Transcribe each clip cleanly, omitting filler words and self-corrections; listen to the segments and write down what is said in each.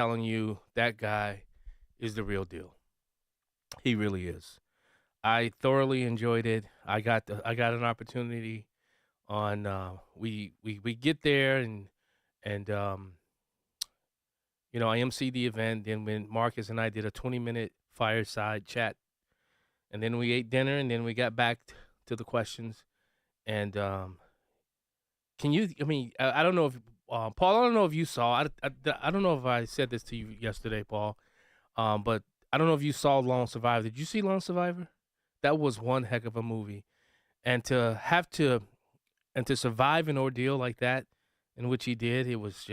telling you that guy is the real deal. He really is. I thoroughly enjoyed it. I got an opportunity on we get there and I MC the event. Then when Marcus and I did a 20-minute fireside chat, and then we ate dinner, and then we got back to the questions. And can you? I mean, I don't know if Paul. I don't know if you saw. I don't know if I said this to you yesterday, Paul. But I don't know if you saw Lone Survivor. Did you see Lone Survivor? That was one heck of a movie, and to survive an ordeal like that, in which he did, it was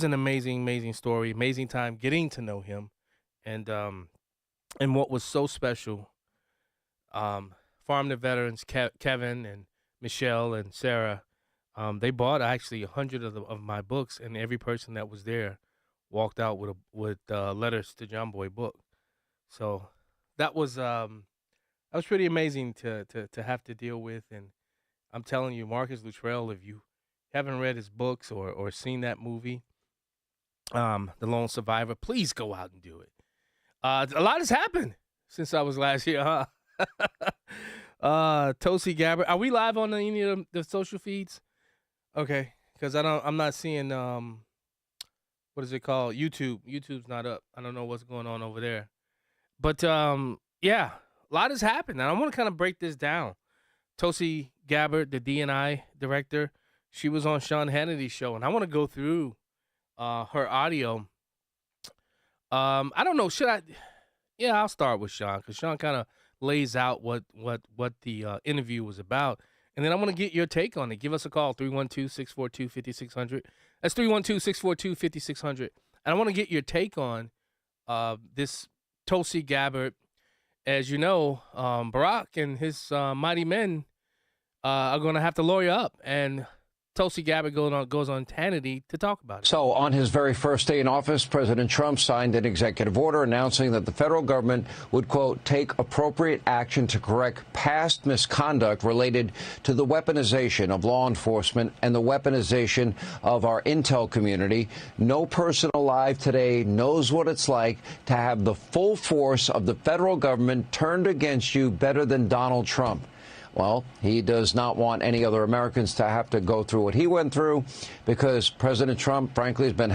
an amazing, amazing story, amazing time getting to know him, and and what was so special, Farm to Veterans, Kevin and Michelle and Sarah, they bought actually 100 of my books, and every person that was there walked out with letters to John Boy book. So that was pretty amazing to have to deal with, and I'm telling you, Marcus Luttrell, if you haven't read his books or seen that movie, The Lone Survivor, please go out and do it. A lot has happened since I was last here, huh? Tulsi Gabbard, are we live on any of the social feeds? Okay, because I'm not seeing what is it called? YouTube. YouTube's not up. I don't know what's going on over there. But yeah, a lot has happened, and I want to kind of break this down. Tulsi Gabbard, the DNI director, she was on Sean Hannity's show, and I want to go through her audio. I don't know. Should I? Yeah, I'll start with Sean because Sean kind of lays out what the interview was about, and then I want to get your take on it. Give us a call 312-642-5600. That's 312-642-5600. And I want to get your take on this Tulsi Gabbard. As you know, Barack and his mighty men are going to have to lawyer up, and Tulsi Gabbard goes on Hannity to talk about it. So on his very first day in office, President Trump signed an executive order announcing that the federal government would, quote, take appropriate action to correct past misconduct related to the weaponization of law enforcement and the weaponization of our intel community. No person alive today knows what it's like to have the full force of the federal government turned against you better than Donald Trump. Well, he does not want any other Americans to have to go through what he went through because President Trump, frankly, has been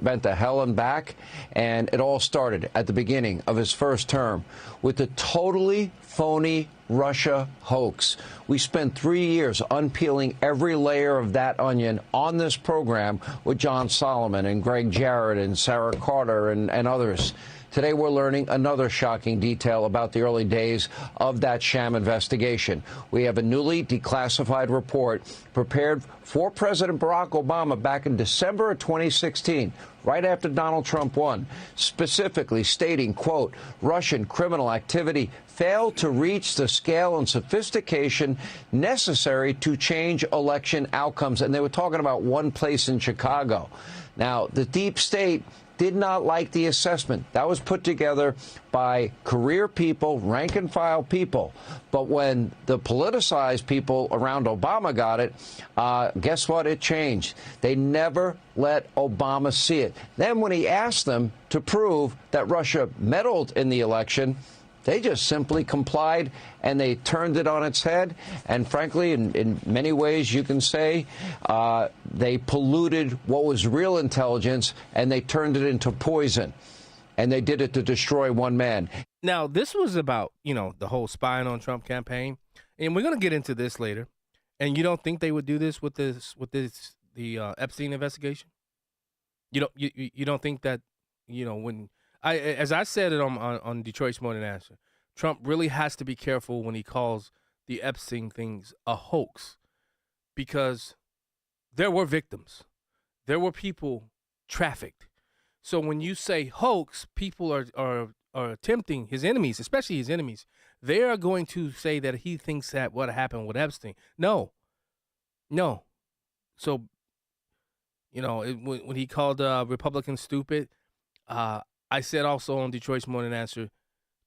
bent to hell and back. And it all started at the beginning of his first term with the totally phony Russia hoax. We spent 3 years unpeeling every layer of that onion on this program with John Solomon and Greg Jarrett and Sarah Carter and others. Today, we're learning another shocking detail about the early days of that sham investigation. We have a newly declassified report prepared for President Barack Obama back in December of 2016, right after Donald Trump won, specifically stating, quote, Russian criminal activity failed to reach the scale and sophistication necessary to change election outcomes. And they were talking about one place in Chicago. Now, the deep state did not like the assessment. That was put together by career people, rank and file people. But when the politicized people around Obama got it, guess what? It changed. They never let Obama see it. Then when he asked them to prove that Russia meddled in the election, they just simply complied, and they turned it on its head. And frankly, in many ways, you can say they polluted what was real intelligence, and they turned it into poison. And they did it to destroy one man. Now, this was about, the whole spying on Trump campaign. And we're going to get into this later. And you don't think they would do this with the Epstein investigation? You don't think that, when as I said it on Detroit's Morning Answer, Trump really has to be careful when he calls the Epstein things a hoax, because there were victims. There were people trafficked. So when you say hoax, people are attempting, his enemies, especially his enemies, they are going to say that he thinks that what happened with Epstein. No. So, when he called Republicans stupid, I said also on Detroit's Morning Answer,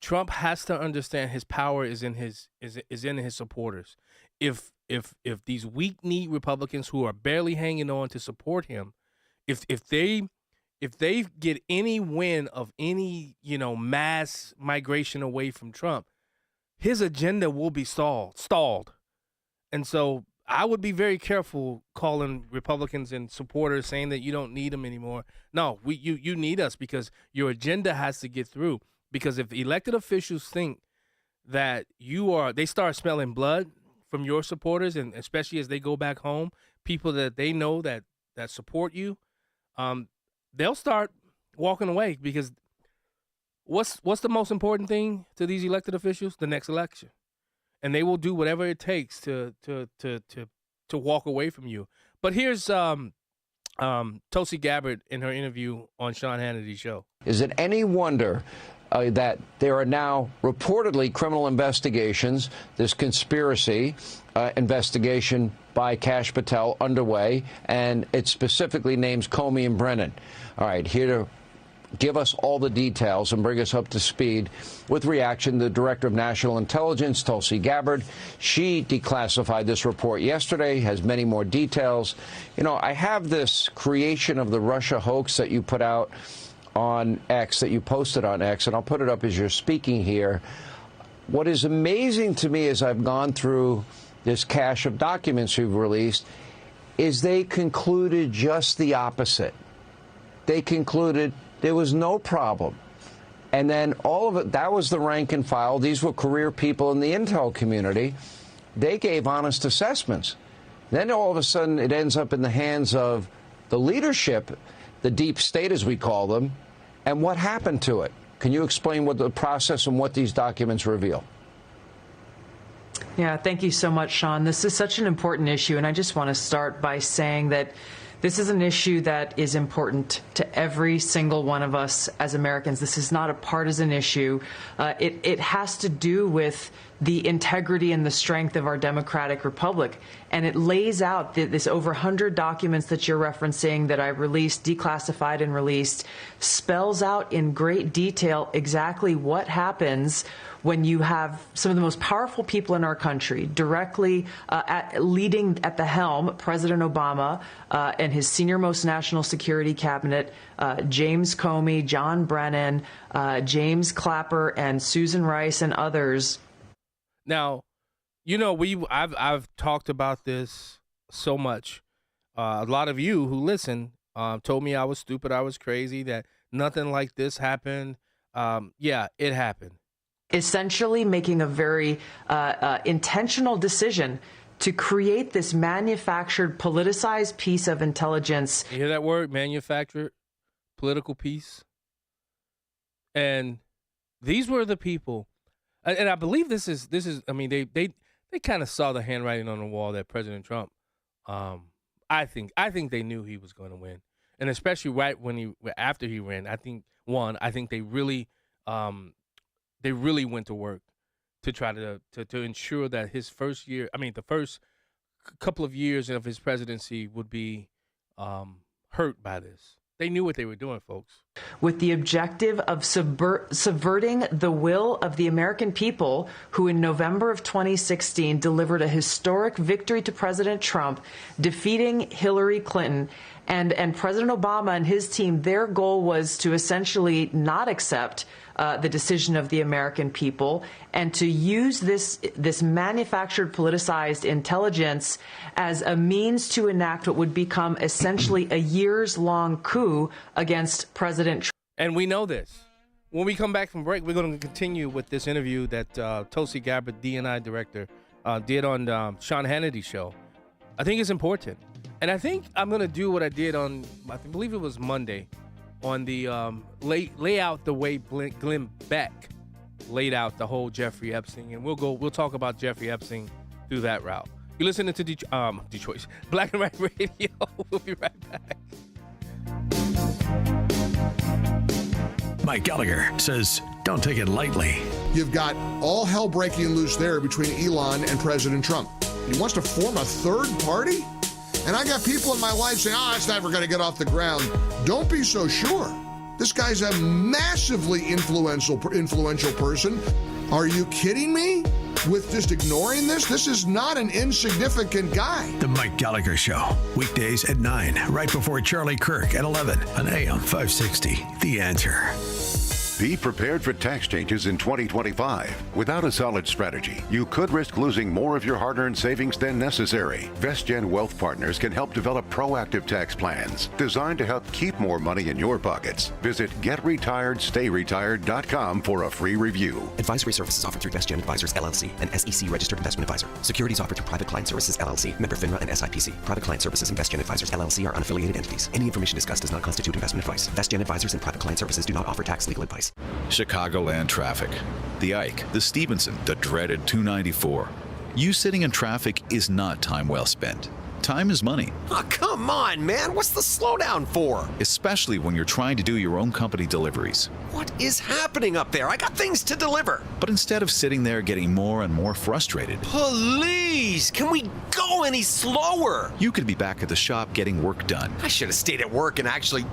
Trump has to understand his power is in his supporters. If these weak-kneed Republicans who are barely hanging on to support him, if if they get any win of any, mass migration away from Trump, his agenda will be stalled. And so I would be very careful calling Republicans and supporters saying that you don't need them anymore. No, you need us because your agenda has to get through. Because if elected officials think that they start smelling blood from your supporters, and especially as they go back home, people that they know that support you, they'll start walking away because what's the most important thing to these elected officials? The next election. And they will do whatever it takes to walk away from you. But here's Tulsi Gabbard in her interview on Sean Hannity's show. Is it any wonder that there are now reportedly criminal investigations, this conspiracy investigation by Kash Patel underway, and it specifically names Comey and Brennan. All right, here to give us all the details and bring us up to speed with reaction, the Director of National Intelligence, Tulsi Gabbard. She declassified this report yesterday, has many more details. I have this creation of the Russia hoax that you put out on X, that you posted on X, and I'll put it up as you're speaking here. What is amazing to me as I've gone through this cache of documents you've released is they concluded just the opposite. They concluded there was no problem. And then all of it, that was the rank and file. These were career people in the intel community. They gave honest assessments. Then all of a sudden it ends up in the hands of the leadership, the deep state as we call them, and what happened to it. Can you explain what the process and what these documents reveal? Yeah, thank you so much, Sean. This is such an important issue, and I just want to start by saying that this is an issue that is important to every single one of us as Americans. This is not a partisan issue. It has to do with the integrity and the strength of our democratic republic. And it lays out this over 100 documents that you're referencing that I released, declassified and released, spells out in great detail exactly what happens when you have some of the most powerful people in our country directly leading at the helm, President Obama and his senior-most national security cabinet, James Comey, John Brennan, James Clapper, and Susan Rice, and others. Now, I've talked about this so much. A lot of you who listen told me I was stupid, I was crazy, that nothing like this happened. Yeah, it happened. Essentially making a very intentional decision to create this manufactured, politicized piece of intelligence. You hear that word, manufactured, political piece? And these were the people, and I believe this is. I mean, they kind of saw the handwriting on the wall that President Trump. I think they knew he was going to win, and especially right after he ran. I think they really went to work to try to ensure that his first year, the first couple of years of his presidency would be hurt by this. They knew what they were doing, folks. With the objective of subverting the will of the American people, who in November of 2016 delivered a historic victory to President Trump, defeating Hillary Clinton. And President Obama and his team, their goal was to essentially not accept the decision of the American people and to use this manufactured, politicized intelligence as a means to enact what would become essentially a years-long coup against President Trump. And we know this. When we come back from break, we're going to continue with this interview that Tulsi Gabbard, DNI director, did on Sean Hannity's show. I think it's important. And I think I'm going to do what I did on, I believe it was Monday, on the lay out the way Glenn Beck laid out the whole Jeffrey Epstein. And we'll talk about Jeffrey Epstein through that route. You're listening to Detroit's Black and White Radio. We'll be right back. Mike Gallagher says, don't take it lightly. You've got all hell breaking loose there between Elon and President Trump. He wants to form a third party? And I got people in my life saying, it's never going to get off the ground. Don't be so sure. This guy's a massively influential person. Are you kidding me? With just ignoring this? This is not an insignificant guy. The Mike Gallagher Show, weekdays at 9, right before Charlie Kirk at 11 on AM 560. The Answer. Be prepared for tax changes in 2025. Without a solid strategy, you could risk losing more of your hard-earned savings than necessary. VestGen Wealth Partners can help develop proactive tax plans designed to help keep more money in your pockets. Visit GetRetiredStayRetired.com for a free review. Advisory services offered through VestGen Advisors, LLC, an SEC registered investment advisor. Securities offered through Private Client Services, LLC, member FINRA and SIPC. Private Client Services and VestGen Advisors, LLC are unaffiliated entities. Any information discussed does not constitute investment advice. VestGen Advisors and Private Client Services do not offer tax legal advice. Chicagoland traffic. The Ike, the Stevenson, the dreaded 294. You sitting in traffic is not time well spent. Time is money. Oh, come on, man. What's the slowdown for? Especially when you're trying to do your own company deliveries. What is happening up there? I got things to deliver. But instead of sitting there getting more and more frustrated, Please, can we go any slower? you could be back at the shop getting work done. I should have stayed at work and actually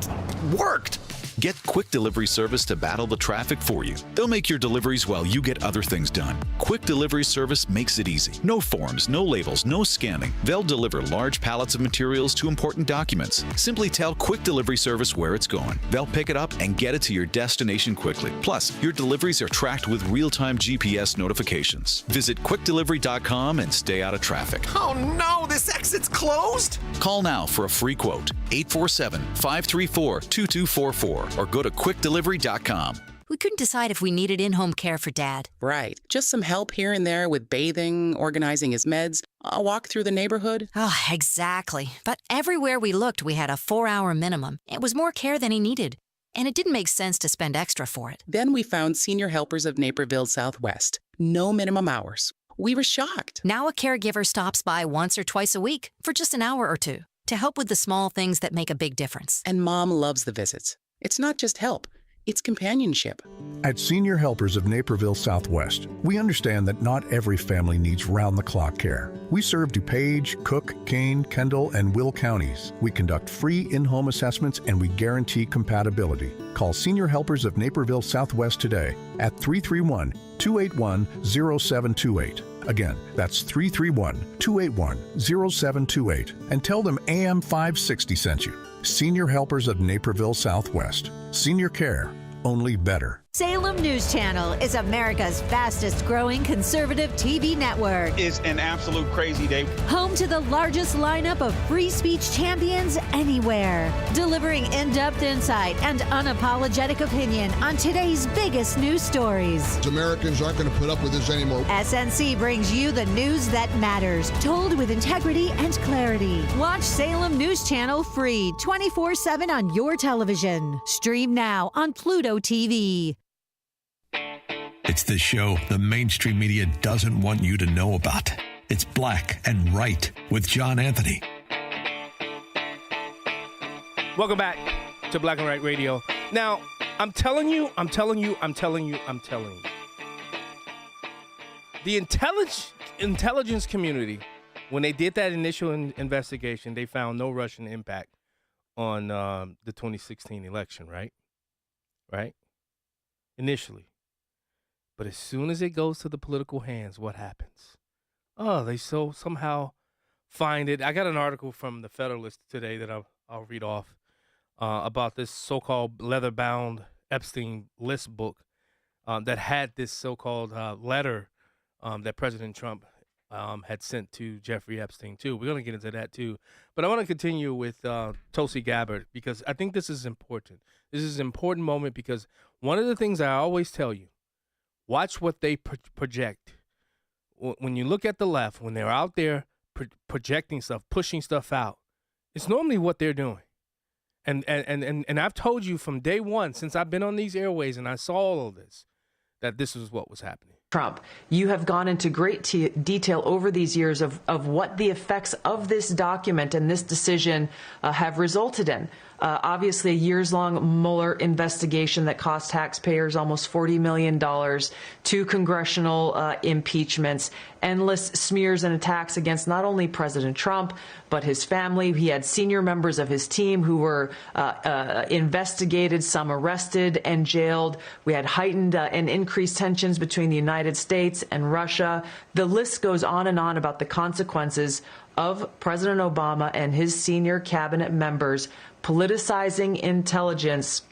worked. Get Quick Delivery Service to battle the traffic for you. They'll make your deliveries while you get other things done. Quick Delivery Service makes it easy. No forms, no labels, no scanning. They'll deliver large pallets of materials to important documents. Simply tell Quick Delivery Service where it's going. They'll pick it up and get it to your destination quickly. Plus, your deliveries are tracked with real-time GPS notifications. Visit quickdelivery.com and stay out of traffic. Oh no, this exit's closed? Call now for a free quote. 847-534-2244 or go to quickdelivery.com. We couldn't decide if we needed in-home care for Dad. Right. Just some help here and there with bathing, organizing his meds, a walk through the neighborhood. Oh, exactly. But everywhere we looked, we had a 4-hour minimum. It was more care than he needed, and it didn't make sense to spend extra for it. Then we found Senior Helpers of Naperville Southwest. No minimum hours. We were shocked. Now a caregiver stops by once or twice a week for just an hour or two to help with the small things that make a big difference. And Mom loves the visits. It's not just help, it's companionship. At Senior Helpers of Naperville Southwest, we understand that not every family needs round-the-clock care. We serve DuPage, Cook, Kane, Kendall, and Will counties. We conduct free in-home assessments and we guarantee compatibility. Call Senior Helpers of Naperville Southwest today at 331-281-0728. Again, that's 331-281-0728. And tell them AM 560 sent you. Senior Helpers of Naperville Southwest. Senior care, only better. Salem News Channel is America's fastest growing conservative TV network. It's an absolute crazy day. Home to the largest lineup of free speech champions anywhere. Delivering in-depth insight and unapologetic opinion on today's biggest news stories. Americans aren't going to put up with this anymore. SNC brings you the news that matters, told with integrity and clarity. Watch Salem News Channel free 24/7 on your television. Stream now on Pluto TV. It's the show the mainstream media doesn't want you to know about. It's Black and Right with John Anthony. Welcome back to Black and Right Radio. Now, I'm telling you. The intelligence community, when they did that initial investigation, they found no Russian impact on the 2016 election, right? Right? Initially. But as soon as it goes to the political hands, what happens? Oh, they somehow find it. I got an article from the Federalist today that I'll read off about this so-called leather-bound Epstein list book that had this so-called letter that President Trump had sent to Jeffrey Epstein, too. We're going to get into that, too. But I want to continue with Tulsi Gabbard because I think this is important. This is an important moment because one of the things I always tell you, watch what they project. When you look at the left, when they're out there projecting stuff, pushing stuff out, it's normally what they're doing. And I've told you from day one, since I've been on these airways and I saw all of this, that this is what was happening. Trump, you have gone into great detail over these years of what the effects of this document and this decision have resulted in. Obviously, a years-long Mueller investigation that cost taxpayers almost $40 million, 2 congressional impeachments, endless smears and attacks against not only President Trump, but his family. He had senior members of his team who were investigated, some arrested and jailed. We had heightened and increased tensions between the United States and Russia. The list goes on and on about the consequences of President Obama and his senior cabinet members politicizing intelligence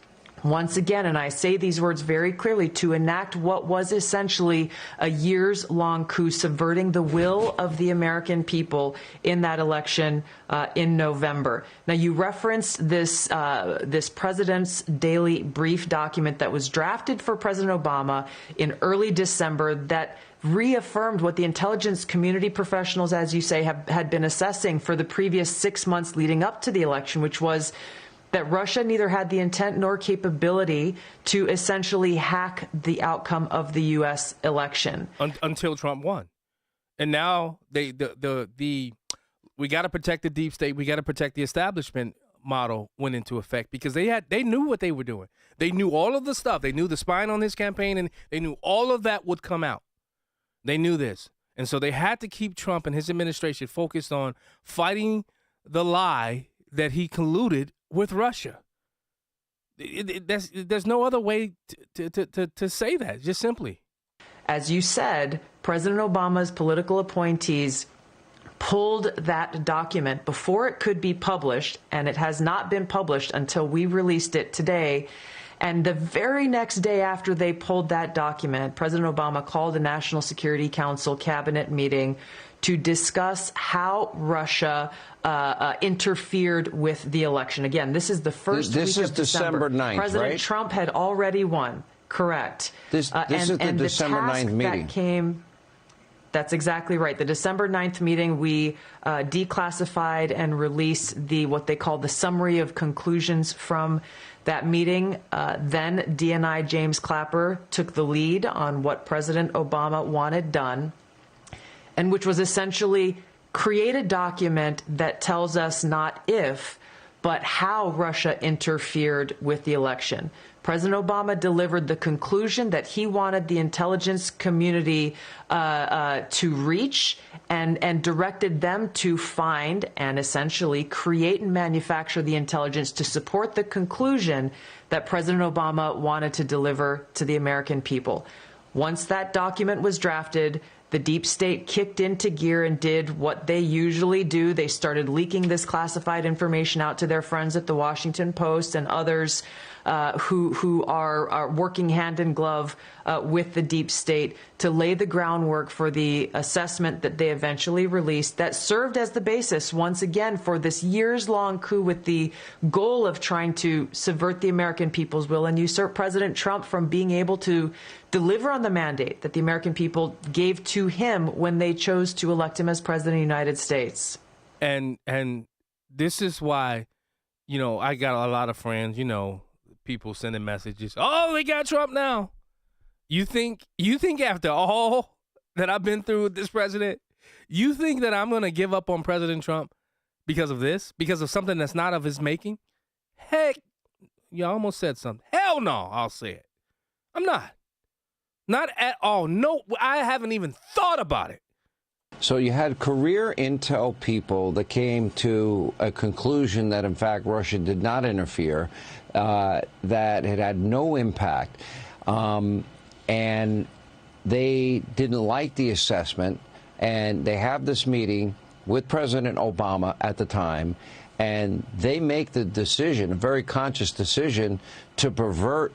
once again, and I say these words very clearly, to enact what was essentially a years-long coup, subverting the will of the American people in that election in November. Now, you referenced this President's Daily Brief document that was drafted for President Obama in early December that reaffirmed what the intelligence community professionals, as you say, had been assessing for the previous 6 months leading up to the election, which was that Russia neither had the intent nor capability to essentially hack the outcome of the U.S. election until Trump won. And now we got to protect the deep state. We got to protect the establishment model went into effect because they knew what they were doing. They knew all of the stuff. They knew the spying on his campaign, and they knew all of that would come out. They knew this. And so they had to keep Trump and his administration focused on fighting the lie that he colluded with Russia. There's no other way to say that, just simply. As you said, President Obama's political appointees pulled that document before it could be published, and it has not been published until we released it today. And the very next day after they pulled that document, President Obama called a National Security Council cabinet meeting to discuss how Russia interfered with the election. Again, this is the first week of December. 9th, President right? Trump had already won. Correct. This is the December 9th meeting. That's exactly right. The December 9th meeting, we declassified and released what they call the summary of conclusions from that meeting. Then DNI James Clapper took the lead on what President Obama wanted done, and which was essentially create a document that tells us not if, but how Russia interfered with the election. President Obama delivered the conclusion that he wanted the intelligence community to reach and directed them to find and essentially create and manufacture the intelligence to support the conclusion that President Obama wanted to deliver to the American people. Once that document was drafted, the deep state kicked into gear and did what they usually do. They started leaking this classified information out to their friends at the Washington Post and others who are working hand in glove with the deep state to lay the groundwork for the assessment that they eventually released that served as the basis once again for this years-long coup with the goal of trying to subvert the American people's will and usurp President Trump from being able to deliver on the mandate that the American people gave to him when they chose to elect him as president of the United States. And this is why, I got a lot of friends, people sending messages. Oh, they got Trump now. You think after all that I've been through with this president, you think that I'm going to give up on President Trump because of this? Because of something that's not of his making? Heck, you almost said something. Hell no, I'll say it. I'm not. Not at all. No, I haven't even thought about it. So you had career intel people that came to a conclusion that, in fact, Russia did not interfere, that it had no impact, and they didn't like the assessment, and they have this meeting with President Obama at the time, and they make the decision, a very conscious decision, to pervert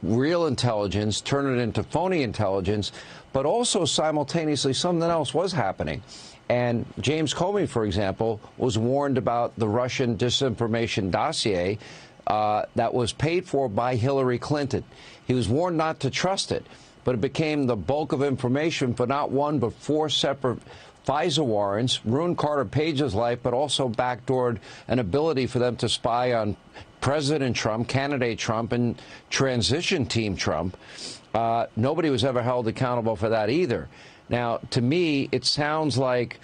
real intelligence, turn it into phony intelligence, but also simultaneously something else was happening. And James Comey, for example, was warned about the Russian disinformation dossier that was paid for by Hillary Clinton. He was warned not to trust it, but it became the bulk of information for not one but 4 separate FISA warrants, ruined Carter Page's life, but also backdoored an ability for them to spy on President Trump, candidate Trump, and transition team Trump. Nobody was ever held accountable for that either. Now, to me, it sounds like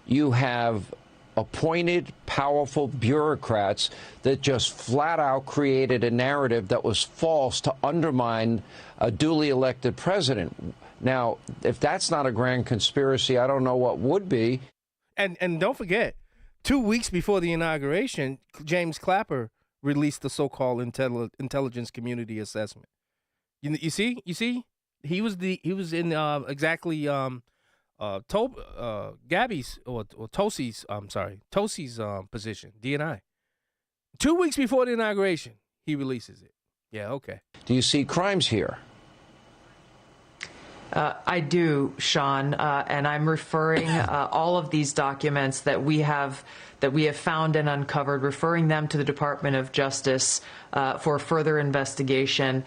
you have appointed, powerful bureaucrats that just flat out created a narrative that was false to undermine a duly elected president. Now, if that's not a grand conspiracy, I don't know what would be. And don't forget, 2 weeks before the inauguration, James Clapper released the so-called intelligence community assessment. You see, he was in exactly Gabby's or Tosi's position, DNI. 2 weeks before the inauguration, he releases it. Yeah, okay. Do you see crimes here? I do, Sean, and I'm referring all of these documents that we have found and uncovered, referring them to the Department of Justice for further investigation,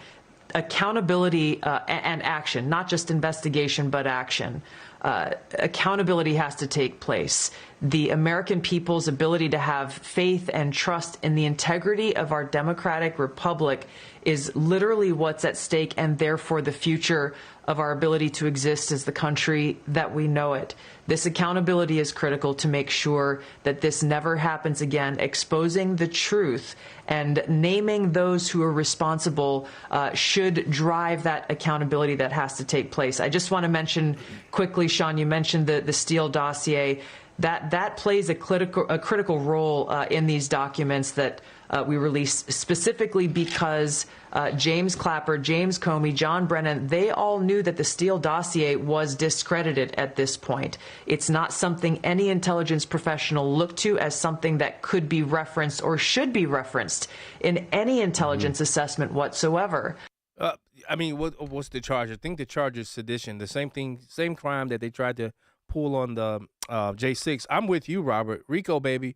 accountability, and action, not just investigation, but action. Accountability has to take place. The American people's ability to have faith and trust in the integrity of our democratic republic is literally what's at stake, and therefore the future of our ability to exist as the country that we know it. This accountability is critical to make sure that this never happens again. Exposing the truth and naming those who are responsible should drive that accountability that has to take place. I just want to mention quickly, Sean, you mentioned the Steele dossier. That plays a critical role in these documents that we released, specifically because James Clapper, James Comey, John Brennan, they all knew that the Steele dossier was discredited at this point. It's not something any intelligence professional looked to as something that could be referenced or should be referenced in any intelligence assessment whatsoever. I mean, what's the charge? I think the charge is sedition, the same crime that they tried to pull on the J6. I'm with you, Robert. RICO, baby.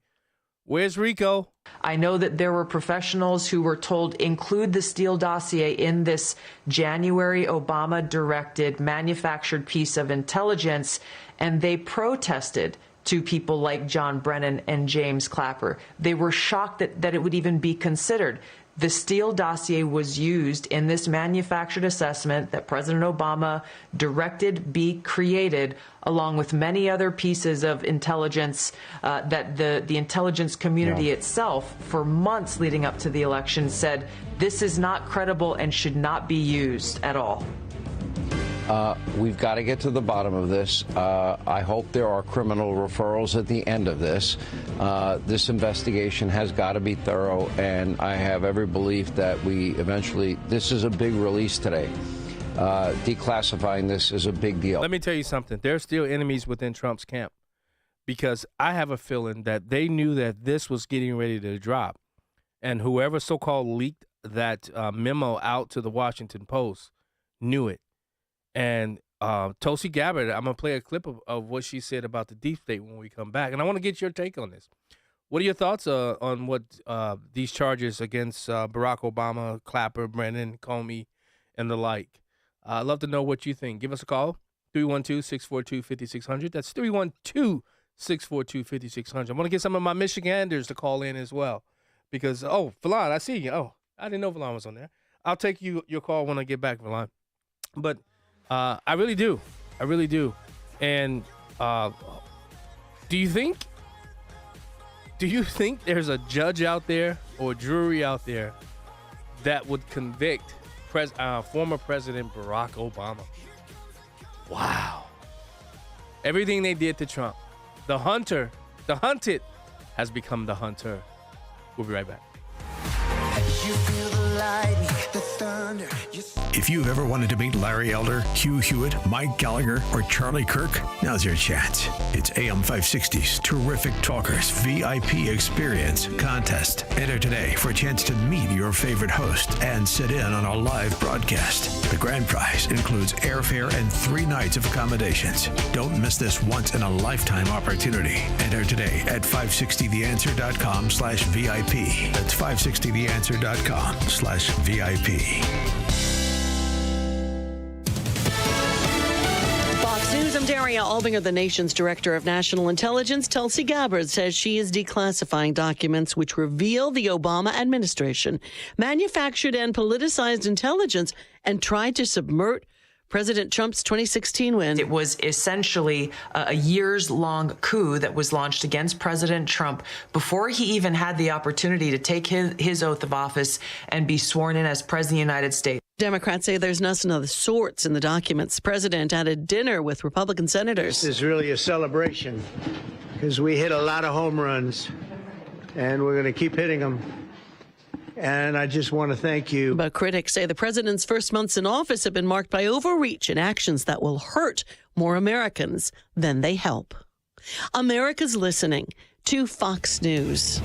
Where's RICO? I know that there were professionals who were told include the Steele dossier in this January Obama-directed manufactured piece of intelligence, and they protested to people like John Brennan and James Clapper. They were shocked that it would even be considered. The Steele dossier was used in this manufactured assessment that President Obama directed be created, along with many other pieces of intelligence that the intelligence community itself, for months leading up to the election, said this is not credible and should not be used at all. We've got to get to the bottom of this. I hope there are criminal referrals at the end of this. This investigation has got to be thorough, and I have every belief that this is a big release today. Declassifying this is a big deal. Let me tell you something. There are still enemies within Trump's camp, because I have a feeling that they knew that this was getting ready to drop, and whoever so-called leaked that memo out to the Washington Post knew it. And Tulsi Gabbard, I'm going to play a clip of what she said about the deep state when we come back. And I want to get your take on this. What are your thoughts on what these charges against Barack Obama, Clapper, Brennan, Comey, and the like? I'd love to know what you think. Give us a call, 312-642-5600. That's 312-642-5600. I want to get some of my Michiganders to call in as well. Because, Valon, I see you. Oh, I didn't know Valon was on there. I'll take your call when I get back, Valon. But I really do. And do you think there's a judge out there or a jury out there that would convict former President Barack Obama? Wow. Everything they did to Trump. The hunted has become the hunter. We'll be right back. You feel the lightning, the thunder. If you've ever wanted to meet Larry Elder, Hugh Hewitt, Mike Gallagher, or Charlie Kirk, now's your chance. It's AM 560's Terrific Talkers VIP Experience Contest. Enter today for a chance to meet your favorite host and sit in on a live broadcast. The grand prize includes airfare and 3 nights of accommodations. Don't miss this once-in-a-lifetime opportunity. Enter today at 560theanswer.com/VIP. That's 560theanswer.com/VIP. Fox News, I'm Daria Albinger. The nation's director of national intelligence, Tulsi Gabbard, says she is declassifying documents which reveal the Obama administration manufactured and politicized intelligence and tried to subvert President Trump's 2016 win. It was essentially a years-long coup that was launched against President Trump before he even had the opportunity to take his oath of office and be sworn in as President of the United States. Democrats say there's nothing of the sorts in the documents. The president had a dinner with Republican senators. This is really a celebration because we hit a lot of home runs, and we're going to keep hitting them. And I just want to thank you. But critics say the president's first months in office have been marked by overreach and actions that will hurt more Americans than they help. America's listening to Fox News.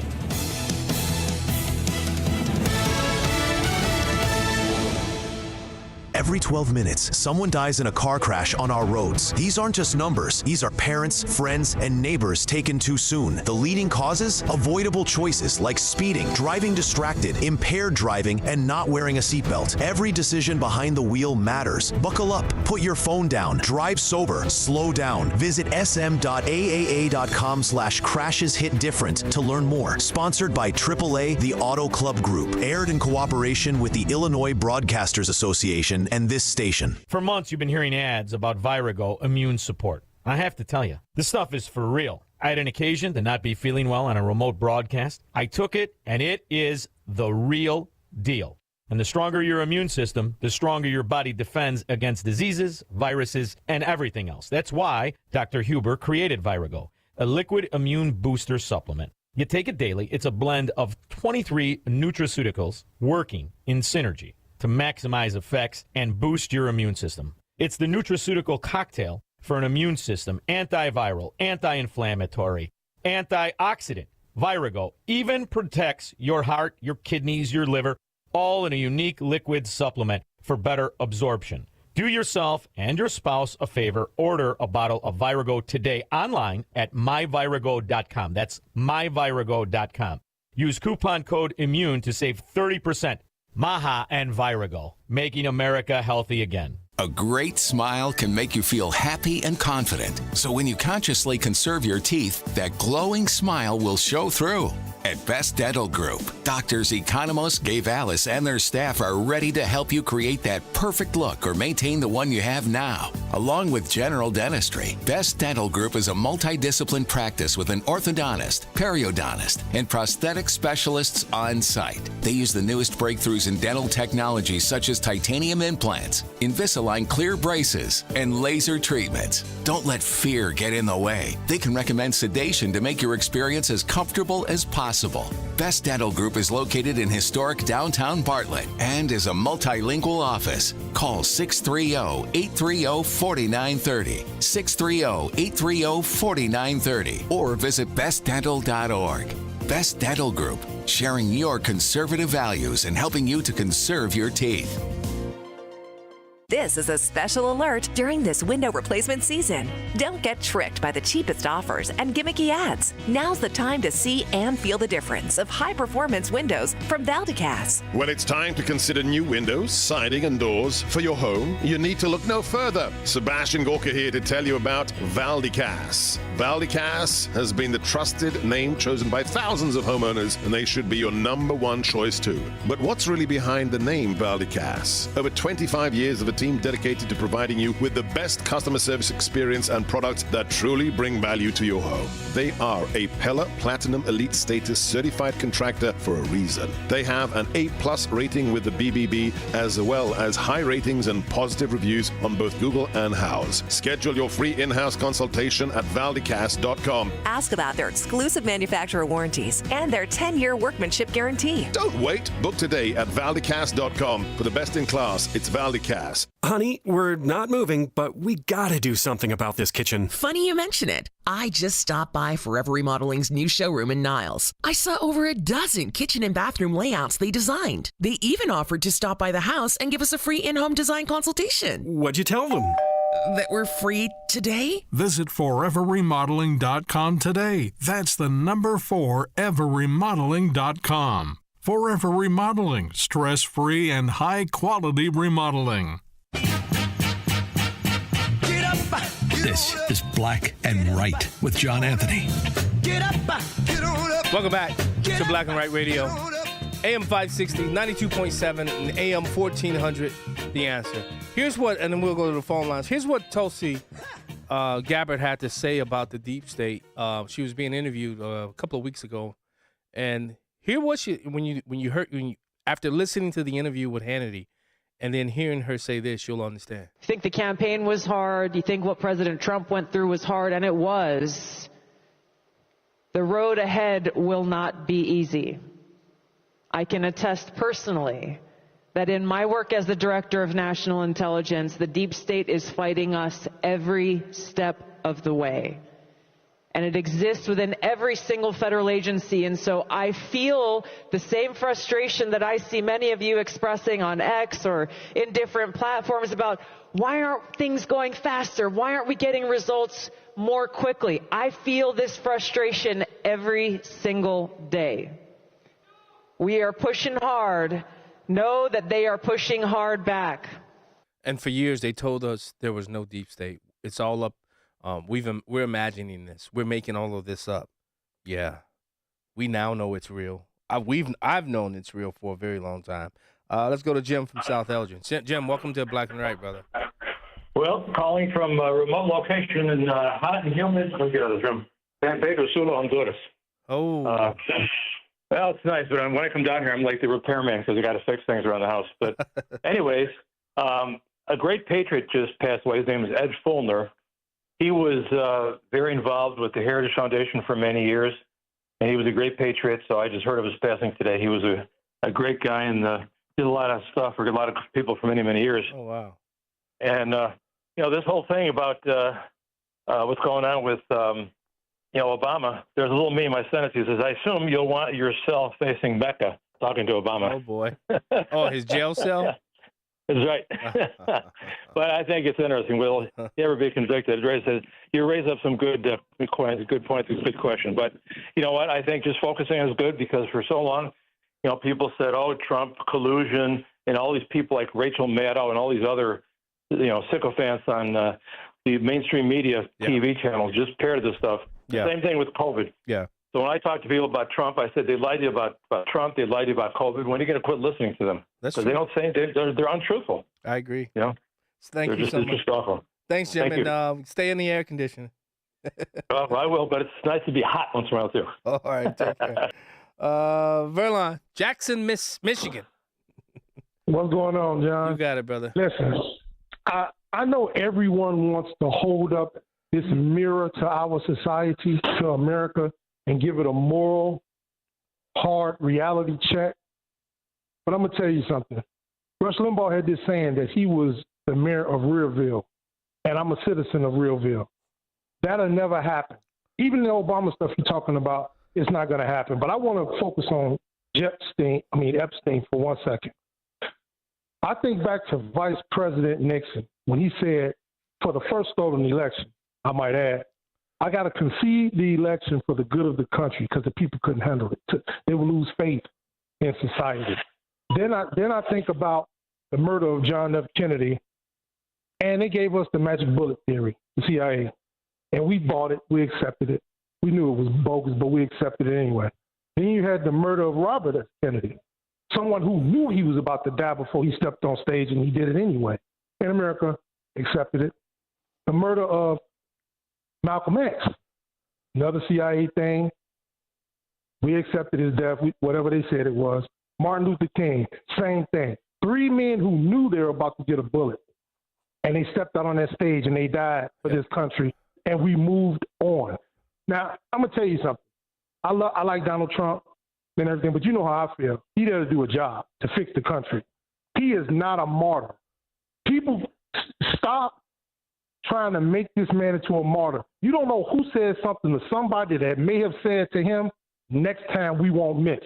Every 12 minutes, someone dies in a car crash on our roads. These aren't just numbers. These are parents, friends, and neighbors taken too soon. The leading causes? Avoidable choices like speeding, driving distracted, impaired driving, and not wearing a seatbelt. Every decision behind the wheel matters. Buckle up, put your phone down, drive sober, slow down. Visit sm.aaa.com/crasheshitdifferent to learn more. Sponsored by AAA, the Auto Club Group. Aired in cooperation with the Illinois Broadcasters Association and this station. For months, you've been hearing ads about Virago Immune Support. I have to tell you, this stuff is for real. I had an occasion to not be feeling well on a remote broadcast. I took it, and it is the real deal. And the stronger your immune system, the stronger your body defends against diseases, viruses, and everything else. That's why Dr. Huber created Virago, a liquid immune booster supplement. You take it daily. It's a blend of 23 nutraceuticals working in synergy to maximize effects and boost your immune system. It's the nutraceutical cocktail for an immune system, antiviral, anti-inflammatory, antioxidant. Virago even protects your heart, your kidneys, your liver, all in a unique liquid supplement for better absorption. Do yourself and your spouse a favor. Order a bottle of Virago today online at myvirago.com. That's myvirago.com. Use coupon code IMMUNE to save 30%. Maha and Virago, making America healthy again. A great smile can make you feel happy and confident. So when you consciously conserve your teeth, that glowing smile will show through. At Best Dental Group, doctors Economos, Gavalis, and their staff are ready to help you create that perfect look or maintain the one you have now. Along with general dentistry, Best Dental Group is a multidiscipline practice with an orthodontist, periodontist, and prosthetic specialists on site. They use the newest breakthroughs in dental technology such as titanium implants, Invisalign clear braces, and laser treatments. Don't let fear get in the way. They can recommend sedation to make your experience as comfortable as possible. Best Dental Group is located in historic downtown Bartlett and is a multilingual office. Call 630-830-4930, 630-830-4930, or visit bestdental.org. Best Dental Group, sharing your conservative values and helping you to conserve your teeth. This is a special alert during this window replacement season. Don't get tricked by the cheapest offers and gimmicky ads. Now's the time to see and feel the difference of high-performance windows from Valdecas. When it's time to consider new windows, siding, and doors for your home, you need to look no further. Sebastian Gorka here to tell you about Valdecas. Valdecas has been the trusted name chosen by thousands of homeowners, and they should be your number one choice too. But what's really behind the name Valdecas? Over 25 years of a team dedicated to providing you with the best customer service experience and products that truly bring value to your home. They are a Pella Platinum Elite Status certified contractor for a reason. They have an A+ rating with the BBB, as well as high ratings and positive reviews on both Google and Houzz. Schedule your free in-house consultation at valdecas.com. Ask about their exclusive manufacturer warranties and their 10-year workmanship guarantee. Don't wait. Book today at valdecas.com. For the best in class, it's Valdecas. Honey, we're not moving, but we gotta do something about this kitchen. Funny you mention it. I just stopped by Forever Remodeling's new showroom in Niles. I saw over a dozen kitchen and bathroom layouts they designed. They even offered to stop by the house and give us a free in-home design consultation. What'd you tell them? That we're free today? Visit foreverremodeling.com today. That's the number 4, everremodeling.com. Forever Remodeling, stress-free and high-quality remodeling. This is Black and Right with John Anthony. Welcome back to Black and Right Radio. AM 560, 92.7, and AM 1400, The Answer. Here's what, and then we'll go to the phone lines. Here's what Tulsi Gabbard had to say about the deep state. She was being interviewed a couple of weeks ago, and hear what she after listening to the interview with Hannity, and then hearing her say this, you'll understand. You think the campaign was hard? You think what President Trump went through was hard? And it was. The road ahead will not be easy. I can attest personally that in my work as the Director of National Intelligence, the deep state is fighting us every step of the way. And it exists within every single federal agency. And so I feel the same frustration that I see many of you expressing on X or in different platforms about why aren't things going faster? Why aren't we getting results more quickly? I feel this frustration every single day. We are pushing hard. Know that they are pushing hard back. And for years, they told us there was no deep state. It's all up. We're imagining this. We're making all of this up. Yeah, we now know it's real. I've known it's real for a very long time. Let's go to Jim from South Elgin. Jim, welcome to Black and Right, brother. Well, calling from a remote location in hot and humid. From San Pedro Sula, Honduras. Oh. Well, it's nice, but when I come down here, I'm like the repairman because I got to fix things around the house. But anyways, a great patriot just passed away. His name is Ed Fulner. He was very involved with the Heritage Foundation for many years, and he was a great patriot. So I just heard of his passing today. He was a great guy and did a lot of stuff for a lot of people for many, many years. Oh, wow. And, this whole thing about what's going on with, Obama, there's a little meme I sent it to you. It says, I assume you'll want yourself facing Mecca, talking to Obama. Oh, boy. Oh, his jail cell? That's right. But I think it's interesting. Will he ever be convicted? Ray says, you raise up some good points, good question. But you know what? I think just focusing is good because for so long, people said, oh, Trump collusion, and all these people like Rachel Maddow and all these other, sycophants on the mainstream media TV channels just parroted this stuff. Yeah. Same thing with COVID. Yeah. So when I talk to people about Trump, I said they lied to you about Trump, they lied to you about COVID. When are you going to quit listening to them? That's true. Because they don't say they're untruthful. I agree. Thank you so much. Just awful. Thanks, Jim, Thank and stay in the air conditioner. Well, I will, but it's nice to be hot once in a while too. All right, take care. Verlon, Jackson, Michigan. What's going on, John? You got it, brother. Listen, I know everyone wants to hold up this mirror to our society, to America, and give it a moral, hard reality check. But I'm going to tell you something. Rush Limbaugh had this saying that he was the mayor of Rearville, and I'm a citizen of Rearville. That'll never happen. Even the Obama stuff you're talking about, it's not going to happen. But I want to focus on Epstein for 1 second. I think back to Vice President Nixon when he said, for the first stolen election, I might add, I got to concede the election for the good of the country because the people couldn't handle it. They would lose faith in society. Then I think about the murder of John F. Kennedy, and they gave us the magic bullet theory, the CIA, and we bought it. We accepted it. We knew it was bogus, but we accepted it anyway. Then you had the murder of Robert F. Kennedy, someone who knew he was about to die before he stepped on stage, and he did it anyway. And America accepted it. The murder of Malcolm X, another CIA thing. We accepted his death, whatever they said it was. Martin Luther King, same thing. 3 men who knew they were about to get a bullet, and they stepped out on that stage and they died for this country, and we moved on. Now, I'm going to tell you something. I like Donald Trump and everything, but you know how I feel. He there to do a job, to fix the country. He is not a martyr. People, stop trying to make this man into a martyr. You don't know who said something to somebody that may have said to him, next time we won't miss.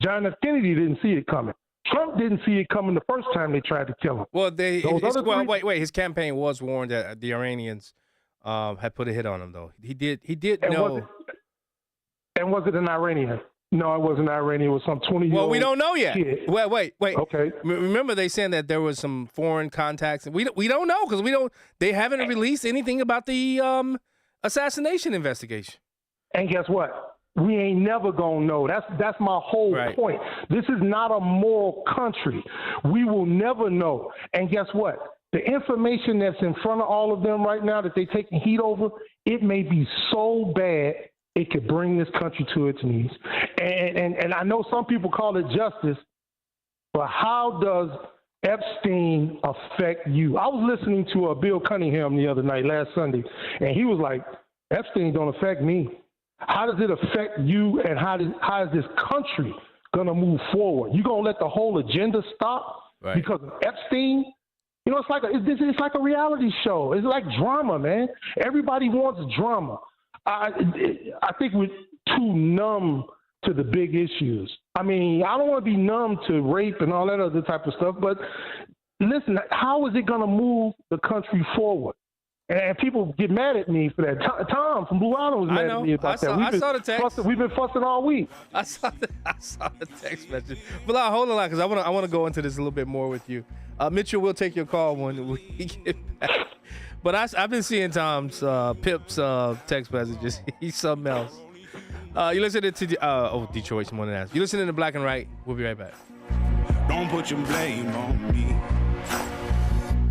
John F. Kennedy didn't see it coming. Trump didn't see it coming the first time they tried to kill him. Well, wait. His campaign was warned that the Iranians had put a hit on him, though. He did know. Was it an Iranian? No, it wasn't Iranian. It was some 20-year-old. Well, we don't know yet. Kid. Well, wait. Okay. Remember they saying that there was some foreign contacts. We don't know because they haven't released anything about the assassination investigation. And guess what? we ain't never gonna know. That's my whole point. This is not a moral country. We will never know. And guess what? The information that's in front of all of them right now that they're taking heat over, it may be so bad it could bring this country to its knees. And I know some people call it justice, but how does Epstein affect you? I was listening to Bill Cunningham the other night, last Sunday, and he was like, Epstein don't affect me. How does it affect you, and how is this country going to move forward? You going to let the whole agenda stop because of Epstein? You know, it's like a reality show. It's like drama, man. Everybody wants drama. I think we're too numb to the big issues. I mean, I don't want to be numb to rape and all that other type of stuff, but listen, how is it going to move the country forward? And people get mad at me for that. Tom from Blue Island was mad at me about that. I saw the text. We've been fussing all week. I saw the text message. But hold on, because I want to go into this a little bit more with you. Mitchell, we'll take your call when we get back. But I've been seeing Tom's Pip's text messages. He's something else. You listening to Detroit's more than that. You listening to Black and Right. We'll be right back. Don't put your blame on me.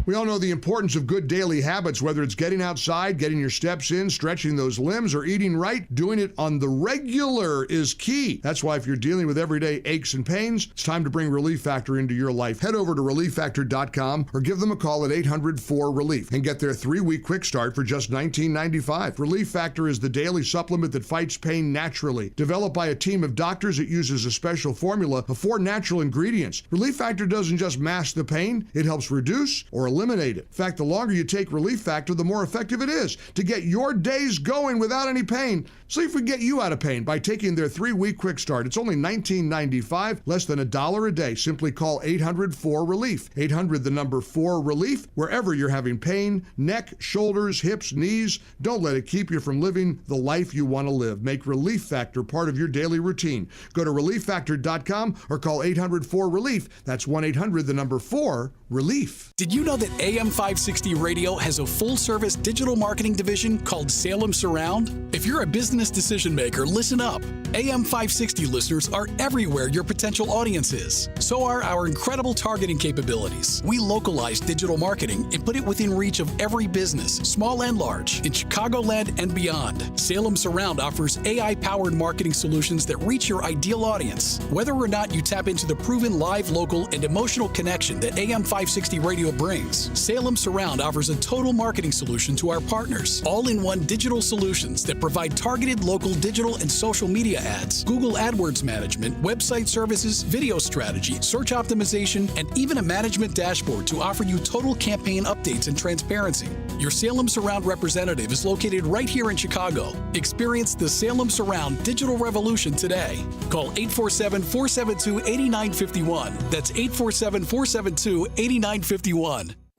We all know the importance of good daily habits, whether it's getting outside, getting your steps in, stretching those limbs, or eating right. Doing it on the regular is key. That's why if you're dealing with everyday aches and pains, it's time to bring Relief Factor into your life. Head over to ReliefFactor.com or give them a call at 800-4RELIEF and get their 3-week quick start for just $19.95. Relief Factor is the daily supplement that fights pain naturally. Developed by a team of doctors, it uses a special formula of 4 natural ingredients. Relief Factor doesn't just mask the pain, it helps reduce or eliminate it. In fact, the longer you take Relief Factor, the more effective it is to get your days going without any pain. See if we can get you out of pain by taking their 3-week quick start. It's only $19.95, less than $1 a day. Simply call 800-4RELIEF. 800, the number 4-RELIEF. Wherever you're having pain, neck, shoulders, hips, knees, don't let it keep you from living the life you want to live. Make Relief Factor part of your daily routine. Go to ReliefFactor.com or call 800-4RELIEF. That's 1-800, the number 4-RELIEF. Did you know that AM 560 Radio has a full-service digital marketing division called Salem Surround? If you're a business decision maker, listen up. AM 560 listeners are everywhere your potential audience is. So are our incredible targeting capabilities. We localize digital marketing and put it within reach of every business, small and large, in Chicagoland and beyond. Salem Surround offers AI-powered marketing solutions that reach your ideal audience. Whether or not you tap into the proven live, local, and emotional connection that AM 560 Radio brings, Salem Surround offers a total marketing solution to our partners. All-in-one digital solutions that provide targeted local digital and social media ads, Google AdWords management, website services, video strategy, search optimization, and even a management dashboard to offer you total campaign updates and transparency. Your Salem Surround representative is located right here in Chicago. Experience the Salem Surround digital revolution today. Call 847-472-8951. That's 847-472-8951.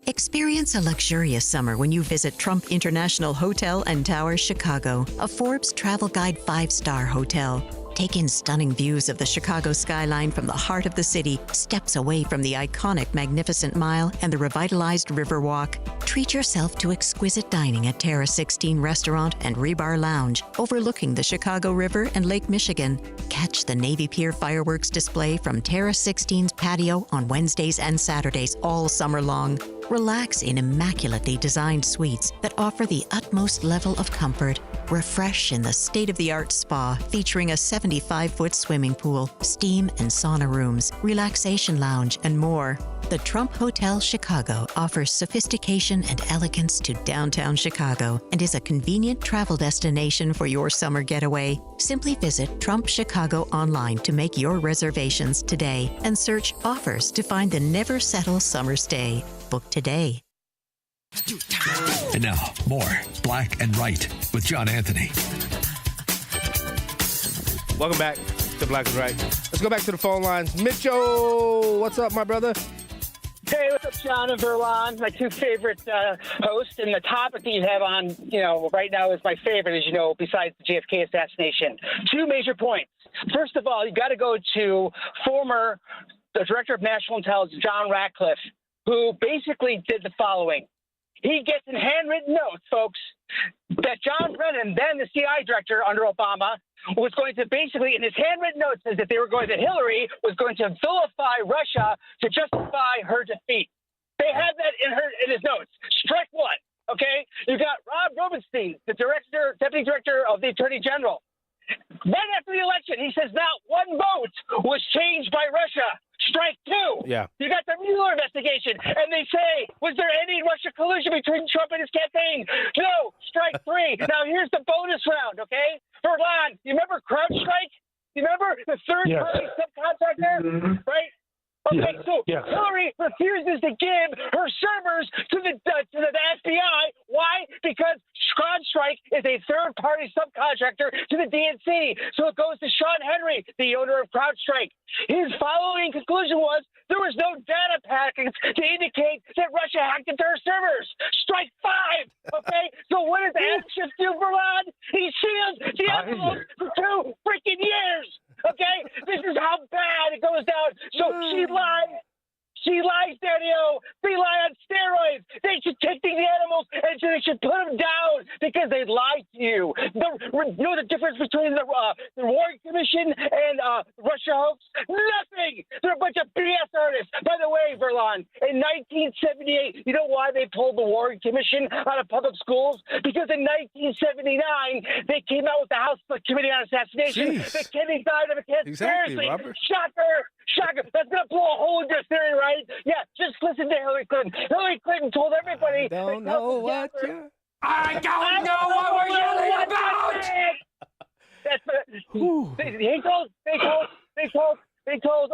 Experience a luxurious summer when you visit Trump International Hotel and Towers Chicago, a Forbes Travel Guide 5-star hotel. Take in stunning views of the Chicago skyline from the heart of the city, steps away from the iconic Magnificent Mile and the revitalized Riverwalk. Treat yourself to exquisite dining at Terra 16 Restaurant and Rebar Lounge, overlooking the Chicago River and Lake Michigan. Catch the Navy Pier fireworks display from Terra 16's patio on Wednesdays and Saturdays all summer long. Relax in immaculately designed suites that offer the utmost level of comfort. Refresh in the state-of-the-art spa featuring a 75-foot swimming pool, steam and sauna rooms, relaxation lounge, and more. The Trump Hotel Chicago offers sophistication and elegance to downtown Chicago and is a convenient travel destination for your summer getaway. Simply visit Trump Chicago online to make your reservations today and search offers to find the never settle summer stay. Book today. And now, more Black and Right with John Anthony. Welcome back to Black and Right. Let's go back to the phone lines. Mitchell, what's up, my brother? Hey, what's up, John and Verlon, my two favorite hosts. And the topic that you have on, right now is my favorite, as you know, besides the JFK assassination. Two major points. First of all, you got to go to former Director of National Intelligence, John Ratcliffe, who basically did the following. He gets in handwritten notes, folks, that John Brennan, then the CIA director under Obama, was going to basically, in his handwritten note, says that Hillary was going to vilify Russia to justify her defeat. They had that in his notes. Strike one. Okay, you got Rob Robenstein, the deputy director of the Attorney General. Right after the election, he says not one vote was changed by Russia. Strike two. Yeah. You got the Mueller investigation, and they say, was there any Russia collusion between Trump and his campaign? No. Strike three. Now here's the bonus round. Okay, Verlon, you remember CrowdStrike? You remember the third-party subcontractor, right? Okay, so Hillary refuses to give her servers to the FBI. Why? Because CrowdStrike is a third-party subcontractor to the DNC. So it goes to Sean Henry, the owner of CrowdStrike. His following conclusion was there was no data packets to indicate that Russia hacked into her servers. Strike five. Okay, so what does Adam do, Verlon? He shields the envelopes for 2 freaking years. Okay, this is how bad it goes down. So she lied. She lies, Daddy-O. They lie on steroids. They should take these animals and they should put them down because they lied to you. You know the difference between the Warren Commission and Russia hoax? Nothing. They're a bunch of BS artists. By the way, Verlon, in 1978, you know why they pulled the Warren Commission out of public schools? Because in 1979, they came out with the House Committee on Assassination. That Kennedy died of a conspiracy. Exactly, Robert. Shocker. That's going to blow a hole in your theory, right? Yeah, just listen to Hillary Clinton. Hillary Clinton told everybody. I don't know what we're yelling about. They told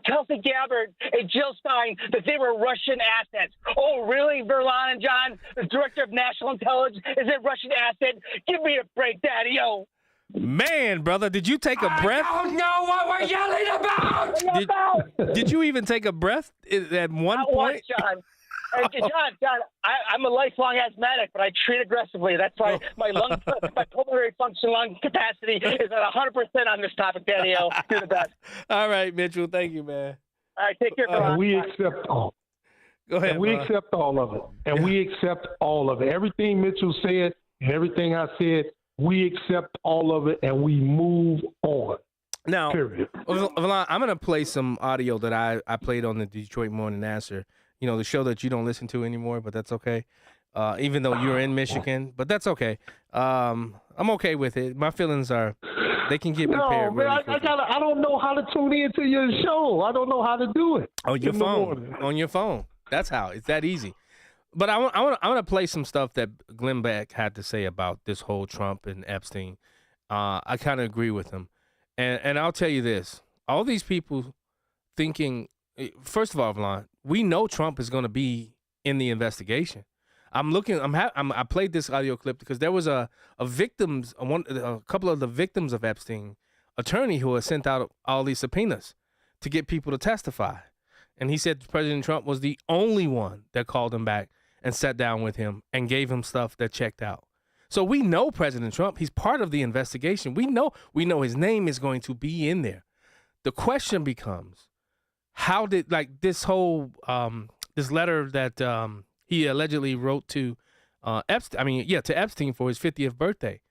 Tulsi Gabbard and Jill Stein that they were Russian assets. Oh, really, Verlon and John, the director of national intelligence, is a Russian asset? Give me a break, Daddy-O. Man, brother, did you take a breath? I don't know what we're yelling about. Did you even take a breath at one point? John. John, I'm a lifelong asthmatic, but I treat aggressively. That's why my pulmonary function, lung capacity is at 100% on this topic, Daddy-O. Do the best. All right, Mitchell. Thank you, man. All right, take care. We accept all. Go ahead. And we accept all of it. And we accept all of it. Everything Mitchell said and everything I said, we accept all of it and we move on. Now, period. Verlon, I'm going to play some audio that I played on the Detroit Morning Answer. You know, the show that you don't listen to anymore, but that's okay. Even though you're in Michigan, but that's okay. I'm okay with it. My feelings are, they can get prepared. No, man, I don't know how to tune into your show. I don't know how to do it. On your phone. On your phone. That's how. It's that easy. But I want to play some stuff that Glenn Beck had to say about this whole Trump and Epstein. I kind of agree with him. And I'll tell you this. All these people thinking, first of all, Verlon, we know Trump is going to be in the investigation. I played this audio clip because there was a couple of the victims of Epstein attorney who had sent out all these subpoenas to get people to testify. And he said President Trump was the only one that called him back and sat down with him and gave him stuff that checked out. So we know President Trump. He's part of the investigation. We know his name is going to be in there. The question becomes, how did this whole this letter that he allegedly wrote to Epstein for his 50th birthday,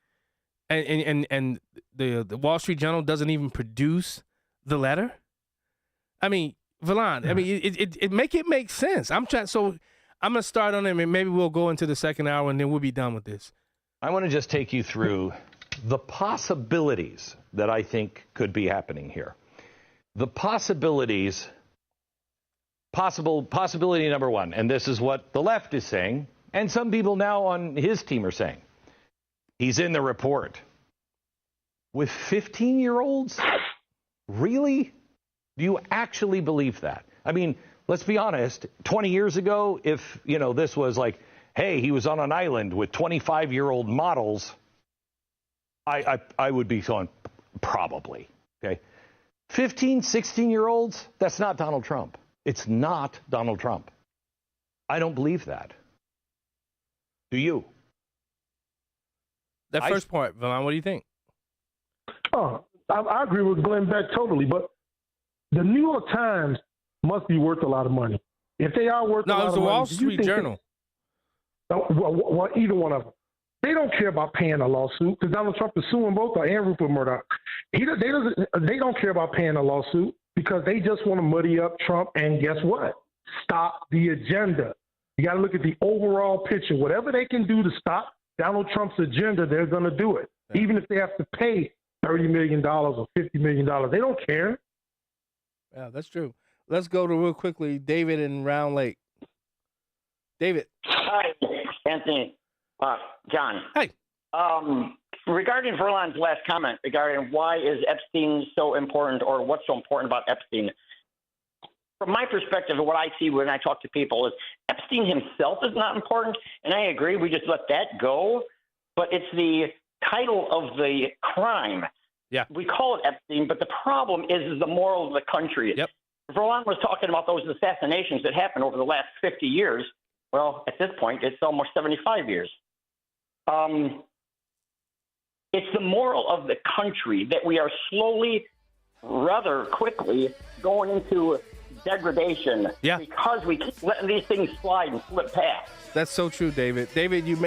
and the Wall Street Journal doesn't even produce the letter? I mean, Verlon, it make sense. I'm gonna start on it, and maybe we'll go into the second hour, and then we'll be done with this. I want to just take you through the possibilities that I think could be happening here. The possibilities. Possibility number one, and this is what the left is saying, and some people now on his team are saying. He's in the report. With 15-year-olds? Really? Do you actually believe that? I mean, let's be honest. 20 years ago, if, this was like, hey, he was on an island with 25-year-old models, I would be going, probably. Okay. 15, 16-year-olds, that's not Donald Trump. It's not Donald Trump. I don't believe that. Do you? That first part, Verlon, what do you think? I agree with Glenn Beck totally, but the New York Times must be worth a lot of money. If they are worth a lot of money. No, it was the Wall Street Journal. Well, either one of them. They don't care about paying a lawsuit because Donald Trump is suing both and Rupert Murdoch. They don't care about paying a lawsuit because they just want to muddy up Trump. And guess what? Stop the agenda. You got to look at the overall picture. Whatever they can do to stop Donald Trump's agenda, they're going to do it. Yeah. Even if they have to pay $30 million or $50 million. They don't care. Yeah, that's true. Let's go to real quickly, David in Round Lake. David. Hi, Anthony. John. Hey. Regarding Verlon's last comment regarding why is Epstein so important or what's so important about Epstein, from my perspective, what I see when I talk to people is Epstein himself is not important, and I agree, we just let that go, but it's the title of the crime. Yeah. We call it Epstein, but the problem is the moral of the country. Yep. Verlon was talking about those assassinations that happened over the last 50 years. Well, at this point, it's almost 75 years. It's the moral of the country that we are slowly, rather quickly, going into degradation because we keep letting these things slide and slip past. That's so true, David. David, you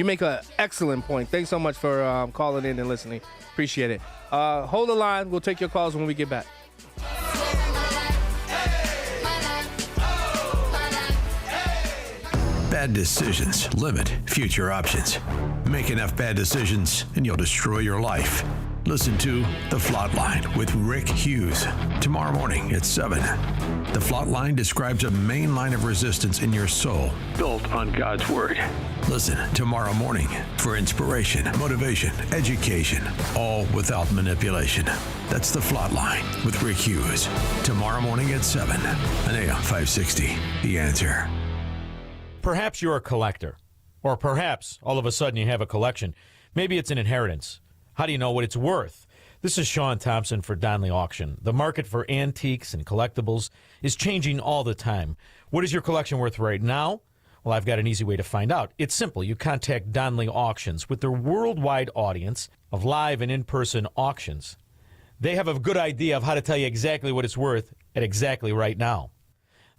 make an excellent point. Thanks so much for calling in and listening. Appreciate it. Hold the line. We'll take your calls when we get back. Bad decisions limit future options. Make enough bad decisions and you'll destroy your life. Listen to The Flatline with Rick Hughes tomorrow morning at 7. The Flatline describes a main line of resistance in your soul built on God's Word. Listen tomorrow morning for inspiration, motivation, education, all without manipulation. That's The Flatline with Rick Hughes tomorrow morning at 7 on AM 560. The Answer. Perhaps you're a collector, or perhaps all of a sudden you have a collection. Maybe it's an inheritance. How do you know what it's worth? This is Sean Thompson for Donley Auction. The market for antiques and collectibles is changing all the time. What is your collection worth right now? Well, I've got an easy way to find out. It's simple. You contact Donley Auctions with their worldwide audience of live and in-person auctions. They have a good idea of how to tell you exactly what it's worth at exactly right now.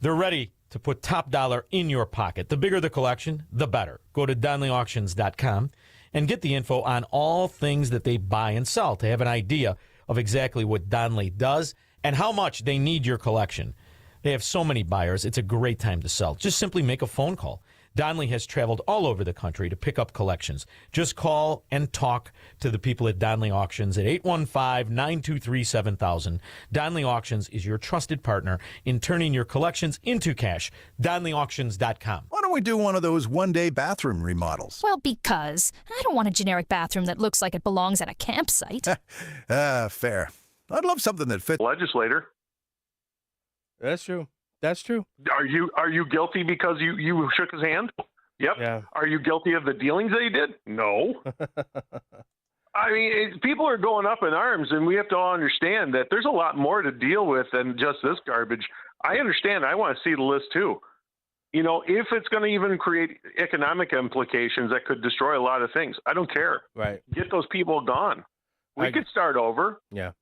They're ready to put top dollar in your pocket. The bigger the collection, the better. Go to DonleyAuctions.com and get the info on all things that they buy and sell to have an idea of exactly what Donley does and how much they need your collection. They have so many buyers, it's a great time to sell. Just simply make a phone call. Donley has traveled all over the country to pick up collections. Just call and talk to the people at Donley Auctions at 815-923-7000. Donley Auctions is your trusted partner in turning your collections into cash. DonleyAuctions.com. Why don't we do one of those one-day bathroom remodels? Well, because I don't want a generic bathroom that looks like it belongs at a campsite. Fair. I'd love something that fits. Legislator. That's true. That's true. Are you guilty because you shook his hand? Yep. Yeah. Are you guilty of the dealings that he did? No. I mean, people are going up in arms, and we have to all understand that there's a lot more to deal with than just this garbage. I understand. I want to see the list too. You know, if it's going to even create economic implications that could destroy a lot of things, I don't care. Right. Get those people gone. We could start over. Yeah.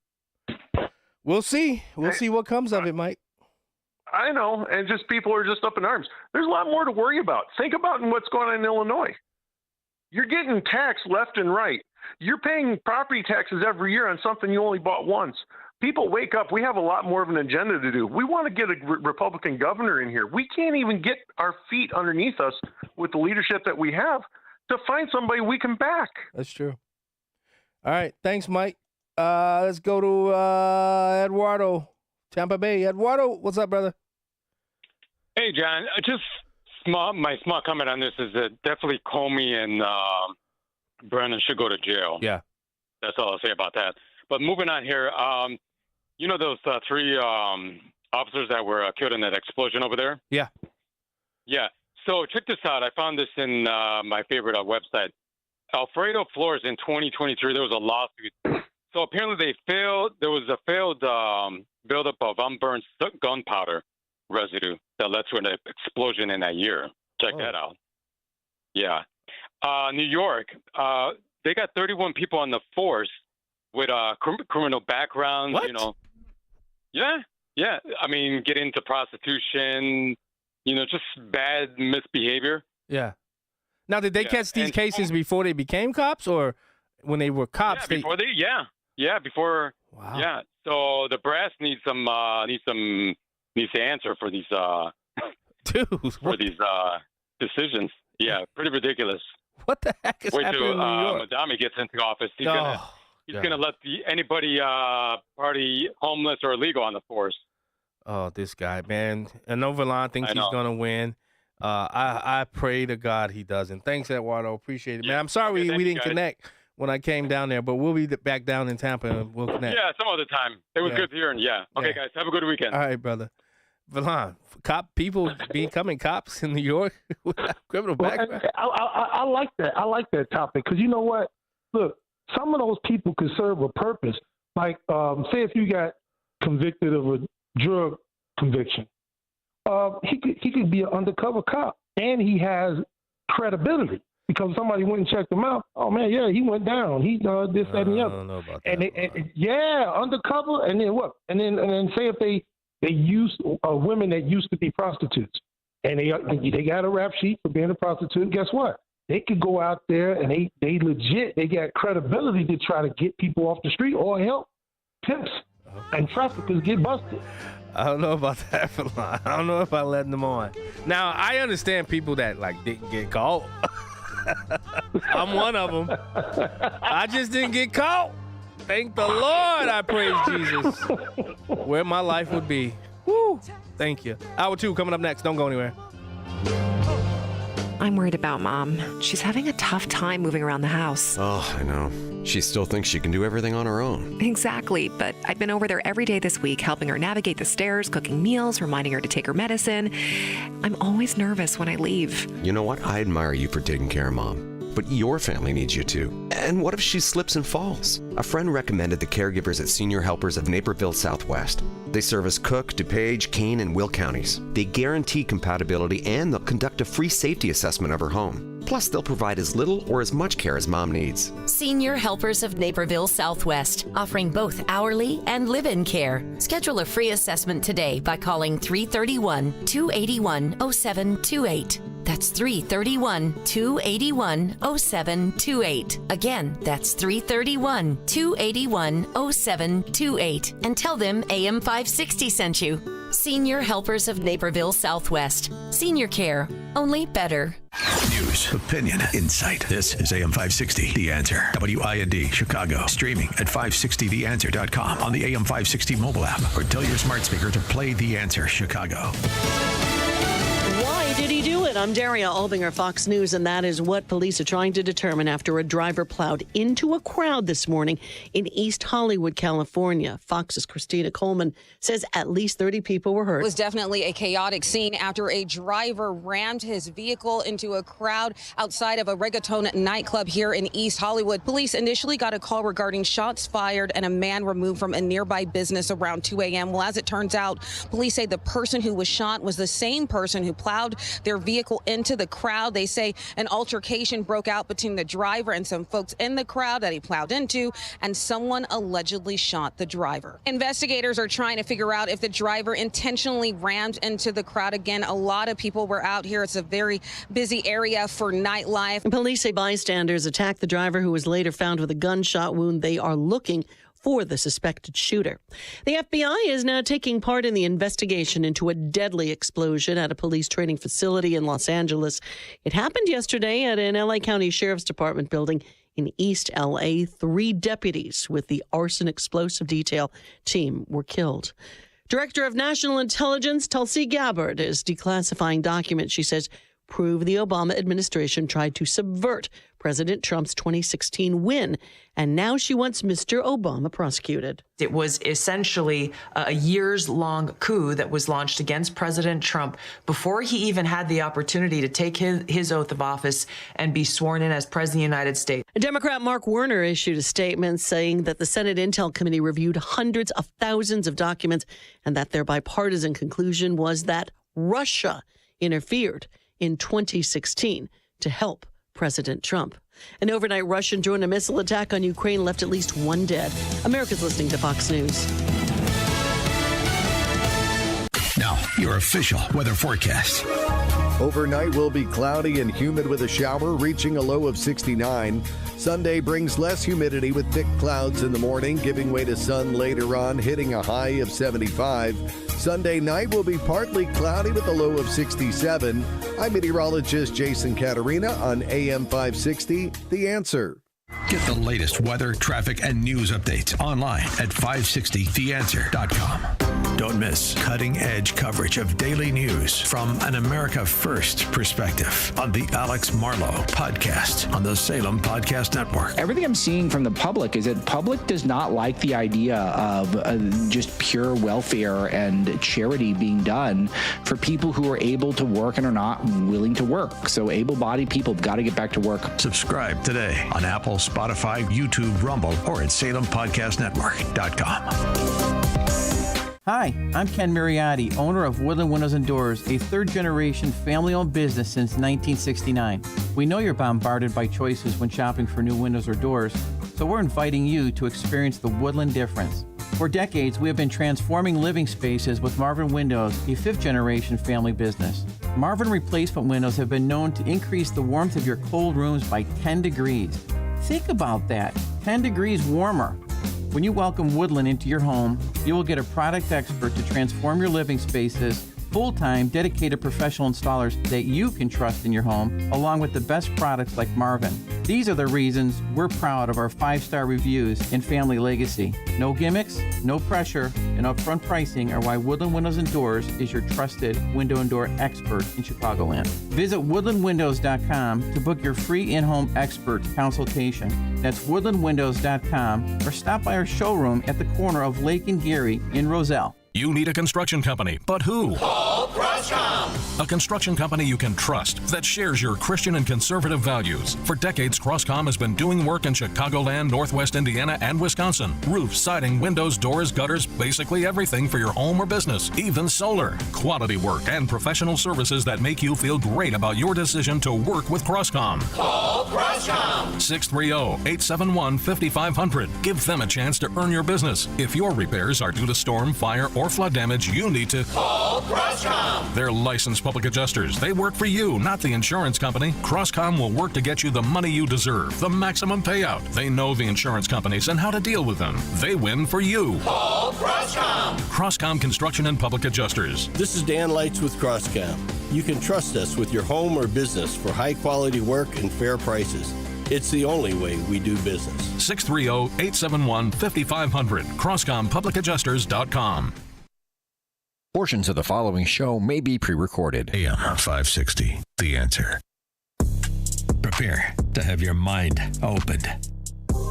We'll see. We'll see what comes of it, Mike. I know, and just people are just up in arms. There's a lot more to worry about. Think about what's going on in Illinois. You're getting taxed left and right. You're paying property taxes every year on something you only bought once. People wake up. We have a lot more of an agenda to do. We want to get a Republican governor in here. We can't even get our feet underneath us with the leadership that we have to find somebody we can back. That's true. All right. Thanks, Mike. Let's go to Eduardo, Tampa Bay. Eduardo, what's up, brother? Hey, John. Just my small comment on this is that definitely Comey and Brennan should go to jail. Yeah. That's all I'll say about that. But moving on here, you know those three officers that were killed in that explosion over there? Yeah. Yeah. So check this out. I found this in my favorite website. Alfredo Flores in 2023, there was a lawsuit. So apparently there was a failed buildup of unburned gunpowder residue that led to an explosion in that year. Check that out. Yeah. New York, they got 31 people on the force with criminal backgrounds. What? You know. Yeah. I mean, get into prostitution, just bad misbehavior. Yeah. Now, did they catch these cases before they became cops, or when they were cops? Yeah, before before. Wow. Yeah. So the brass needs to answer for these for these decisions. Yeah, pretty ridiculous. What the heck is happening in New York? Madami gets into office. He's gonna let anybody party homeless or illegal on the force. Oh, this guy, man. I know Verlon thinks he's gonna win. I pray to God he doesn't. Thanks, Eduardo. Appreciate it, man. I'm sorry we didn't connect when I came down there, but we'll be back down in Tampa and we'll connect. Yeah, some other time. It was good hearing. Yeah. Okay, guys. Have a good weekend. All right, brother. Verlon, people becoming cops in New York with criminal background. I like that. I like that topic because you know what? Look, some of those people could serve a purpose. Like, say if you got convicted of a drug conviction, he could be an undercover cop, and he has credibility because somebody went and checked him out. Oh man, yeah, he went down. He this, that, and the other. I don't know about that. And undercover, and then what? And then say if they use women that used to be prostitutes, and they got a rap sheet for being a prostitute. Guess what? They could go out there and they got credibility to try to get people off the street or help pimps and traffickers get busted. I don't know about that, Verlon. I don't know if I let them on. Now, I understand people that didn't get caught. I'm one of them. I just didn't get caught. Thank the Lord, I praise Jesus. Where my life would be. Woo. Thank you. Hour 2 coming up next. Don't go anywhere. I'm worried about Mom. She's having a tough time moving around the house. Oh, I know. She still thinks she can do everything on her own. Exactly, but I've been over there every day this week, helping her navigate the stairs, cooking meals, reminding her to take her medicine. I'm always nervous when I leave. You know what? I admire you for taking care of Mom. But your family needs you too. And what if she slips and falls? A friend recommended the caregivers at Senior Helpers of Naperville Southwest. They service Cook, DuPage, Kane, and Will counties. They guarantee compatibility and they'll conduct a free safety assessment of her home. Plus, they'll provide as little or as much care as Mom needs. Senior Helpers of Naperville Southwest, offering both hourly and live-in care. Schedule a free assessment today by calling 331-281-0728. That's 331-281-0728. Again, that's 331-281-0728. And tell them AM 560 sent you. Senior Helpers of Naperville Southwest. Senior care, only better. News, opinion, insight. This is AM 560, The Answer. WIND, Chicago. Streaming at 560theanswer.com on the AM 560 mobile app. Or tell your smart speaker to play The Answer Chicago. Why did he do it? I'm Daria Albinger, Fox News, and that is what police are trying to determine after a driver plowed into a crowd this morning in East Hollywood, California. Fox's Christina Coleman says at least 30 people were hurt. It was definitely a chaotic scene after a driver rammed his vehicle into a crowd outside of a reggaeton nightclub here in East Hollywood. Police initially got a call regarding shots fired and a man removed from a nearby business around 2 a.m. Well, as it turns out, police say the person who was shot was the same person who plowed their vehicle into the crowd. They say an altercation broke out between the driver and some folks in the crowd that he plowed into, and someone allegedly shot the driver. Investigators are trying to figure out if the driver intentionally rammed into the crowd. Again, a lot of people were out here. It's a very busy area for nightlife. Police say bystanders attacked the driver, who was later found with a gunshot wound. They are looking for the suspected shooter. The FBI is now taking part in the investigation into a deadly explosion at a police training facility in Los Angeles. It happened yesterday at an LA County Sheriff's Department building in East LA. 3 deputies with the arson explosive detail team were killed. Director of National Intelligence Tulsi Gabbard is declassifying documents she says prove the Obama administration tried to subvert President Trump's 2016 win, and now she wants Mr. Obama prosecuted. It was essentially a years-long coup that was launched against President Trump before he even had the opportunity to take his oath of office and be sworn in as President of the United States. Democrat Mark Warner issued a statement saying that the Senate Intel Committee reviewed hundreds of thousands of documents and that their bipartisan conclusion was that Russia interfered in 2016 to help President Trump. An overnight Russian drone and missile attack on Ukraine left at least 1 dead. America's listening to Fox News. Now, your official weather forecast. Overnight will be cloudy and humid with a shower, reaching a low of 69. Sunday brings less humidity with thick clouds in the morning, giving way to sun later on, hitting a high of 75. Sunday night will be partly cloudy with a low of 67. I'm meteorologist Jason Caterina on AM 560, The Answer. Get the latest weather, traffic, and news updates online at 560theanswer.com. Don't miss cutting-edge coverage of daily news from an America First perspective on the Alex Marlow podcast on the Salem Podcast Network. Everything I'm seeing from the public is that public does not like the idea of just pure welfare and charity being done for people who are able to work and are not willing to work. So able-bodied people have got to get back to work. Subscribe today on Apple, Spotify, YouTube, Rumble, or at SalemPodcastNetwork.com. Hi, I'm Ken Mariotti, owner of Woodland Windows and Doors, a third-generation family-owned business since 1969. We know you're bombarded by choices when shopping for new windows or doors, so we're inviting you to experience the Woodland difference. For decades, we have been transforming living spaces with Marvin Windows, a fifth-generation family business. Marvin replacement windows have been known to increase the warmth of your cold rooms by 10 degrees. Think about that, 10 degrees warmer. When you welcome Woodland into your home, you will get a product expert to transform your living spaces, full-time, dedicated professional installers that you can trust in your home, along with the best products like Marvin. These are the reasons we're proud of our 5-star reviews and family legacy. No gimmicks, no pressure, and upfront pricing are why Woodland Windows and Doors is your trusted window and door expert in Chicagoland. Visit woodlandwindows.com to book your free in-home expert consultation. That's woodlandwindows.com, or stop by our showroom at the corner of Lake and Geary in Roselle. You need a construction company, but who? Call Crosscom. A construction company you can trust that shares your Christian and conservative values. For decades, Crosscom has been doing work in Chicagoland, Northwest Indiana, and Wisconsin. Roofs, siding, windows, doors, gutters, basically everything for your home or business, even solar. Quality work and professional services that make you feel great about your decision to work with Crosscom. Call Crosscom. 630-871-5500. Give them a chance to earn your business. If your repairs are due to storm, fire, or flood damage, you need to call Crosscom. They're licensed public adjusters. They work for you, not the insurance company. Crosscom will work to get you the money you deserve, the maximum payout. They know the insurance companies and how to deal with them. They win for you. Call Crosscom. Crosscom Construction and Public Adjusters. This is Dan Lights with Crosscom. You can trust us with your home or business for high-quality work and fair prices. It's the only way we do business. 630-871-5500. CrosscomPublicAdjusters.com. Portions of the following show may be pre-recorded. AM 560, The Answer. Prepare to have your mind opened.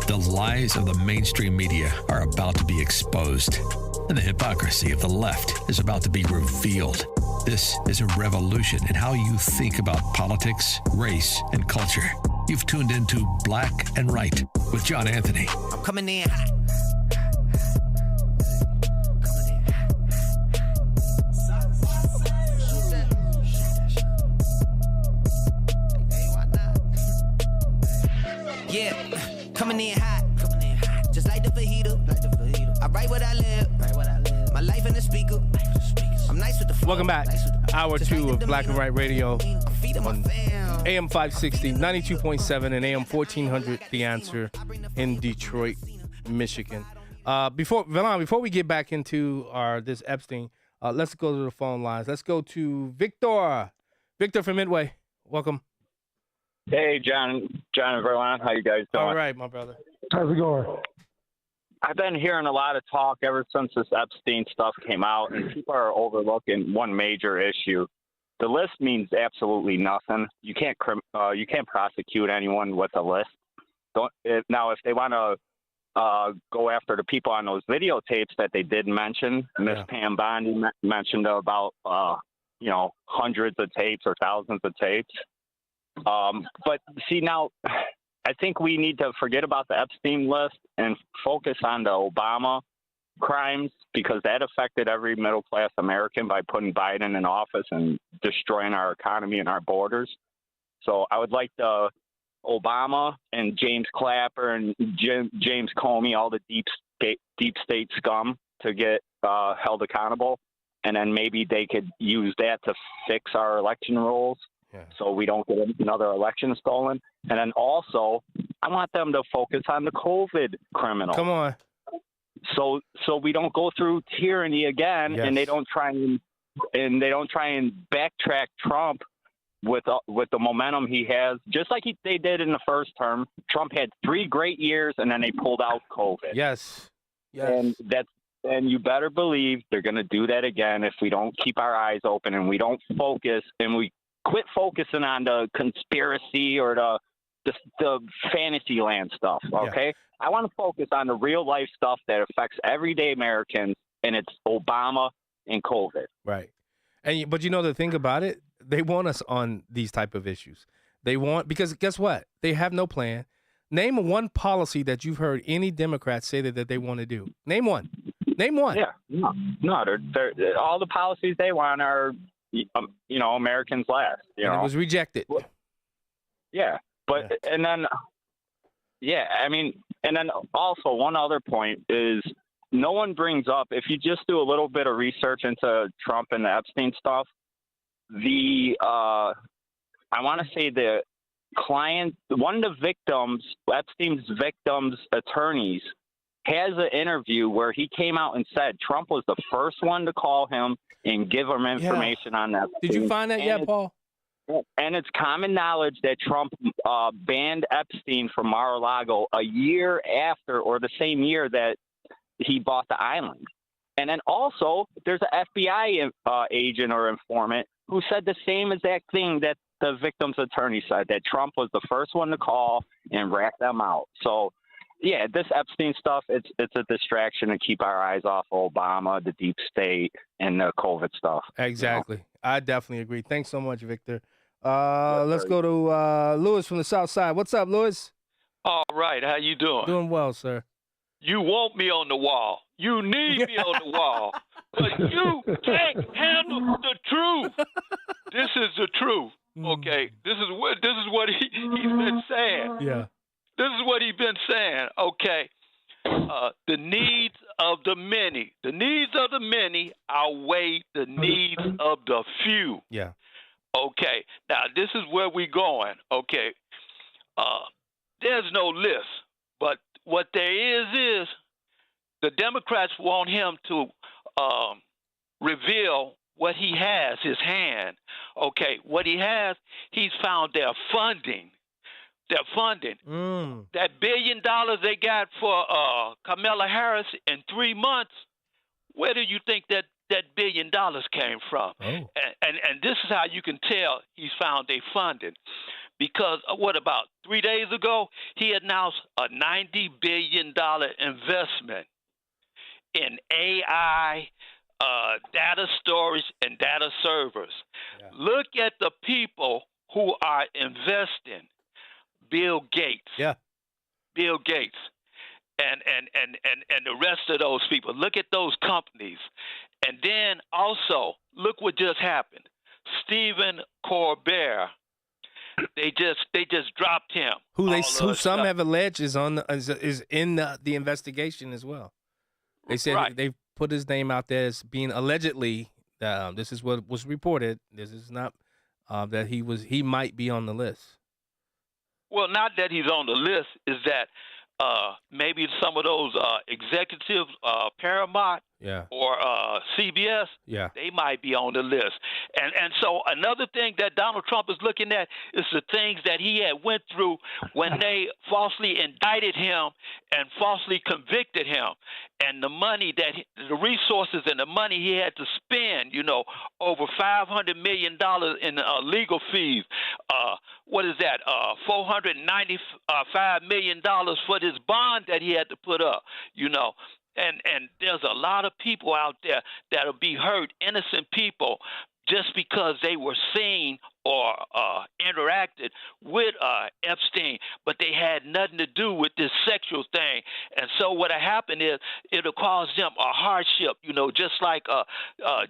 The lies of the mainstream media are about to be exposed, and the hypocrisy of the left is about to be revealed. This is a revolution in how you think about politics, race, and culture. You've tuned into Black and Right with John Anthony. I'm coming in hot. Yeah, coming in hot, just like the fajita. I write what I live, my life in the speaker. I'm nice with the flow. Welcome back. Hour 2 of Black and White Radio on AM 560, 92.7, and AM 1400, The Answer in Detroit, Michigan. Before we get back into this Epstein, let's go to the phone lines. Let's go to Victor. Victor from Midway. Welcome. Hey, John and Verlon, how you guys doing? All right, my brother. How's it going? I've been hearing a lot of talk ever since this Epstein stuff came out, and people are overlooking one major issue. The list means absolutely nothing. You can't prosecute anyone with a list. Now, if they want to go after the people on those videotapes that they did mention, Miss Pam Bondi mentioned about hundreds of tapes or thousands of tapes. But see, now I think we need to forget about the Epstein list and focus on the Obama crimes, because that affected every middle-class American by putting Biden in office and destroying our economy and our borders. So I would like the Obama and James Clapper and James Comey, all the deep state scum, to get held accountable. and then maybe they could use that to fix our election rules. Yeah. So we don't get another election stolen. And then also, I want them to focus on the COVID criminals. Come on. So we don't go through tyranny again, Yes. and they don't try and backtrack Trump with the momentum he has, just like they did in the first term. Trump had 3 great years, and then they pulled out COVID. Yes. And you better believe they're going to do that again if we don't keep our eyes open and we don't focus and we quit focusing on the conspiracy or the fantasy land stuff, okay? I want to focus on the real life stuff that affects everyday Americans, and it's Obama and COVID. Right. But the thing about it, they want us on these type of issues. Because guess what? They have no plan. Name one policy that you've heard any Democrats say that they want to do. Name one. Name one. Yeah. No, they're all the policies they want are, Americans last. It was rejected. Yeah. But, and then also one other point is no one brings up, if you just do a little bit of research into Trump and the Epstein stuff, I want to say the client, one of the victims, Epstein's victims' attorneys, has an interview where he came out and said Trump was the first one to call him and give him information on that. Did you find that yet, Paul? And it's common knowledge that Trump banned Epstein from Mar-a-Lago a year after, or the same year that he bought the island. And then also, there's an FBI agent or informant who said the same exact thing that the victim's attorney said, that Trump was the first one to call and rat them out. So, yeah, this Epstein stuff, it's a distraction to keep our eyes off Obama, the deep state, and the COVID stuff. Exactly. I definitely agree. Thanks so much, Victor. Let's go to Lewis from the South Side. What's up, Lewis? All right. How you doing? Doing well, sir. You want me on the wall. You need me on the wall. But you can't handle the truth. This is the truth. Okay. This is what he's been saying. Yeah. This is what he's been saying. Okay. The needs of the many. The needs of the many outweigh the needs of the few. Yeah. Okay. Now, this is where we're going. Okay. There's no list. But what there is the Democrats want him to reveal what he has, his hand. Okay. What he has, he's found their funding. Their funding. That $1 billion they got for Kamala Harris in 3 months, where do you think that $1 billion came from? Oh. And this is how you can tell he's found their funding. Because what about 3 days ago, he announced a $90 billion investment in AI, data storage, and data servers. Yeah. Look at the people who are investing. Bill Gates. Yeah. Bill Gates. And the rest of those people. Look at those companies. And then also, look what just happened. Stephen Colbert. They just dropped him. Who some have alleged is in the investigation as well. They said they put his name out there as being allegedly. This is what was reported. This is not that he might be on the list. Well, not that he's on the list, is that maybe some of those executives, Paramount or CBS, they might be on the list. And so another thing that Donald Trump is looking at is the things that he had went through when they falsely indicted him and falsely convicted him, and the money the resources and the money he had to spend, over $500 million in legal fees. What is that? $495 million for this bond that he had to put up, And there's a lot of people out there that'll be hurt, innocent people, just because they were seen or interacted with Epstein, but they had nothing to do with this sexual thing. And so what'll happen is it'll cause them a hardship, just like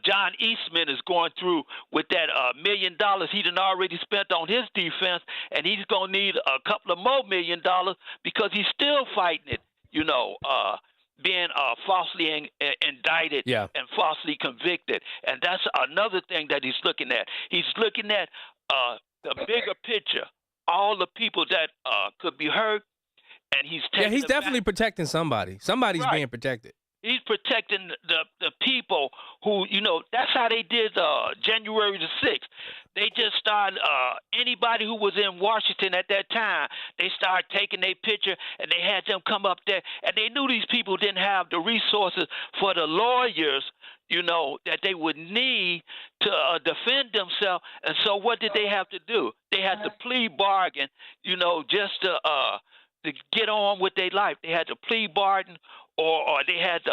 John Eastman is going through with that $1 million he done already spent on his defense, and he's going to need a couple of more $1 million because he's still fighting it, being falsely indicted and falsely convicted. And that's another thing that he's looking at. He's looking at the bigger picture, all the people that could be hurt, and he's taking he's definitely protecting somebody. Somebody's being protected. He's protecting the people who, that's how they did January the 6th. They just started, anybody who was in Washington at that time, they started taking their picture and they had them come up there. And they knew these people didn't have the resources for the lawyers, that they would need to defend themselves. And so what did they have to do? They had to plea bargain, just to get on with their life. They had to plea bargain or they had to,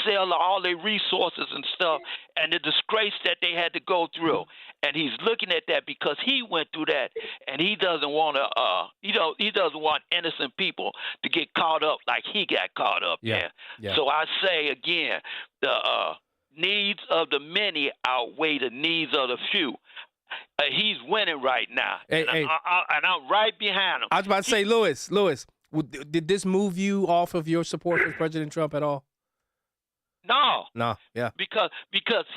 sell all their resources and stuff, and the disgrace that they had to go through. And he's looking at that because he went through that, and he doesn't want to, he doesn't want innocent people to get caught up like he got caught up there. Yeah. So I say again, the needs of the many outweigh the needs of the few. He's winning right now, and I'm right behind him. I was about to say, Lewis, did this move you off of your support for President Trump at all? No. Yeah. Because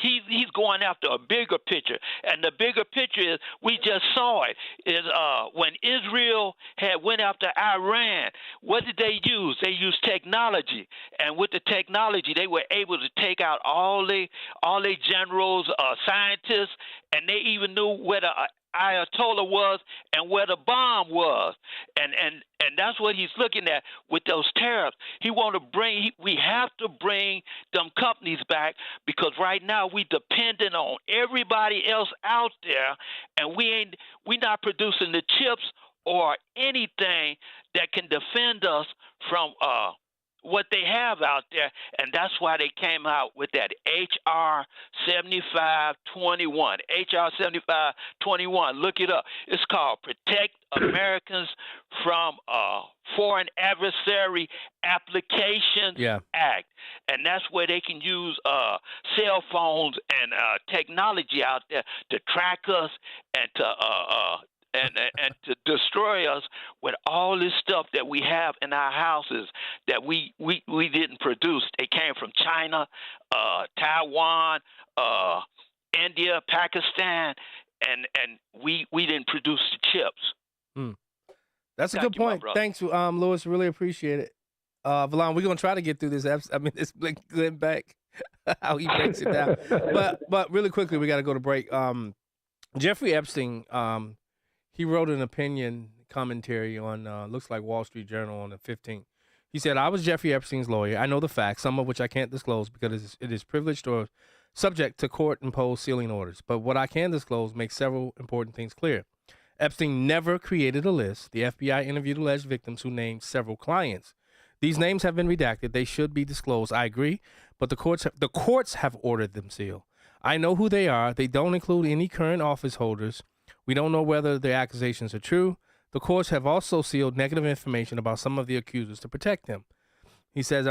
he's going after a bigger picture, and the bigger picture is, we just saw it, is when Israel had went after Iran, what did they use? They used technology, and with the technology, they were able to take out all the generals, scientists, and they even knew where the Ayatollah was and where the bomb was, and that's what he's looking at with those tariffs. We have to bring them companies back, because right now we dependent on everybody else out there, and we not producing the chips or anything that can defend us from what they have out there, and that's why they came out with that H.R. 7521. H.R. 7521, look it up. It's called Protect Americans from Foreign Adversary Applications Act, and that's where they can use cell phones and technology out there to track us and to and to destroy us with all this stuff that we have in our houses that we didn't produce. They came from China, Taiwan, India, Pakistan, and we didn't produce the chips. That's a good point. Thanks, Lewis. Really appreciate it. Valon, we're gonna try to get through this. This Glenn Beck, how he breaks it down. But really quickly, we got to go to break. Jeffrey Epstein. He wrote an opinion commentary on, looks like Wall Street Journal on the 15th. He said, I was Jeffrey Epstein's lawyer. I know the facts, some of which I can't disclose because it is privileged or subject to court-imposed sealing orders. But what I can disclose makes several important things clear. Epstein never created a list. The FBI interviewed alleged victims who named several clients. These names have been redacted. They should be disclosed. I agree, but the courts have ordered them sealed. I know who they are. They don't include any current office holders. We don't know whether the accusations are true. The courts have also sealed negative information about some of the accusers to protect them. He says,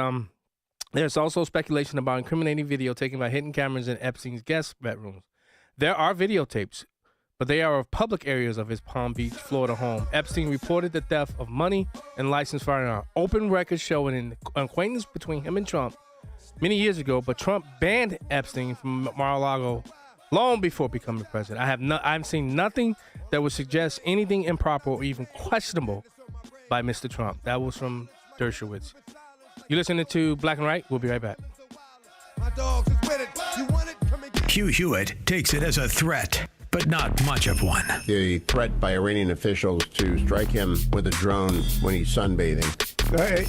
there's also speculation about incriminating video taken by hidden cameras in Epstein's guest bedrooms. There are videotapes, but they are of public areas of his Palm Beach, Florida home. Epstein reported the theft of money and licensed firearms. Open records show an acquaintance between him and Trump many years ago, but Trump banned Epstein from Mar-a-Lago long before becoming president. I've seen nothing that would suggest anything improper or even questionable by Mr. Trump. That was from Dershowitz. You're listening to Black and Right. We'll be right back. Hugh Hewitt takes it as a threat, but not much of one. The threat by Iranian officials to strike him with a drone when he's sunbathing.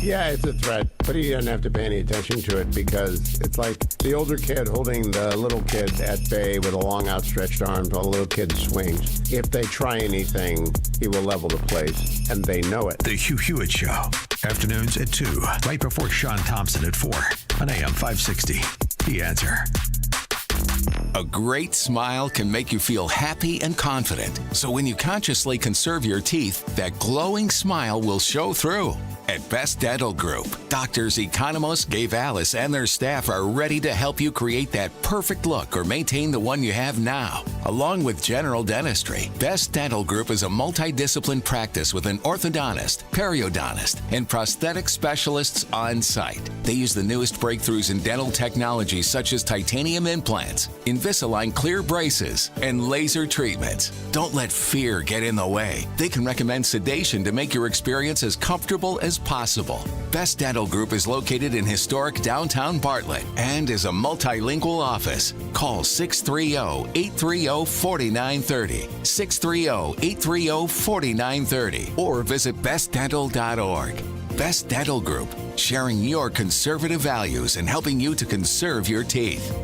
Yeah, it's a threat, but he doesn't have to pay any attention to it because it's like the older kid holding the little kid at bay with a long outstretched arm while the little kid swings. If they try anything, he will level the place, and they know it. The Hugh Hewitt Show, afternoons at 2, right before Sean Thompson at 4 on AM 560. The Answer. A great smile can make you feel happy and confident. So when you consciously conserve your teeth, that glowing smile will show through. At Best Dental Group, doctors Economos, Gave Alice, and their staff are ready to help you create that perfect look or maintain the one you have now. Along with general dentistry, Best Dental Group is a multidiscipline practice with an orthodontist, periodontist, and prosthetic specialists on site. They use the newest breakthroughs in dental technology such as titanium implants, Invisalign clear braces, and laser treatments. Don't let fear get in the way. They can recommend sedation to make your experience as comfortable as possible. Best Dental Group is located in historic downtown Bartlett and is a multilingual office. Call 630-830-4930, 630-830-4930, or visit bestdental.org. Best Dental Group, sharing your conservative values and helping you to conserve your teeth.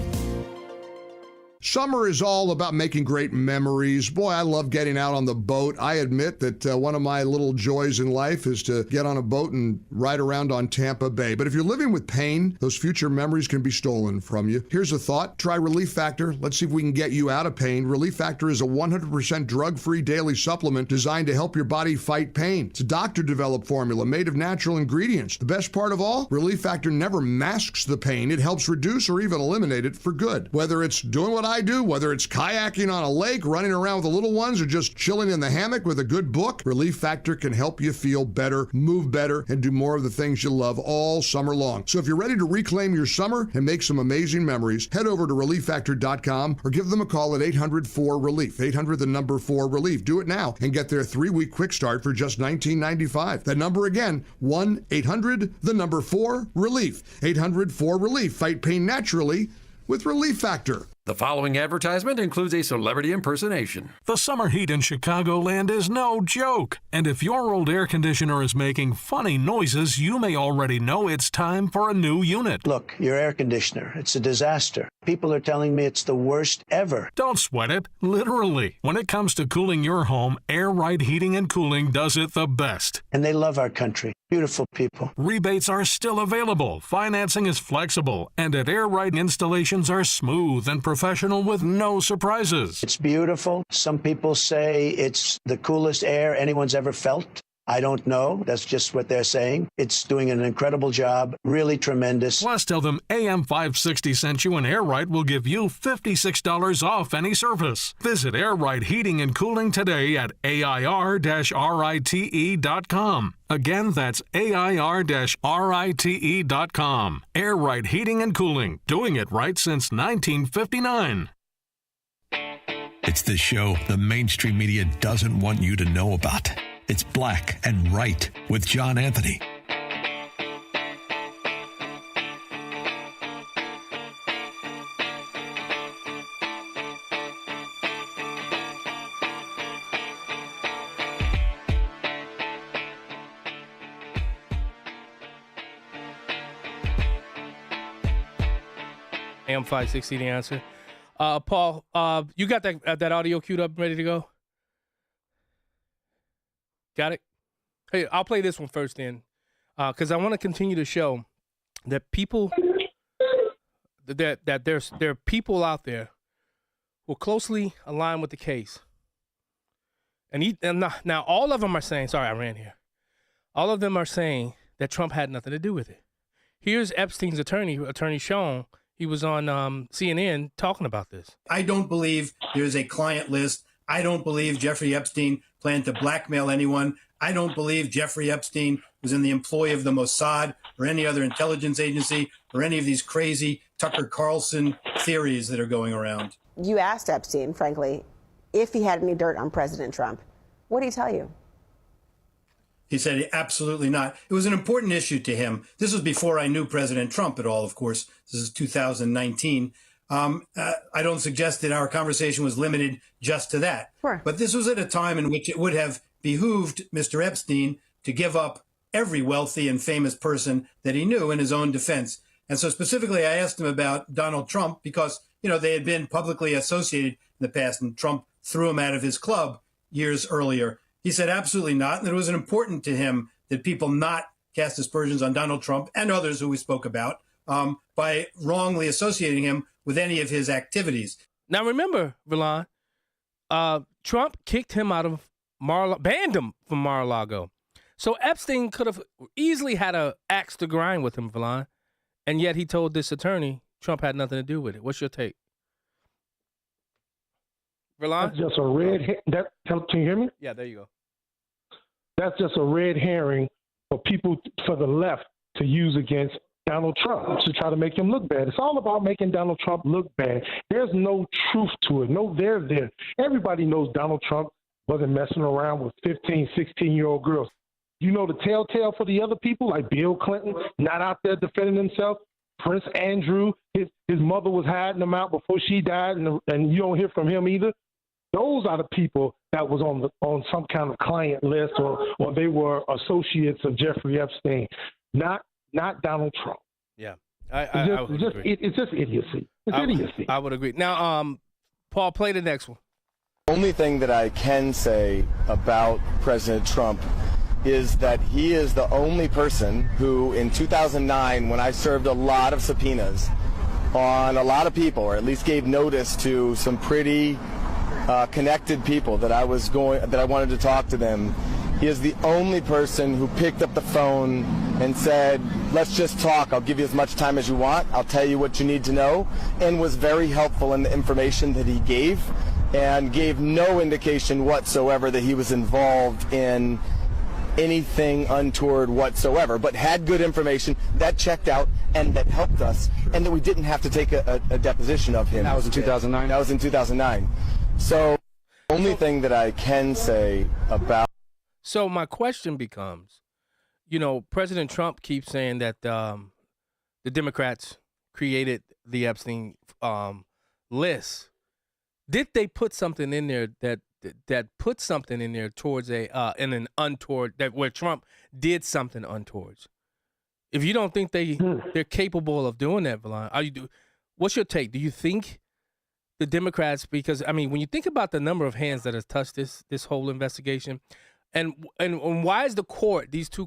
Summer is all about making great memories. Boy, I love getting out on the boat. I admit that one of my little joys in life is to get on a boat and ride around on Tampa Bay. But if you're living with pain, those future memories can be stolen from you. Here's a thought. Try Relief Factor. Let's see if we can get you out of pain. Relief Factor is a 100% drug-free daily supplement designed to help your body fight pain. It's a doctor-developed formula made of natural ingredients. The best part of all, Relief Factor never masks the pain. It helps reduce or even eliminate it for good. Whether it's doing what I do, whether it's kayaking on a lake, running around with the little ones, or just chilling in the hammock with a good book, Relief Factor can help you feel better, move better, and do more of the things you love all summer long. So if you're ready to reclaim your summer and make some amazing memories, head over to ReliefFactor.com or give them a call at 800-4-RELIEF, 800-4-RELIEF. Do it now and get their 3-week quick start for just $19.95. That number again, 1-800-4-RELIEF, 800-4-RELIEF. Fight pain naturally with Relief Factor. The following advertisement includes a celebrity impersonation. The summer heat in Chicagoland is no joke. And if your old air conditioner is making funny noises, you may already know it's time for a new unit. Look, your air conditioner, it's a disaster. People are telling me it's the worst ever. Don't sweat it, literally. When it comes to cooling your home, Air Right Heating and Cooling does it the best. And they love our country. Beautiful people. Rebates are still available, financing is flexible, and at Air Right installations are smooth and professional with no surprises. It's beautiful. Some people say it's the coolest air anyone's ever felt. I don't know. That's just what they're saying. It's doing an incredible job. Really tremendous. Plus, tell them AM 560 sent you and Air Right will give you $56 off any service. Visit Air Right Heating and Cooling today at AIR-RITE.com. Again, that's AIR-RITE.com. Air Right Heating and Cooling. Doing it right since 1959. It's the show the mainstream media doesn't want you to know about. It's Black and Right with John Anthony. AM 560, The Answer. Paul, you got that audio queued up, ready to go? Got it? Hey, I'll play this one first then, because I want to continue to show that people, that there are people out there who are closely aligned with the case. And now all of them are saying, sorry, I ran here. All of them are saying that Trump had nothing to do with it. Here's Epstein's attorney Sean. He was on CNN talking about this. I don't believe there's a client list. I don't believe Jeffrey Epstein planned to blackmail anyone. I don't believe Jeffrey Epstein was in the employ of the Mossad or any other intelligence agency or any of these crazy Tucker Carlson theories that are going around. You asked Epstein, frankly, if he had any dirt on President Trump. What did he tell you? He said absolutely not. It was an important issue to him. This was before I knew President Trump at all, of course. This is 2019. I don't suggest that our conversation was limited just to that. Sure. But this was at a time in which it would have behooved Mr. Epstein to give up every wealthy and famous person that he knew in his own defense. And so specifically, I asked him about Donald Trump because, they had been publicly associated in the past, and Trump threw him out of his club years earlier. He said absolutely not, and that it was important to him that people not cast aspersions on Donald Trump and others who we spoke about by wrongly associating him with any of his activities. Now remember, Verlon, Trump kicked him out of banned him from Mar-a-Lago. So Epstein could have easily had an axe to grind with him, Valon, and yet he told this attorney Trump had nothing to do with it. What's your take? Valon? That's just a red can you hear me? Yeah, there you go. That's just a red herring for people, for the left to use against Donald Trump to try to make him look bad. It's all about making Donald Trump look bad. There's no truth to it. No, there. Everybody knows Donald Trump wasn't messing around with 15, 16-year-old girls. You know the telltale for the other people, like Bill Clinton, not out there defending himself. Prince Andrew, his mother was hiding him out before she died, and you don't hear from him either. Those are the people that was on some kind of client list, or they were associates of Jeffrey Epstein, not Donald Trump. Yeah, I would agree. It's just idiocy. It's idiocy. I would agree. Now, Paul, play the next one. The only thing that I can say about President Trump is that he is the only person who, in 2009, when I served a lot of subpoenas on a lot of people, or at least gave notice to some pretty connected people that I wanted to talk to them, he is the only person who picked up the phone and said, let's just talk. I'll give you as much time as you want. I'll tell you what you need to know, and was very helpful in the information that he gave, and gave no indication whatsoever that he was involved in anything untoward whatsoever, but had good information that checked out and that helped us, and that we didn't have to take a deposition of him. That was in 2009? That was in 2009. So the only thing that I can say about... So my question becomes, President Trump keeps saying that the Democrats created the Epstein list. Did they put something in there that put something in there towards in an untoward, that where Trump did something untoward? If you don't think they're capable of doing that, Valon, what's your take? Do you think the Democrats, because when you think about the number of hands that have touched this whole investigation, and why is the court, these two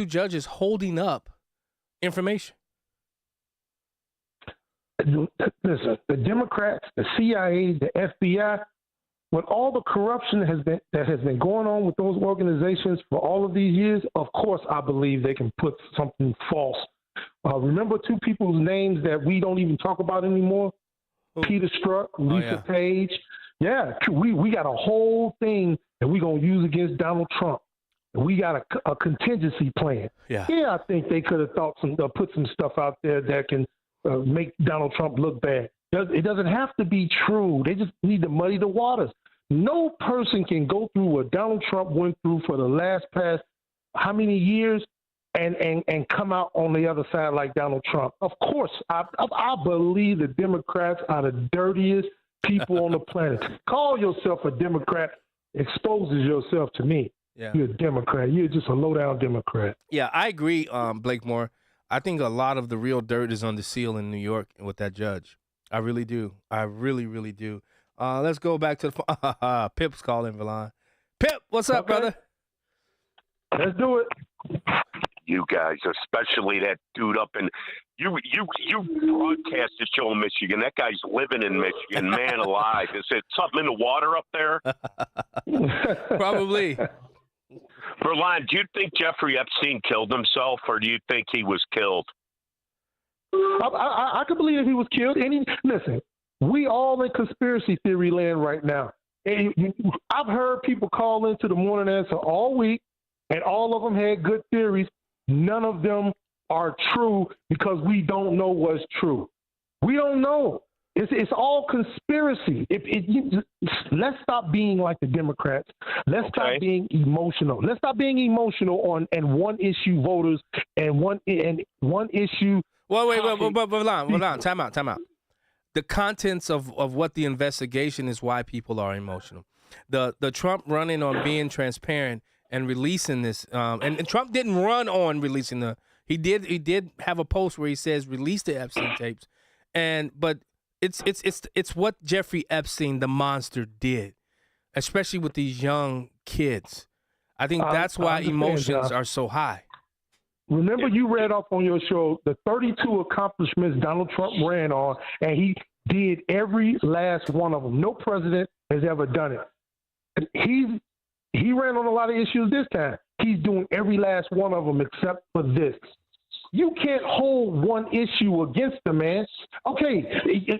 judges holding up information? Listen, the Democrats, the CIA, the FBI, with all the corruption that has been going on with those organizations for all of these years, of course I believe they can put something false. Remember two people's names that we don't even talk about anymore? Peter Strzok, Lisa Page. Yeah, we got a whole thing that we're going to use against Donald Trump. We got a contingency plan. Yeah, I think they could have put some stuff out there that can make Donald Trump look bad. It doesn't have to be true. They just need to muddy the waters. No person can go through what Donald Trump went through for the past how many years and come out on the other side like Donald Trump. Of course, I believe the Democrats are the dirtiest people on the planet. Call yourself a Democrat exposes yourself to me. Yeah. You're a Democrat. You're just a low-down Democrat. Yeah, I agree, Blake Moore. I think a lot of the real dirt is on the seal in New York with that judge. I really do. I really, really do. Let's go back to the Pip's calling, Valon. Pip, what's up, brother? Let's do it. You guys, especially that dude up in you broadcast the show in Michigan. That guy's living in Michigan, man alive. Is it something in the water up there? Probably. Verlon, do you think Jeffrey Epstein killed himself, or do you think he was killed? I could believe he was killed. Listen, we all in conspiracy theory land right now. I've heard people call into the Morning Answer all week, and all of them had good theories. None of them are true because we don't know what's true. We don't know. It's all conspiracy. Let's stop being like the Democrats. Let's stop being emotional. Let's stop being emotional on one issue voters and one issue. Wait, Valon, time out. The contents of what the investigation is why people are emotional. The Trump running on being transparent and releasing this, and Trump didn't run on releasing he did have a post where he says release the Epstein tapes, but it's what Jeffrey Epstein, the monster, did, especially with these young kids. I think that's why emotions are so high. Remember, you read off on your show the 32 accomplishments Donald Trump ran on, and he did every last one of them. No president has ever done it. He ran on a lot of issues this time. He's doing every last one of them except for this. You can't hold one issue against the man. Okay,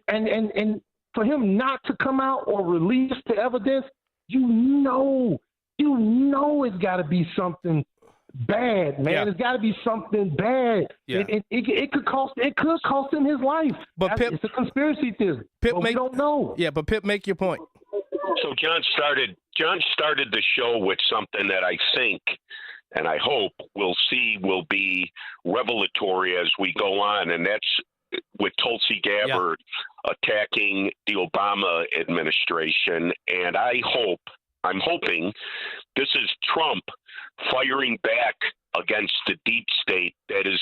and for him not to come out or release the evidence, you know it's got to be something bad, man. Yeah. It's got to be something bad. Yeah. It could cost him his life. But Pip, it's a conspiracy theory. But we don't know. Yeah, but Pip, make your point. So John started the show with something that I think and I hope we'll see will be revelatory as we go on, and that's with Tulsi Gabbard attacking the Obama administration. And I'm hoping this is Trump firing back against the deep state that is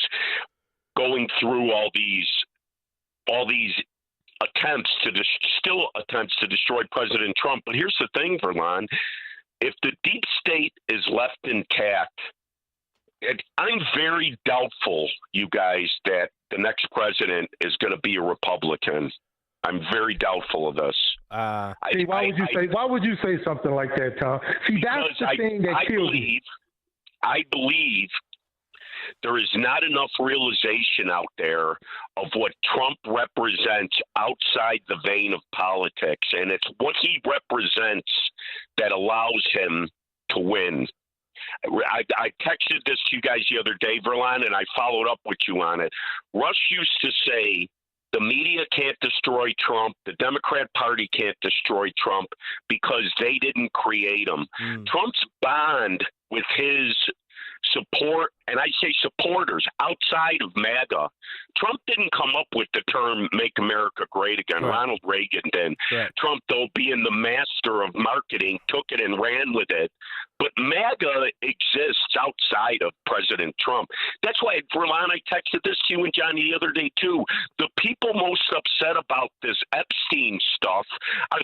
going through all these attempts to destroy President Trump. But here's the thing, Verlon. If the deep state is left intact, I'm very doubtful, you guys, that the next president is going to be a Republican. I'm very doubtful of this. Why would you say something like that, Tom? See, that's the thing that kills me. I believe there is not enough realization out there of what Trump represents outside the vein of politics, and it's what he represents that allows him to win. I texted this to you guys the other day, Verlon, and I followed up with you on it. Rush used to say the media can't destroy Trump, the Democrat Party can't destroy Trump because they didn't create him. Trump's bond with his support, and I say supporters outside of MAGA. Trump didn't come up with the term "Make America Great Again." Right. Ronald Reagan did. Right. Trump, though, being the master of marketing, took it and ran with it. But MAGA exists outside of President Trump. That's why, Verlon, I texted this to you and Johnny the other day too. The people most upset about this Epstein stuff are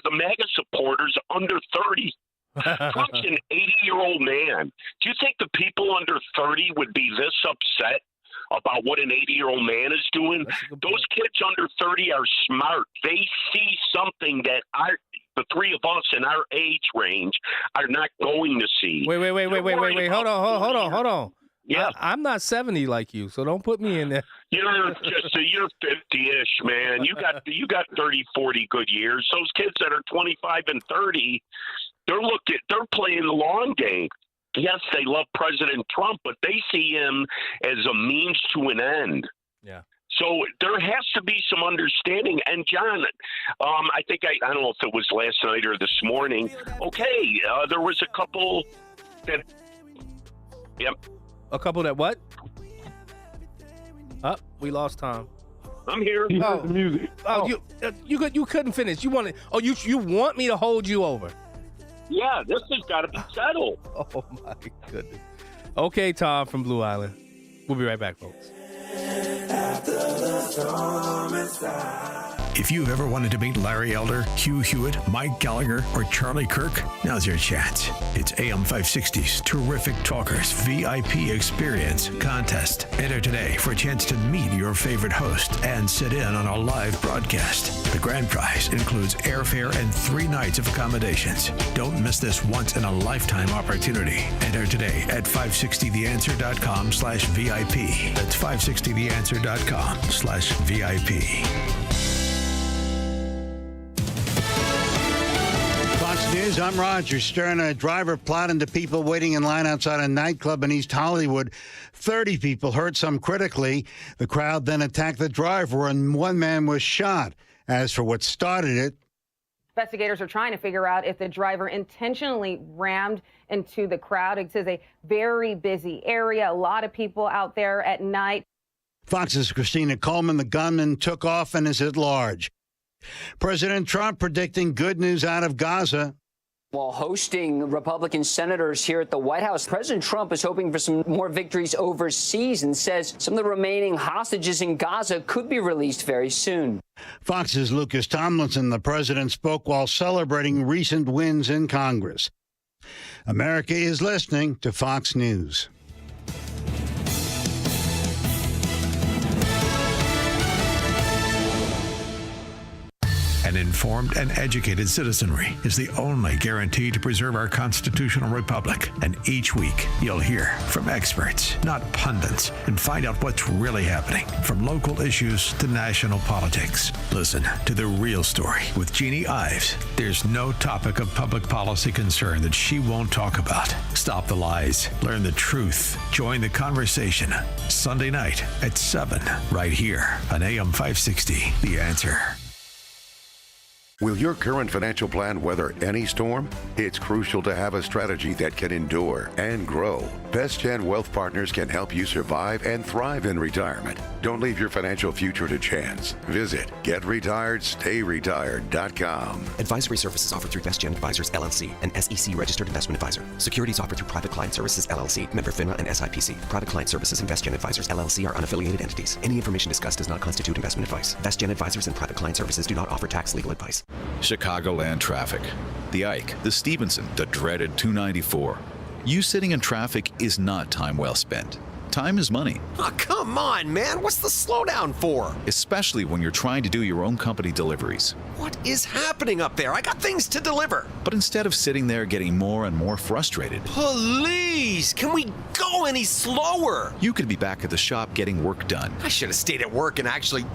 the MAGA supporters under 30. Trump's an 80-year-old man. Do you think the people under 30 would be this upset about what an 80-year-old man is doing? Those kids under 30 are smart. They see something that the three of us in our age range are not going to see. Wait. Hold on. Yeah. I'm not 70 like you, so don't put me in there. You're 50-ish, man. You got 30, 40 good years. Those kids that are 25 and 30, they're playing the long game. Yes, they love President Trump, but they see him as a means to an end. Yeah. So there has to be some understanding. And John, I think I don't know if it was last night or this morning. Okay, there was a couple that. Yep. A couple that what? We lost Tom. I'm here. He heard the music. You couldn't finish. You wanted. You want me to hold you over? Yeah, this has got to be settled. Oh my goodness. Okay, Tom from Blue Island. We'll be right back, folks. If you've ever wanted to meet Larry Elder, Hugh Hewitt, Mike Gallagher, or Charlie Kirk, now's your chance. It's AM 560's Terrific Talkers VIP Experience Contest. Enter today for a chance to meet your favorite host and sit in on a live broadcast. The grand prize includes airfare and 3 nights of accommodations. Don't miss this once-in-a-lifetime opportunity. Enter today at 560theanswer.com/VIP. That's 560theanswer.com/VIP. Fox News, I'm Roger Stern. A driver plowed into people waiting in line outside a nightclub in East Hollywood. 30 people hurt, some critically. The crowd then attacked the driver, and one man was shot. As for what started it, investigators are trying to figure out if the driver intentionally rammed into the crowd. It is a very busy area, a lot of people out there at night. Fox's Christina Coleman, the gunman, took off and is at large. President Trump predicting good news out of Gaza. While hosting Republican senators here at the White House, President Trump is hoping for some more victories overseas and says some of the remaining hostages in Gaza could be released very soon. Fox's Lucas Tomlinson, the president, spoke while celebrating recent wins in Congress. America is listening to Fox News. An informed and educated citizenry is the only guarantee to preserve our constitutional republic. And each week, you'll hear from experts, not pundits, and find out what's really happening, from local issues to national politics. Listen to The Real Story with Jeannie Ives. There's no topic of public policy concern that she won't talk about. Stop the lies. Learn the truth. Join the conversation. Sunday night at 7, right here on AM 560. The Answer. Will your current financial plan weather any storm? It's crucial to have a strategy that can endure and grow. BestGen Wealth Partners can help you survive and thrive in retirement. Don't leave your financial future to chance. Visit GetRetiredStayRetired.com. Advisory services offered through BestGen Advisors, LLC, an SEC-registered investment advisor. Securities offered through Private Client Services, LLC, member FINRA and SIPC. Private Client Services and BestGen Advisors, LLC are unaffiliated entities. Any information discussed does not constitute investment advice. BestGen Advisors and Private Client Services do not offer tax legal advice. Chicagoland traffic. The Ike, the Stevenson, the dreaded 294. You sitting in traffic is not time well spent. Time is money. Oh, come on, man. What's the slowdown for? Especially when you're trying to do your own company deliveries. What is happening up there? I got things to deliver. But instead of sitting there getting more and more frustrated, please, can we go any slower? You could be back at the shop getting work done. I should have stayed at work and actually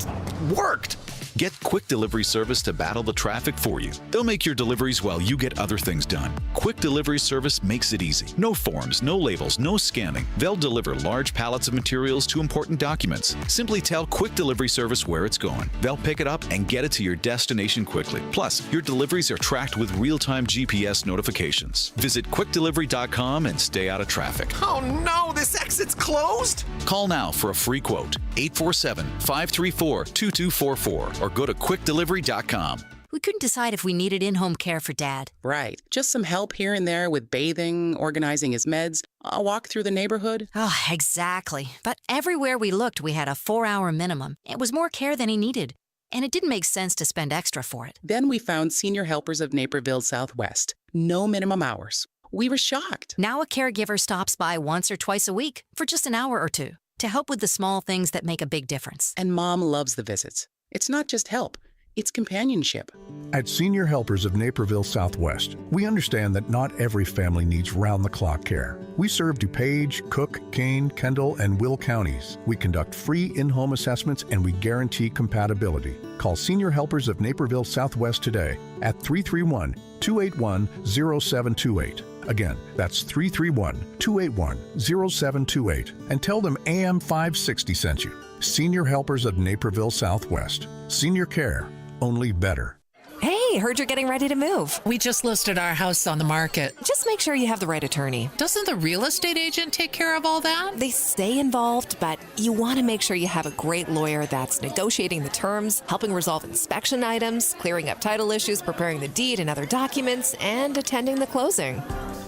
worked. Get Quick Delivery Service to battle the traffic for you. They'll make your deliveries while you get other things done. Quick Delivery Service makes it easy. No forms, no labels, no scanning. They'll deliver large pallets of materials to important documents. Simply tell Quick Delivery Service where it's going. They'll pick it up and get it to your destination quickly. Plus, your deliveries are tracked with real-time GPS notifications. Visit QuickDelivery.com and stay out of traffic. Oh no, this exit's closed? Call now for a free quote. 847-534-2244 or go to QuickDelivery.com. We couldn't decide if we needed in-home care for Dad. Right. Just some help here and there with bathing, organizing his meds, a walk through the neighborhood. Oh, exactly. But everywhere we looked, we had a 4-hour minimum. It was more care than he needed. And it didn't make sense to spend extra for it. Then we found Senior Helpers of Naperville Southwest. No minimum hours. We were shocked. Now a caregiver stops by once or twice a week for just an hour or two to help with the small things that make a big difference. And Mom loves the visits. It's not just help. It's companionship. At Senior Helpers of Naperville Southwest, we understand that not every family needs round-the-clock care. We serve DuPage, Cook, Kane, Kendall, and Will counties. We conduct free in-home assessments and we guarantee compatibility. Call Senior Helpers of Naperville Southwest today at 331-281-0728. Again, that's 331-281-0728. And tell them AM 560 sent you. Senior Helpers of Naperville Southwest. Senior care, only better. Hey, heard you're getting ready to move. We just listed our house on the market. Just make sure you have the right attorney. Doesn't the real estate agent take care of all that? They stay involved, but you want to make sure you have a great lawyer that's negotiating the terms, helping resolve inspection items, clearing up title issues, preparing the deed and other documents, and attending the closing.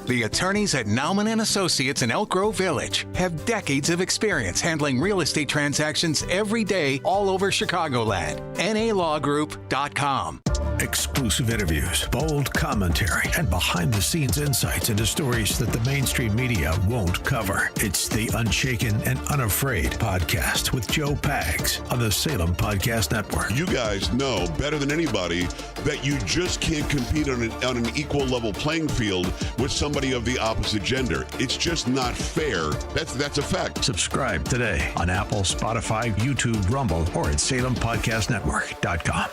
The attorneys at Nauman & Associates in Elk Grove Village have decades of experience handling real estate transactions every day all over Chicagoland. NALawGroup.com. Exclusive interviews, bold commentary, and behind-the-scenes insights into stories that the mainstream media won't cover. It's the Unshaken and Unafraid podcast with Joe Pags on the Salem Podcast Network. You guys know better than anybody that you just can't compete on an equal level playing field with somebody of the opposite gender. It's just not fair. That's a fact. Subscribe today on Apple, Spotify, YouTube, Rumble, or at SalemPodcastNetwork.com.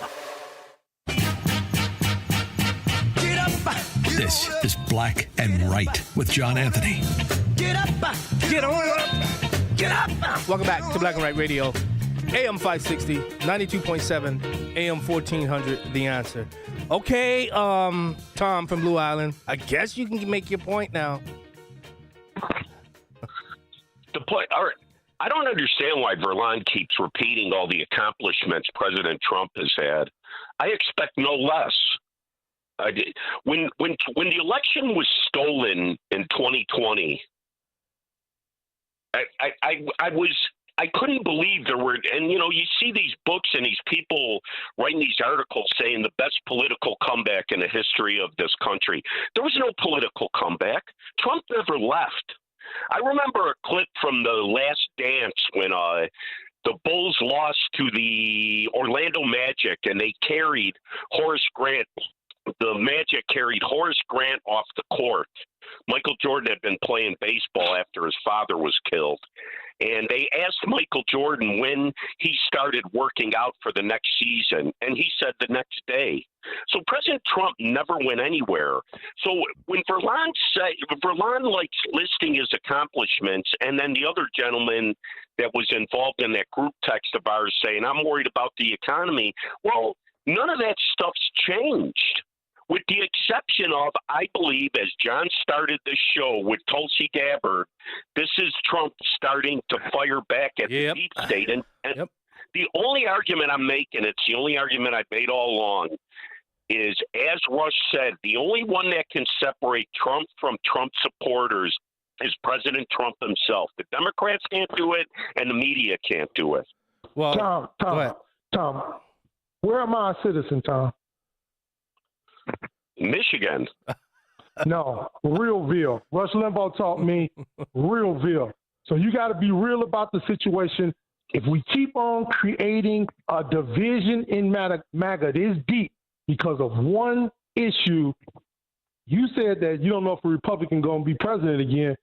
This is Black and Right with John Anthony. Get up! Get on up! Get up! Welcome back to Black and Right Radio. AM 560, 92.7, AM 1400, The Answer. Okay, Tom from Blue Island, I guess you can make your point now. The point, all right. I don't understand why Verlon keeps repeating all the accomplishments President Trump has had. I expect no less. When the election was stolen in 2020, I couldn't believe there were, and you see these books and these people writing these articles saying the best political comeback in the history of this country. There was no political comeback. Trump never left. I remember a clip from The Last Dance when the Bulls lost to the Orlando Magic, and they carried Horace Grant. The Magic carried Horace Grant off the court. Michael Jordan had been playing baseball after his father was killed. And they asked Michael Jordan when he started working out for the next season, and he said the next day. So President Trump never went anywhere. So when Verlon likes listing his accomplishments, and then the other gentleman that was involved in that group text of ours saying, I'm worried about the economy, well, none of that stuff's changed. With the exception of, I believe, as John started this show with Tulsi Gabbard, this is Trump starting to fire back at the deep state. And the only argument I'm making, it's the only argument I've made all along, is, as Rush said, the only one that can separate Trump from Trump supporters is President Trump himself. The Democrats can't do it, and the media can't do it. Well, Tom, where am I a citizen, Tom? Michigan. No, Realville. Rush Limbaugh taught me Realville. So you got to be real about the situation. If we keep on creating a division in MAGA this deep because of one issue, you said that you don't know if a Republican going to be president again.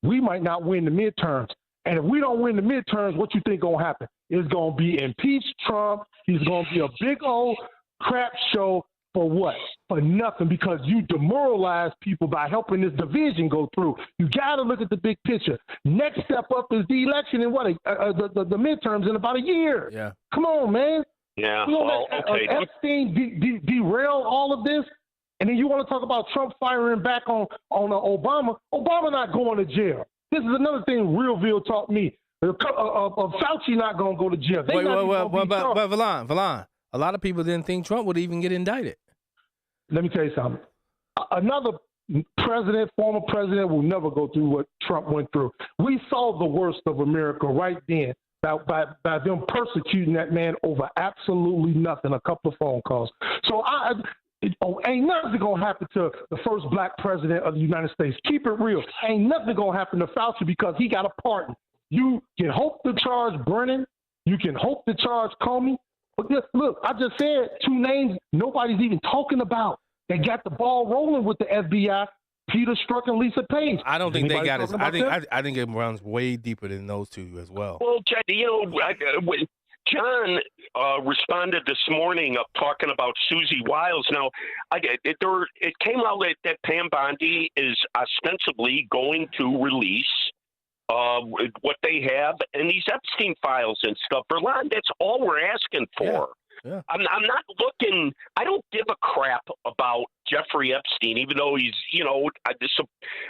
We might not win the midterms. And if we don't win the midterms, what you think going to happen? It's going to be impeach Trump. He's going to be a big old crap show. For what? For nothing, because you demoralize people by helping this division go through. You got to look at the big picture. Next step up is the election in the midterms in about a year. Yeah. Come on, man. Yeah. Okay. Epstein derail all of this, and then you want to talk about Trump firing back on Obama. Obama not going to jail. This is another thing Realville taught me. Fauci not going to go to jail. But Valon, a lot of people didn't think Trump would even get indicted. Let me tell you something. Another former president will never go through what Trump went through. We saw the worst of America right then by them persecuting that man over absolutely nothing, a couple of phone calls. So ain't nothing going to happen to the first black president of the United States. Keep it real. Ain't nothing going to happen to Fauci because he got a pardon. You can hope to charge Brennan. You can hope to charge Comey. But look, I just said two names nobody's even talking about. They got the ball rolling with the FBI, Peter Strzok and Lisa Page. I don't think they got it. I think it runs way deeper than those two as well. Well, John responded this morning talking about Susie Wiles. Now, it came out that Pam Bondi is ostensibly going to release what they have and these Epstein files and stuff. Verlon, that's all we're asking for. Yeah. I'm not looking. I don't give a crap about Jeffrey Epstein, even though he's,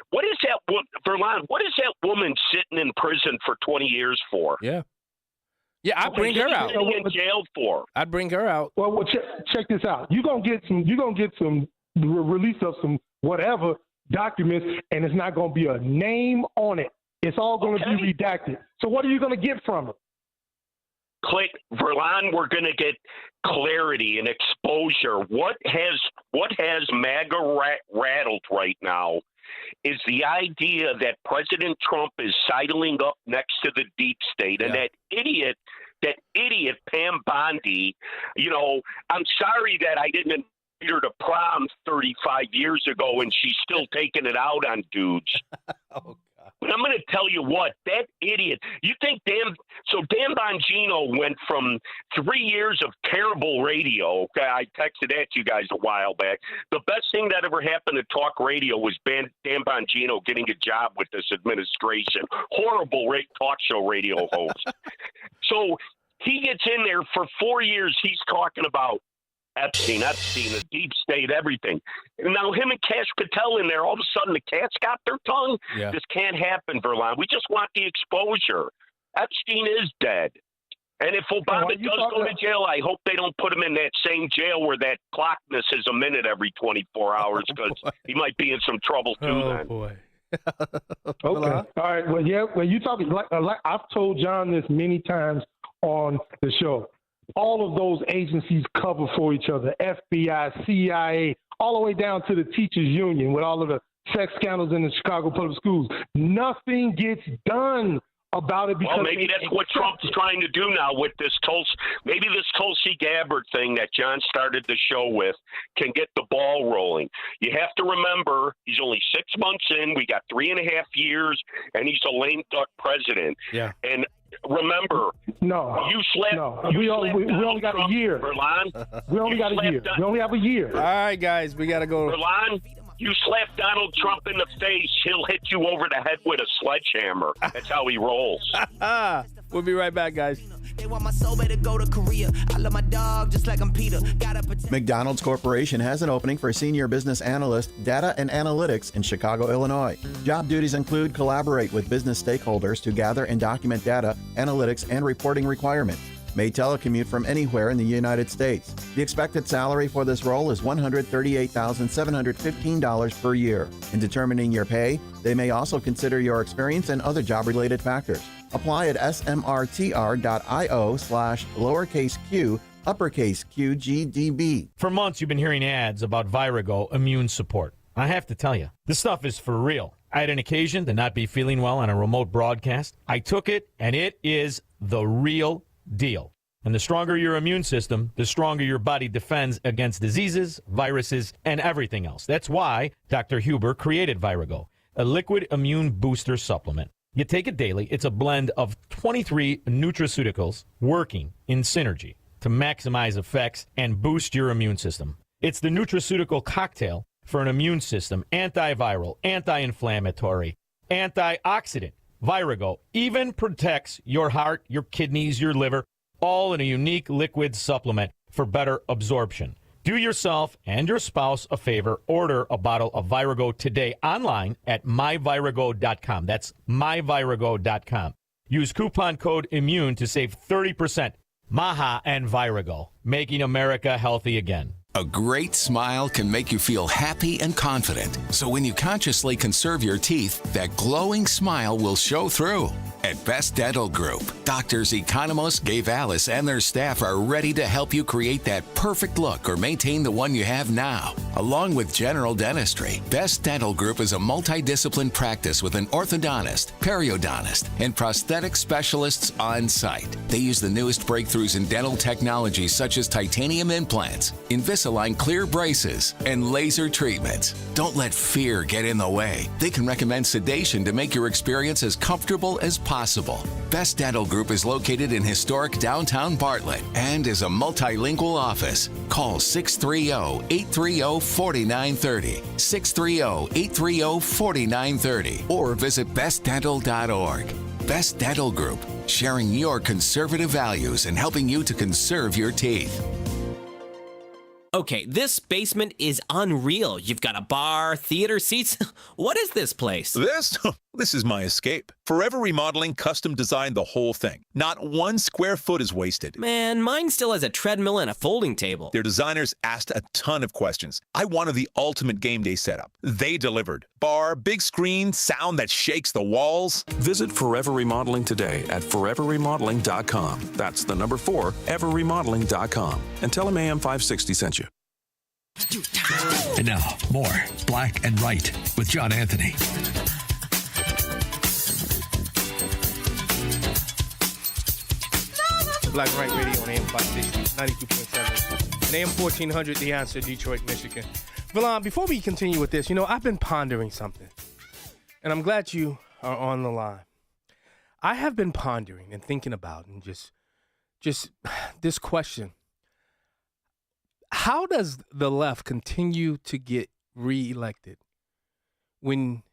what is that, Verlon? What is that woman sitting in prison for 20 years for? Yeah, I'd bring her out. In jail for? I'd bring her out. Well, check this out. You're gonna get some release of some whatever documents, and it's not gonna be a name on it. It's all going to be redacted. So what are you going to get from it? Verlon, we're going to get clarity and exposure. What has MAGA rattled right now is the idea that President Trump is sidling up next to the deep state, and that idiot Pam Bondi. I'm sorry that I didn't invite her to prom 35 years ago, and she's still taking it out on dudes. But I'm going to tell you what, that idiot, you think Dan Bongino went from 3 years of terrible radio. Okay, I texted that to you guys a while back. The best thing that ever happened to talk radio was Dan Bongino getting a job with this administration. Horrible talk show radio host. So he gets in there for 4 years. He's talking about Epstein, the deep state, everything. And now him and Kash Patel in there, all of a sudden the cat's got their tongue. Yeah. This can't happen, Verlon. We just want the exposure. Epstein is dead. And if Obama does go to jail, I hope they don't put him in that same jail where that clock misses a minute every 24 hours because he might be in some trouble too then. Boy. Okay. All right. Well, yeah. Well, you talking like I've told John this many times on the show. All of those agencies cover for each other, FBI, CIA, all the way down to the teachers union with all of the sex scandals in the Chicago public schools. Nothing gets done about it because well, maybe that's what Trump's trying to do now with this maybe this Tulsi Gabbard thing that John started the show with can get the ball rolling. You have to remember, he's only 6 months in. We got 3.5 years, and he's a lame duck president. Yeah. And remember, you slapped. We only got a year. Verlon, we only got a year. We only have a year. All right, guys, we got to go. Verlon, you slap Donald Trump in the face, he'll hit you over the head with a sledgehammer. That's how he rolls. We'll be right back, guys. They want my soul to go to Korea. I love my dog just like I'm Peter. McDonald's Corporation has an opening for Senior Business Analyst, Data and Analytics in Chicago, Illinois. Job duties include collaborate with business stakeholders to gather and document data, analytics, and reporting requirements. May telecommute from anywhere in the United States. The expected salary for this role is $138,715 per year. In determining your pay, they may also consider your experience and other job-related factors. Apply at smrtr.io/lowercase q, uppercase QGDB. For months, you've been hearing ads about Virago immune support. I have to tell you, this stuff is for real. I had an occasion to not be feeling well on a remote broadcast. I took it, and it is the real deal. And the stronger your immune system, the stronger your body defends against diseases, viruses, and everything else. That's why Dr. Huber created Virago, a liquid immune booster supplement. You take it daily. It's a blend of 23 nutraceuticals working in synergy to maximize effects and boost your immune system. It's the nutraceutical cocktail for an immune system, antiviral, anti-inflammatory, antioxidant. Virago even protects your heart, your kidneys, your liver, all in a unique liquid supplement for better absorption. Do yourself and your spouse a favor. Order a bottle of Virago today online at myvirago.com. That's myvirago.com. Use coupon code IMMUNE to save 30%. Maha and Virago, making America healthy again. A great smile can make you feel happy and confident. So when you consciously conserve your teeth, that glowing smile will show through. At Best Dental Group, doctors Economos, Gave Alice, and their staff are ready to help you create that perfect look or maintain the one you have now. Along with general dentistry, Best Dental Group is a multidiscipline practice with an orthodontist, periodontist, and prosthetic specialists on site. They use the newest breakthroughs in dental technology such as titanium implants, Invisalign clear braces, and laser treatments. Don't let fear get in the way. They can recommend sedation to make your experience as comfortable as possible. Best Dental Group is located in historic downtown Bartlett and is a multilingual office. Call 630-830-4930, 630-830-4930, or visit bestdental.org. Best Dental Group, sharing your conservative values and helping you to conserve your teeth. Okay, this basement is unreal. You've got a bar, theater seats. What is this place? This is my escape. Forever Remodeling custom designed the whole thing. Not 1 square foot is wasted. Man, mine still has a treadmill and a folding table. Their designers asked a ton of questions. I wanted the ultimate game day setup. They delivered. Bar, big screen, sound that shakes the walls. Visit Forever Remodeling today at foreverremodeling.com. That's the number 4, everremodeling.com. And tell them AM 560 sent you. And now, more Black and Right with John Anthony. Black and Right Radio on AM 560, 92.7, and AM 1400, The Answer, Detroit, Michigan. Verlon, before we continue with this, I've been pondering something, and I'm glad you are on the line. I have been pondering and thinking about and just this question. How does the left continue to get reelected when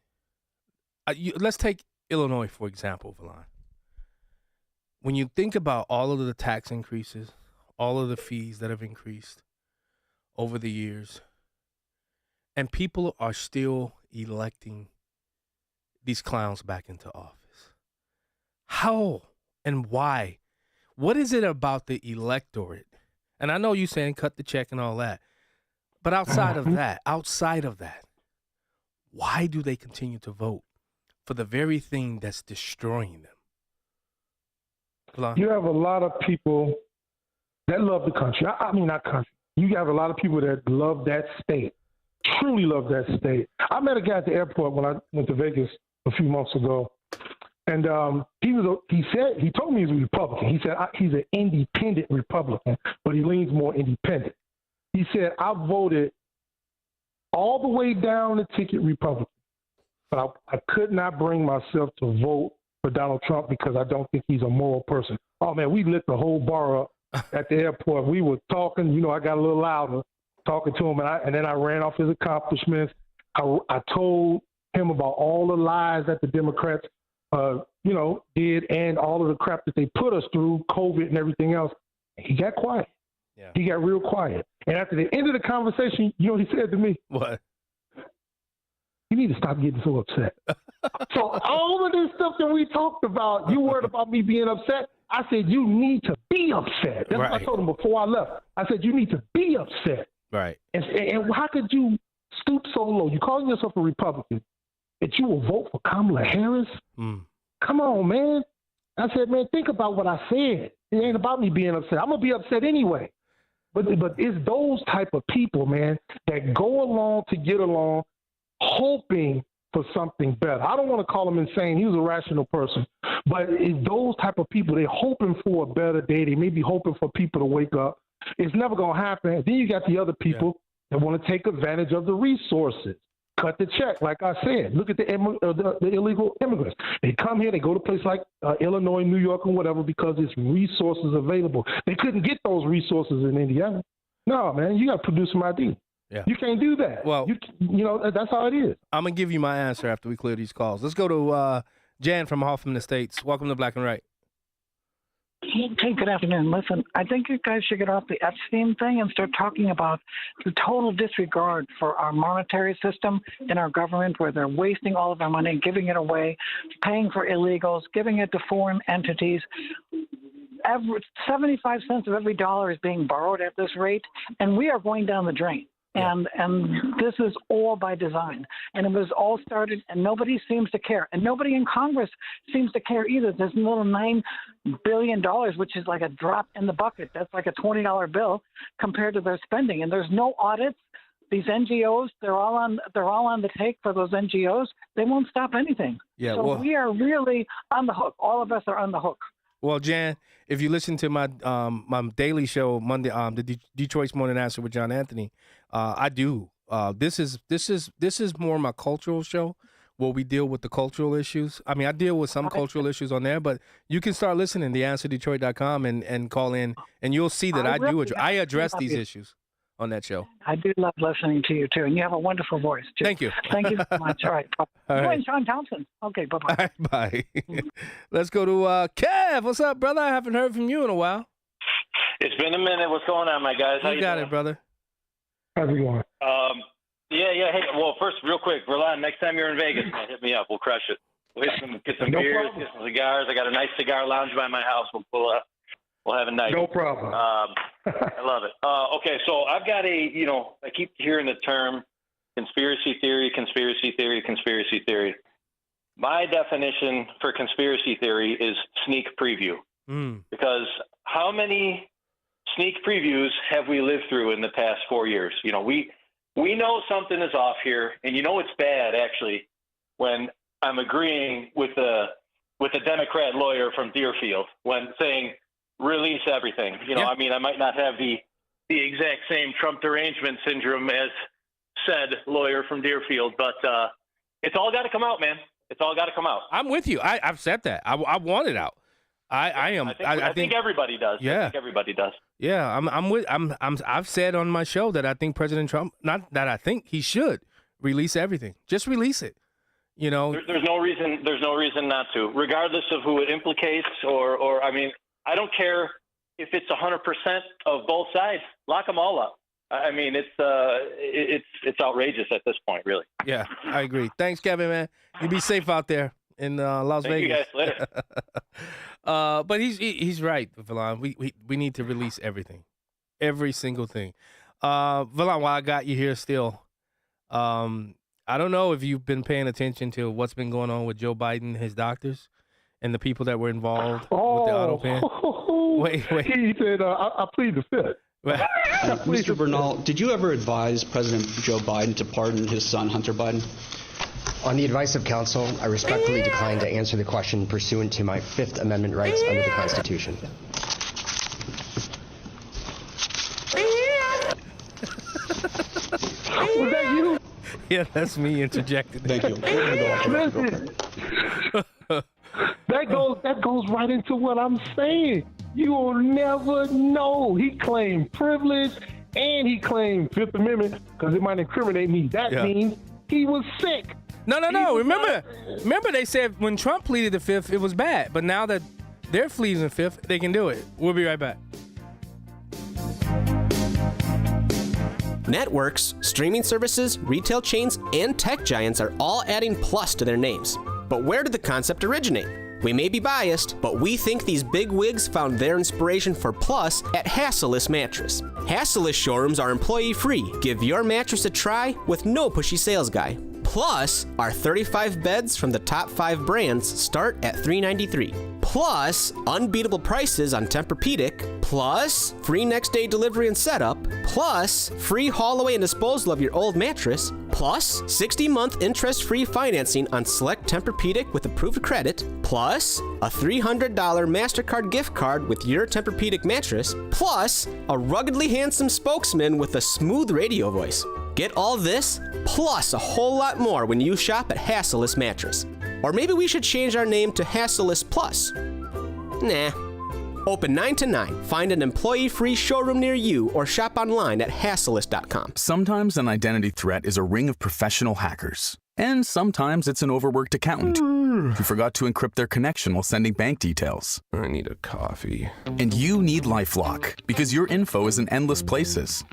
let's take Illinois, for example, Verlon. When you think about all of the tax increases, all of the fees that have increased over the years, and people are still electing these clowns back into office. How and why? What is it about the electorate? And I know you saying cut the check and all that, but outside of that, why do they continue to vote for the very thing that's destroying them? You have a lot of people that love the country. I mean, not country. You have a lot of people that love that state, truly love that state. I met a guy at the airport when I went to Vegas a few months ago, And he told me he's a Republican. He said he's an independent Republican, but he leans more independent. He said, I voted all the way down the ticket Republican, but I could not bring myself to vote for Donald Trump because I don't think he's a moral person. Oh, man, we lit the whole bar up at the airport. We were talking, I got a little louder talking to him, and then I ran off his accomplishments. I told him about all the lies that the Democrats did and all of the crap that they put us through, COVID and everything else. He got quiet. Yeah. He got real quiet. And after the end of the conversation, you know what he said to me? What? You need to stop getting so upset. So all of this stuff that we talked about, you worried about me being upset. I said, you need to be upset. That's what I told him before I left. I said, you need to be upset. Right. And how could you stoop so low? You calling yourself a Republican, that you will vote for Kamala Harris? Come on, man. I said, man, think about what I said. It ain't about me being upset. I'm going to be upset anyway. But it's those type of people, man, that go along to get along, hoping for something better. I don't want to call him insane. He was a rational person. But it's those type of people, they're hoping for a better day. They may be hoping for people to wake up. It's never going to happen. Then you got the other people that want to take advantage of the resources. Cut the check, like I said. Look at the illegal immigrants. They come here, they go to places like Illinois, New York, and whatever because it's resources available. They couldn't get those resources in Indiana. No, man, you got to produce some ID. Yeah. You can't do that. Well, that's how it is. I'm going to give you my answer after we clear these calls. Let's go to Jan from Hoffman Estates. Welcome to Black and Right. Hey, good afternoon. Listen, I think you guys should get off the Epstein thing and start talking about the total disregard for our monetary system in our government, where they're wasting all of our money, giving it away, paying for illegals, giving it to foreign entities. 75 cents of every dollar is being borrowed at this rate, and we are going down the drain. And this is all by design. And it was all started, and nobody seems to care. And nobody in Congress seems to care either. This little $9 billion, which is like a drop in the bucket. That's like a $20 bill compared to their spending. And there's no audits. These NGOs, they're all on the take for those NGOs. They won't stop anything. Yeah, so we are really on the hook. All of us are on the hook. Well, Jan, if you listen to my my daily show Monday, the Detroit's Morning Answer with John Anthony, I do. This is more my cultural show where we deal with the cultural issues. I mean, I deal with some cultural issues on there, but you can start listening to theanswerdetroit.com and call in, and you'll see that I address these issues on that show. I do love listening to you, too, and you have a wonderful voice, too. Thank you. Thank you so much. All right. All you right. and Sean Thompson. Okay, bye-bye. All right, bye. Let's go to Kev. What's up, brother? I haven't heard from you in a while. It's been a minute. What's going on, my guys? How you got doing? it, brother. How's it going? Yeah. Hey, well, first, real quick, Verlon, next time you're in Vegas, man, hit me up. We'll crush it. We'll get some beers, get some cigars. I got a nice cigar lounge by my house. We'll have a night. No problem. I love it. Okay, so I've got I keep hearing the term conspiracy theory. My definition for conspiracy theory is sneak preview. Because how many sneak previews have we lived through in the past 4 years? We know something is off here, and it's bad, actually, when I'm agreeing with a Democrat lawyer from Deerfield when saying, release everything. I mean, I might not have the exact same Trump derangement syndrome as said lawyer from Deerfield, but it's all got to come out, man. It's all got to come out. I'm with you. I've said that. I want it out. I think everybody does. Yeah. I think everybody does. Yeah, I've said on my show that I think President Trump, not that I think he should release everything. Just release it. There's no reason not to, regardless of who it implicates or I mean, I don't care if it's 100% of both sides. Lock them all up. I mean, it's outrageous at this point, really. Yeah, I agree. Thanks, Kevin, man. You be safe out there in Las Vegas. Thank you guys. Later. But he's right, Valon. We need to release everything, every single thing. Valon, while I got you here still, I don't know if you've been paying attention to what's been going on with Joe Biden, his doctors, and the people that were involved with the auto pen. Wait. He said, I plead the fifth. Mr. Bernal, did you ever advise President Joe Biden to pardon his son, Hunter Biden? On the advice of counsel, I respectfully decline to answer the question pursuant to my Fifth Amendment rights under the Constitution. Was that you? Yeah, that's me interjecting. Thank you. Listen, that goes right into what I'm saying. You will never know. He claimed privilege and he claimed Fifth Amendment because it might incriminate me. That means he was sick. No. Remember they said when Trump pleaded the Fifth, it was bad. But now that they're pleading the Fifth, they can do it. We'll be right back. Networks, streaming services, retail chains, and tech giants are all adding plus to their names. But where did the concept originate? We may be biased, but we think these big wigs found their inspiration for plus at Hassellus Mattress. Hassellus showrooms are employee-free. Give your mattress a try with no pushy sales guy. Plus, our 35 beds from the top 5 brands start at $393. Plus, unbeatable prices on Tempur-Pedic. Plus, free next-day delivery and setup. Plus, free haul away and disposal of your old mattress. Plus, 60-month interest-free financing on select Tempur-Pedic with approved credit. Plus, a $300 MasterCard gift card with your Tempur-Pedic mattress. Plus, a ruggedly handsome spokesman with a smooth radio voice. Get all this, plus a whole lot more when you shop at Hassellus Mattress. Or maybe we should change our name to Hassellus Plus. Nah. Open 9 to 9. Find an employee-free showroom near you or shop online at Hassellus.com. Sometimes an identity threat is a ring of professional hackers. And sometimes it's an overworked accountant who forgot to encrypt their connection while sending bank details. I need a coffee. And you need LifeLock because your info is in endless places.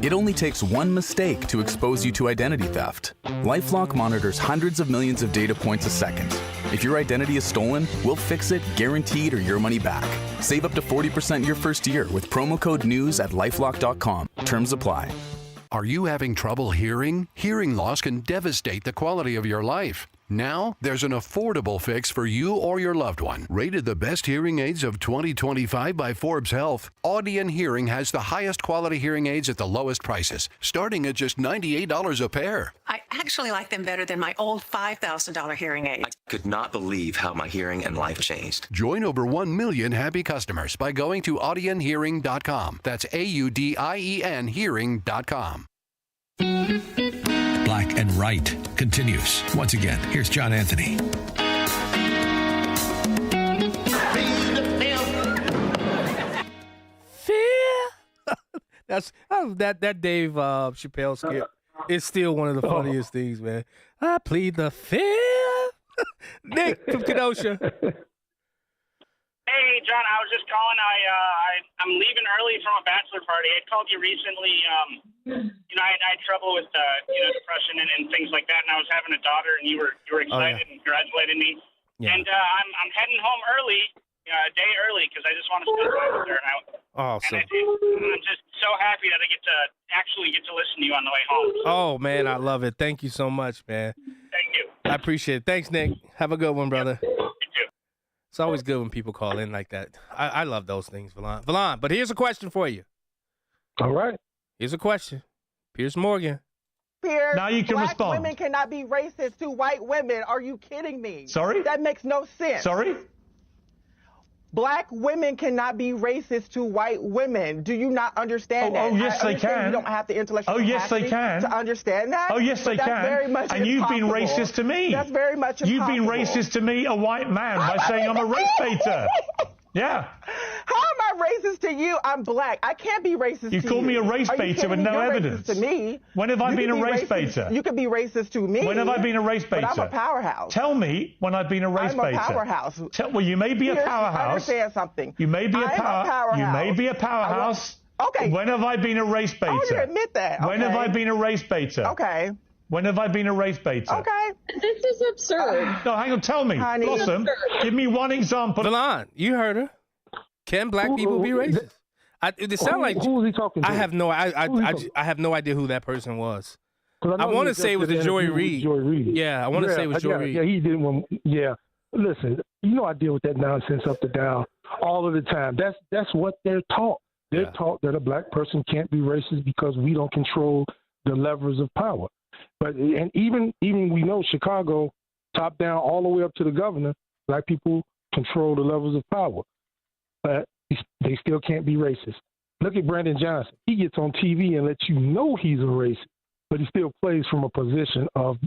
It only takes one mistake to expose you to identity theft. LifeLock monitors hundreds of millions of data points a second. If your identity is stolen, we'll fix it, guaranteed, or your money back. Save up to 40% your first year with promo code NEWS at LifeLock.com. Terms apply. Are you having trouble hearing? Hearing loss can devastate the quality of your life. Now, there's an affordable fix for you or your loved one. Rated the best hearing aids of 2025 by Forbes Health, Audion Hearing has the highest quality hearing aids at the lowest prices, starting at just $98 a pair. I actually like them better than my old $5,000 hearing aid. I could not believe how my hearing and life changed. Join over 1 million happy customers by going to audionhearing.com. That's AUDIEN hearing.com. Black and Right continues. Once again, here's John Anthony. That's that Dave Chappelle skit is still one of the funniest things, man. I plead the fifth. Nick from Kenosha. Hey, John, I was just calling. I'm leaving early from a bachelor party. I called you recently. I had trouble with depression and things like that, and I was having a daughter, and you were excited and congratulated me. Yeah. And I'm heading home early, a day early, because I just want to spend time with her. Awesome. And I'm just so happy that I get to listen to you on the way home. Oh man, I love it. Thank you so much, man. Thank you. I appreciate it. Thanks, Nick. Have a good one, brother. Yep. You too. It's always good when people call in like that. I love those things, Valon. But here's a question for you. All right. Here's a question. Piers Morgan. Piers, now you can black respond. Women cannot be racist to white women. Are you kidding me? Sorry? That makes no sense. Sorry? Black women cannot be racist to white women. Do you not understand that? Oh, yes, they can. You don't have the intellectual capacity to understand that. Oh, yes, they can. Very much and you've been racist to me. That's very much You've been racist to me, a white man, by saying I'm a race baiter. Yeah. How am I racist to you? I'm black. I can't be racist to you. You call me a race baiter with no evidence. To me. When have I been a race baiter? You can be racist to me. When have I been a race baiter? But I'm a powerhouse. Tell me when I've been a race baiter. I'm a powerhouse. Well, you may be a powerhouse. I understand something. You may be a powerhouse. You may be a powerhouse. Okay. When have I been a race baiter? I want you to admit that. When have I been a race baiter? Okay. When have I been a race baiter? Okay. This is absurd. No, hang on. Tell me. Honey. Blossom, give me one example. Valon, you heard her. Can black people be racist? It sounds like who was he talking to? I have no. I have no idea who that person was. I want to say it was Joy Reid. Yeah, I want to say it was Joy Reid. Yeah, he did one. Yeah, listen, I deal with that nonsense up to down all of the time. That's what they're taught. They're taught that a black person can't be racist because we don't control the levers of power. But and even we know Chicago, top down all the way up to the governor, black people control the levels of power. But they still can't be racist. Look at Brandon Johnson. He gets on TV and lets you know he's a racist, but he still plays from a position of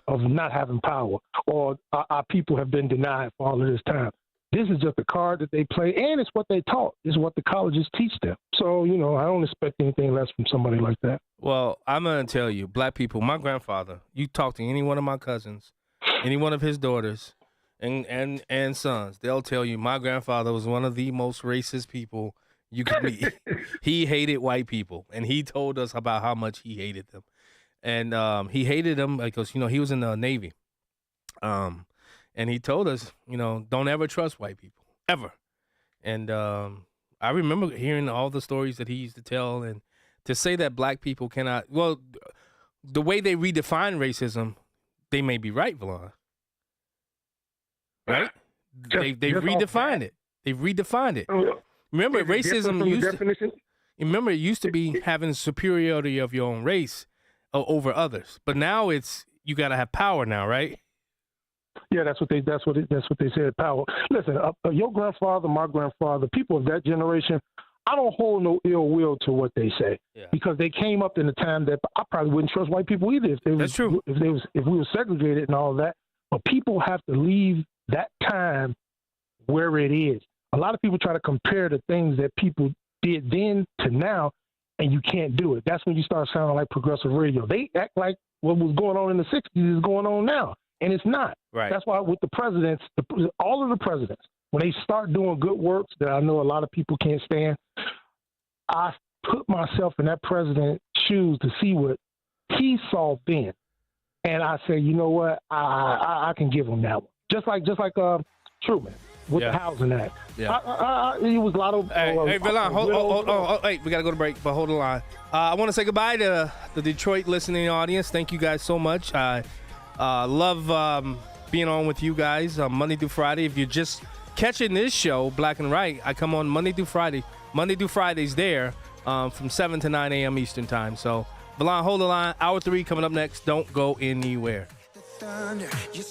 not having power, or our people have been denied for all of this time. This is just a card that they play, and it's what they taught. It's what the colleges teach them. So, I don't expect anything less from somebody like that. Well, I'm going to tell you, black people, my grandfather, you talk to any one of my cousins, any one of his daughters and sons, they'll tell you my grandfather was one of the most racist people you could meet. He hated white people, and he told us about how much he hated them. And he hated them because, he was in the Navy. And he told us, don't ever trust white people, ever. And I remember hearing all the stories that he used to tell, and to say that black people cannot, well, the way they redefine racism, they may be right, Valon. Right? They've redefined it. They've redefined it. Remember, racism used to be having superiority of your own race over others, but now it's you got to have power now, right? Yeah, that's what they said. Power. Listen, your grandfather, my grandfather, people of that generation, I don't hold no ill will to what they say, because they came up in a time that I probably wouldn't trust white people either if we were segregated and all that. But people have to leave that time where it is. A lot of people try to compare the things that people did then to now, and you can't do it. That's when you start sounding like progressive radio. They act like what was going on in the 60s is going on now, and it's not. Right. That's why with the presidents, all of the presidents, when they start doing good works that I know a lot of people can't stand, I put myself in that president's shoes to see what he saw then. And I say, you know what, I can give him that one. Just like Truman with the Housing Act. Yeah. It was a lot of... Hey, Valon, hold, hey, we got to go to break, but hold the line. I want to say goodbye to the Detroit listening audience. Thank you guys so much. I love being on with you guys Monday through Friday. If you're just catching this show, Black and Right, I come on Monday through Friday. Monday through Fridays there from 7 to 9 a.m. Eastern time. So, Valon, hold the line. Hour 3 coming up next. Don't go anywhere.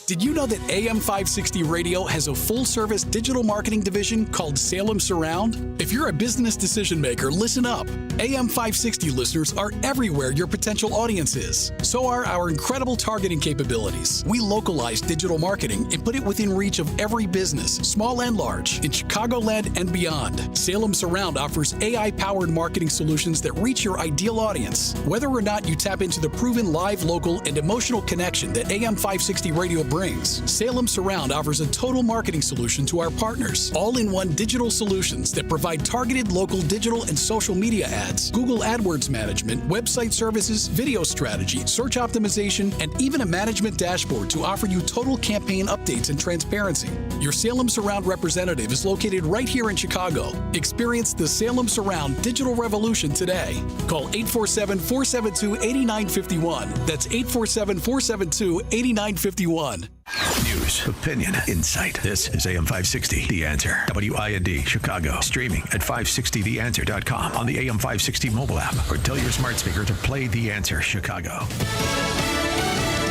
Did you know that AM 560 Radio has a full-service digital marketing division called Salem Surround? If you're a business decision maker, listen up. AM 560 listeners are everywhere your potential audience is. So are our incredible targeting capabilities. We localize digital marketing and put it within reach of every business, small and large, in Chicagoland and beyond. Salem Surround offers AI-powered marketing solutions that reach your ideal audience. Whether or not you tap into the proven live, local, and emotional connection that AM 560 Radio brings, Salem Surround offers a total marketing solution to our partners. All-in-one digital solutions that provide targeted local digital and social media ads, Google AdWords management, website services, video strategy, search optimization, and even a management dashboard to offer you total campaign updates and transparency. Your Salem Surround representative is located right here in Chicago. Experience the Salem Surround digital revolution today. Call 847-472-8951. That's 847-472-8951. News, opinion, insight. This is AM 560, The Answer. WIND, Chicago. Streaming at 560theanswer.com on the AM 560 mobile app, or tell your smart speaker to play The Answer Chicago.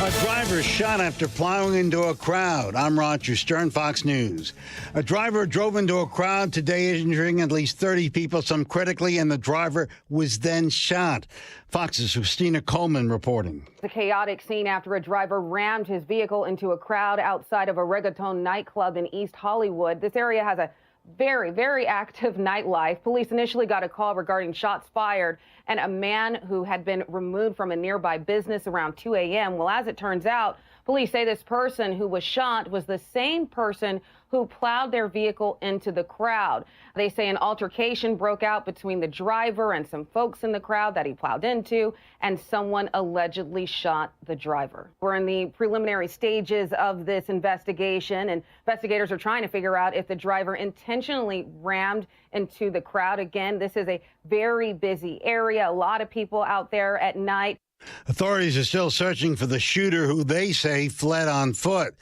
A driver shot after plowing into a crowd. I'm Roger Stern, Fox News. A driver drove into a crowd today, injuring at least 30 people, some critically, and the driver was then shot. Fox's Christina Coleman reporting. It's a chaotic scene after a driver rammed his vehicle into a crowd outside of a reggaeton nightclub in East Hollywood. This area has a very, very active nightlife. Police initially got a call regarding shots fired and a man who had been removed from a nearby business around 2 a.m. Well, as it turns out, police say this person who was shot was the same person who plowed their vehicle into the crowd. They say an altercation broke out between the driver and some folks in the crowd that he plowed into, and someone allegedly shot the driver. We're in the preliminary stages of this investigation, and investigators are trying to figure out if the driver intentionally rammed into the crowd. Again, this is a very busy area, a lot of people out there at night. Authorities are still searching for the shooter, who they say fled on foot.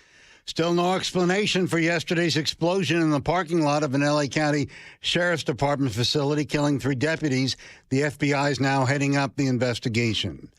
Still no explanation for yesterday's explosion in the parking lot of an L.A. County Sheriff's Department facility, killing 3 deputies. The FBI is now heading up the investigation.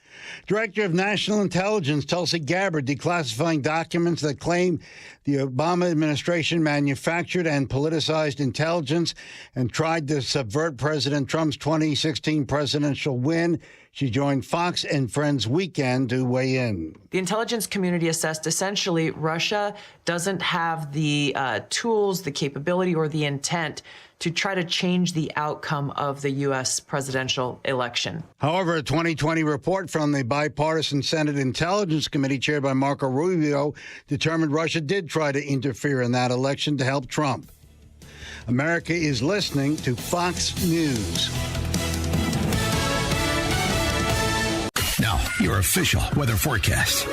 Director of National Intelligence Tulsi Gabbard declassifying documents that claim the Obama administration manufactured and politicized intelligence and tried to subvert President Trump's 2016 presidential win. She joined Fox and Friends Weekend to weigh in. The intelligence community assessed essentially Russia doesn't have the tools, the capability, or the intent to try to change the outcome of the U.S. presidential election. However, a 2020 report from the bipartisan Senate Intelligence Committee chaired by Marco Rubio determined Russia did try to interfere in that election to help Trump. America is listening to Fox News. Now, your official weather forecast.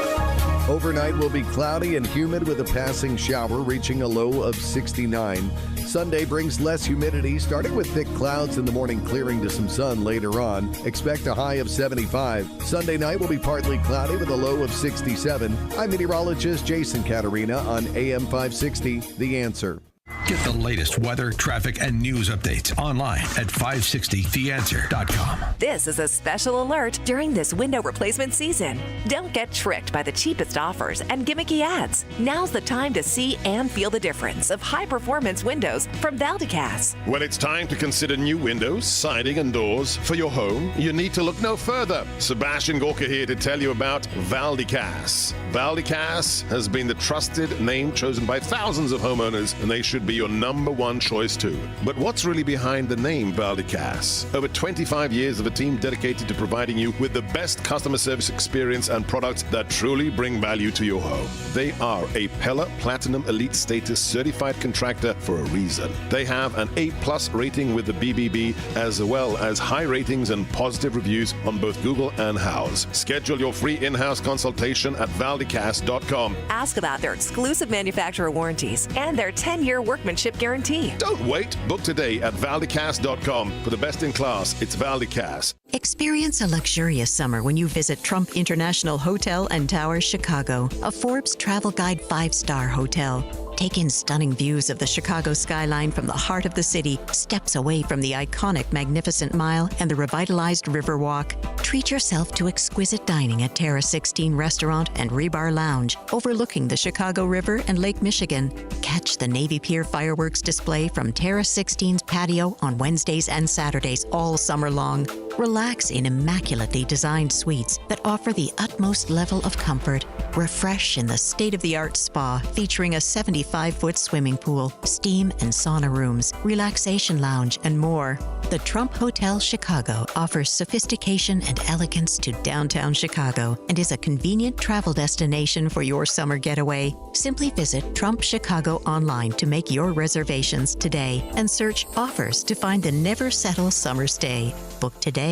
Overnight will be cloudy and humid with a passing shower reaching a low of 69. Sunday brings less humidity, starting with thick clouds in the morning, clearing to some sun later on. Expect a high of 75. Sunday night will be partly cloudy with a low of 67. I'm meteorologist Jason Caterina on AM 560, The Answer. Get the latest weather, traffic, and news updates online at 560theanswer.com. This is a special alert during this window replacement season. Don't get tricked by the cheapest offers and gimmicky ads. Now's the time to see and feel the difference of high-performance windows from Valdecas. When it's time to consider new windows, siding, and doors for your home, you need to look no further. Sebastian Gorka here to tell you about Valdecas. Valdecas has been the trusted name chosen by thousands of homeowners, and they should be your number one choice too. But what's really behind the name Valdecas? Over 25 years of a team dedicated to providing you with the best customer service experience and products that truly bring value to your home. They are a Pella Platinum Elite Status certified contractor for a reason. They have an A+ rating with the BBB, as well as high ratings and positive reviews on both Google and Houzz. Schedule your free in-house consultation at Valdecas.com. Ask about their exclusive manufacturer warranties and their 10-year workmanship guarantee. Don't wait. Book today at Valdecas.com. For the best in class, it's Valdecas. Experience a luxurious summer when you visit Trump International Hotel and Towers, Chicago, a Forbes Travel Guide 5-star hotel. Take in stunning views of the Chicago skyline from the heart of the city, steps away from the iconic Magnificent Mile and the revitalized Riverwalk. Treat yourself to exquisite dining at Terra 16 Restaurant and Rebar Lounge, overlooking the Chicago River and Lake Michigan. Catch the Navy Pier fireworks display from Terra 16's patio on Wednesdays and Saturdays all summer long. Relax in immaculately designed suites that offer the utmost level of comfort. Refresh in the state-of-the-art spa featuring a 75-foot swimming pool, steam and sauna rooms, relaxation lounge, and more. The Trump Hotel Chicago offers sophistication and elegance to downtown Chicago and is a convenient travel destination for your summer getaway. Simply visit Trump Chicago online to make your reservations today and search offers to find the never settle summer stay. Book today.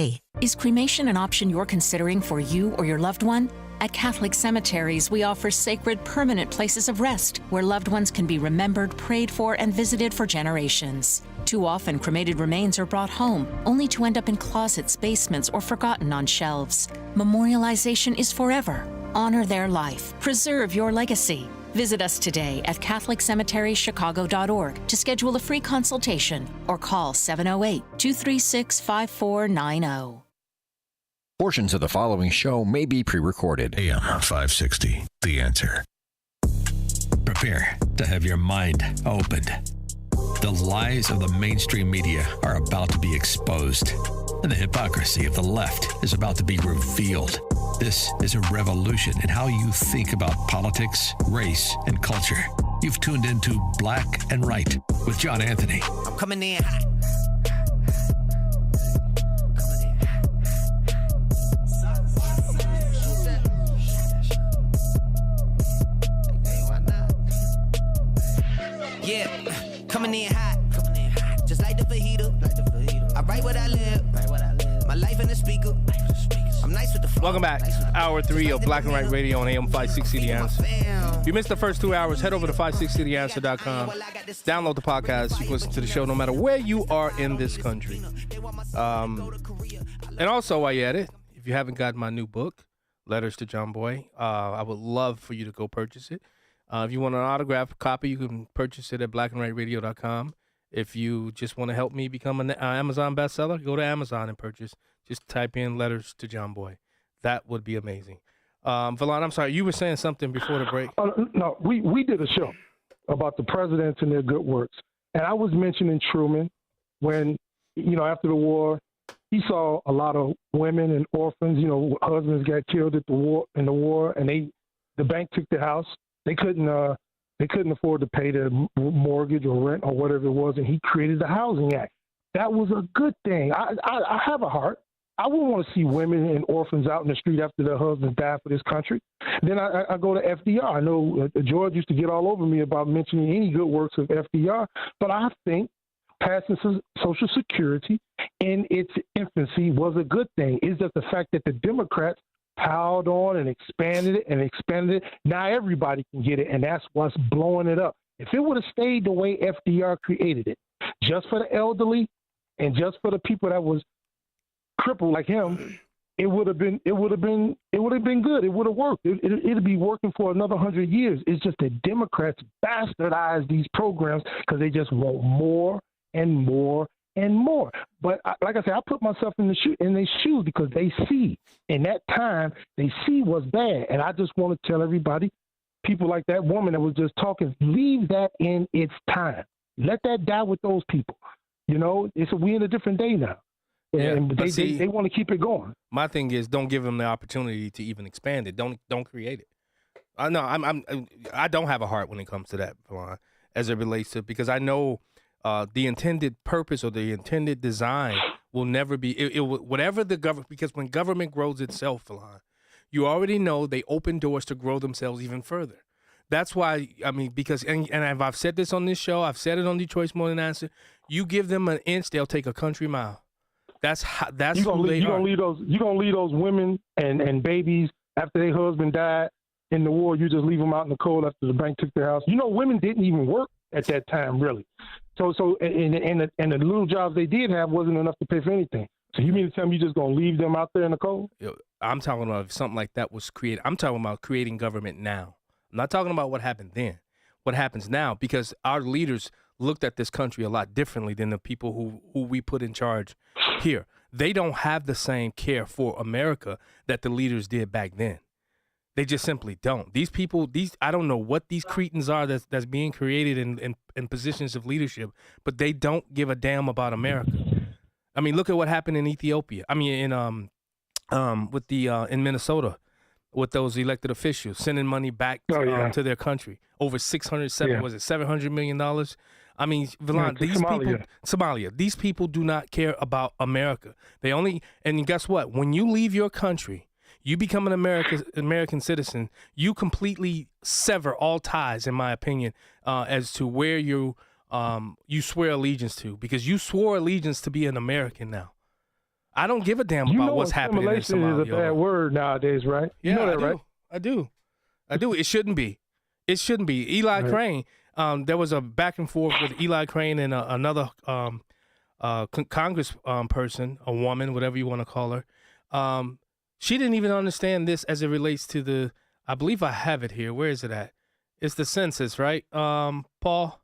Is cremation an option you're considering for you or your loved one? At Catholic Cemeteries, we offer sacred, permanent places of rest where loved ones can be remembered, prayed for, and visited for generations. Too often, cremated remains are brought home, only to end up in closets, basements, or forgotten on shelves. Memorialization is forever. Honor their life. Preserve your legacy. Visit us today at CatholicCemeteryChicago.org to schedule a free consultation or call 708-236-5490. Portions of the following show may be pre-recorded. AM 560, The Answer. Prepare to have your mind opened. The lies of the mainstream media are about to be exposed, and the hypocrisy of the left is about to be revealed. This is a revolution in how you think about politics, race, and culture. You've tuned into Black and Right with John Anthony. I'm coming in hot. Yeah, coming in hot. Just like the fajita. I write what I live. My life in the speaker. I'm nice with the flow. Welcome back. Hour 3 of Black and White Radio on AM 560 The Answer. If you missed the first 2 hours, head over to 560theanswer.com. Download the podcast. You can listen to the show no matter where you are in this country. And also, while you're at it, if you haven't gotten my new book, Letters to John Boy, I would love for you to go purchase it. If you want an autographed copy, you can purchase it at blackandwhiteradio.com. If you just want to help me become an Amazon bestseller, go to Amazon and purchase. Just type in Letters to John Boy. That would be amazing. Valon, I'm sorry, you were saying something before the break. No, we did a show about the presidents and their good works. And I was mentioning Truman when, after the war, he saw a lot of women and orphans, husbands got killed in the war, and the bank took the house. They couldn't afford to pay their mortgage or rent or whatever it was, and he created the Housing Act. That was a good thing. I have a heart. I wouldn't want to see women and orphans out in the street after their husbands died for this country. Then I go to FDR. I know George used to get all over me about mentioning any good works of FDR, but I think passing Social Security in its infancy was a good thing. It's just the fact that the Democrats piled on and expanded it. Now everybody can get it, and that's what's blowing it up. If it would have stayed the way FDR created it, just for the elderly and just for the people that was crippled like him, it would have been good. It would have worked. It'd be working for another 100 years. It's just that Democrats bastardize these programs because they just want more and more and more. But like I said, I put myself in their shoes because they see in that time, they see what's bad. And I just want to tell everybody, people like that woman that was just talking, leave that in its time. Let that die with those people. We're in a different day now. Yeah, and but they want to keep it going. My thing is, don't give them the opportunity to even expand it. Don't create it. I don't have a heart when it comes to that, Valon, as it relates to, because I know the intended purpose or the intended design will never be whatever the government, because when government grows itself, Valon, you already know they open doors to grow themselves even further. That's why, because I've said this on this show, I've said it on Detroit's Morning Answer. You give them an inch, they'll take a country mile. That's who they are. You gonna leave those women and babies after their husband died in the war. You just leave them out in the cold after the bank took their house. Women didn't even work at that time, really. So and the little jobs they did have wasn't enough to pay for anything. So you mean to tell me you just gonna leave them out there in the cold? I'm talking about if something like that was created. I'm talking about creating government now. I'm not talking about what happened then. What happens now, because our leaders looked at this country a lot differently than the people who we put in charge here. They don't have the same care for America that the leaders did back then. They just simply don't. These people, I don't know what these cretins are that's being created in positions of leadership, but they don't give a damn about America. Look at what happened in Ethiopia. In Minnesota, with those elected officials sending money back to their country, over $700 million. Valon, these people, Somalia, these people do not care about America. And guess what? When you leave your country, you become an American citizen, you completely sever all ties, in my opinion, as to where you swear allegiance to, because you swore allegiance to be an American now. I don't give a damn about what's happening in Somalia. Assimilation is a bad word nowadays, right? Yeah, you know that, right? I do. It shouldn't be. Eli Crane, there was a back and forth with Eli Crane and another Congress person, a woman, whatever you want to call her. She didn't even understand this as it relates to I believe I have it here. Where is it at? It's the census, right, Paul?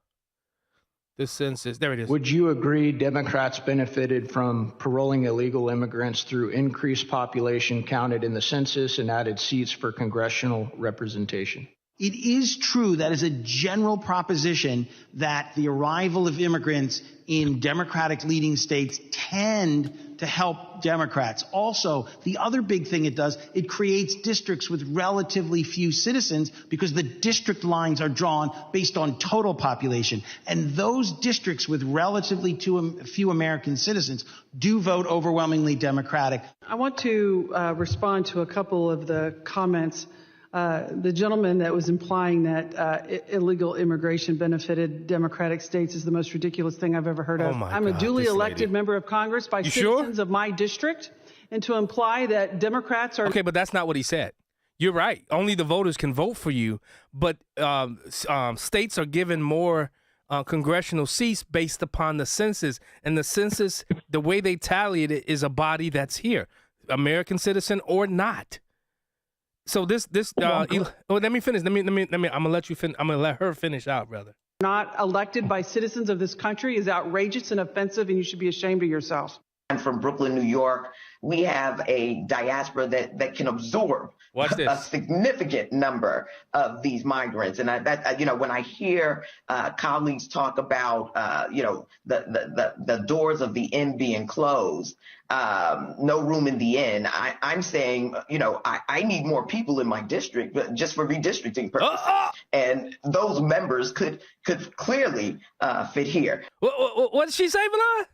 The census. There it is. Would you agree Democrats benefited from paroling illegal immigrants through increased population counted in the census and added seats for congressional representation? It is true, that is a general proposition, that the arrival of immigrants in Democratic leading states tend to help Democrats. Also, the other big thing it does, it creates districts with relatively few citizens because the district lines are drawn based on total population. And those districts with relatively few American citizens do vote overwhelmingly Democratic. I want to respond to a couple of the comments. The gentleman that was implying that illegal immigration benefited Democratic states is the most ridiculous thing I've ever heard of. I'm a duly elected member of Congress by citizens of my district, and to imply that Democrats are... Okay, but that's not what he said. You're right. Only the voters can vote for you, but states are given more congressional seats based upon the census, and the census, the way they tallied it, is a body that's here, American citizen or not. So let me finish. Let me. I'm gonna let you I'm gonna let her finish out, brother. Not elected by citizens of this country is outrageous and offensive, and you should be ashamed of yourself. I'm from Brooklyn, New York. We have a diaspora that can absorb a significant number of these migrants. And when I hear colleagues talk about, the doors of the inn being closed, no room in the inn, I'm saying, I need more people in my district, but just for redistricting purposes. And those members could clearly fit here. What did she say, Bilal?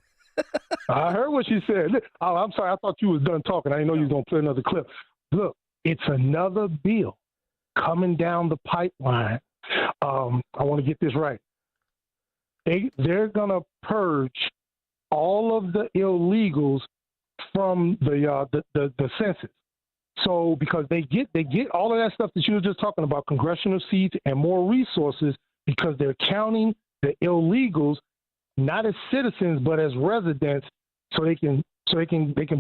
I heard what she said. I'm sorry. I thought you was done talking. I didn't know you was going to play another clip. Look, it's another bill coming down the pipeline. I want to get this right. They're going to purge all of the illegals from the census. So because they get all of that stuff that you were just talking about, congressional seats and more resources, because they're counting the illegals not as citizens but as residents, so they can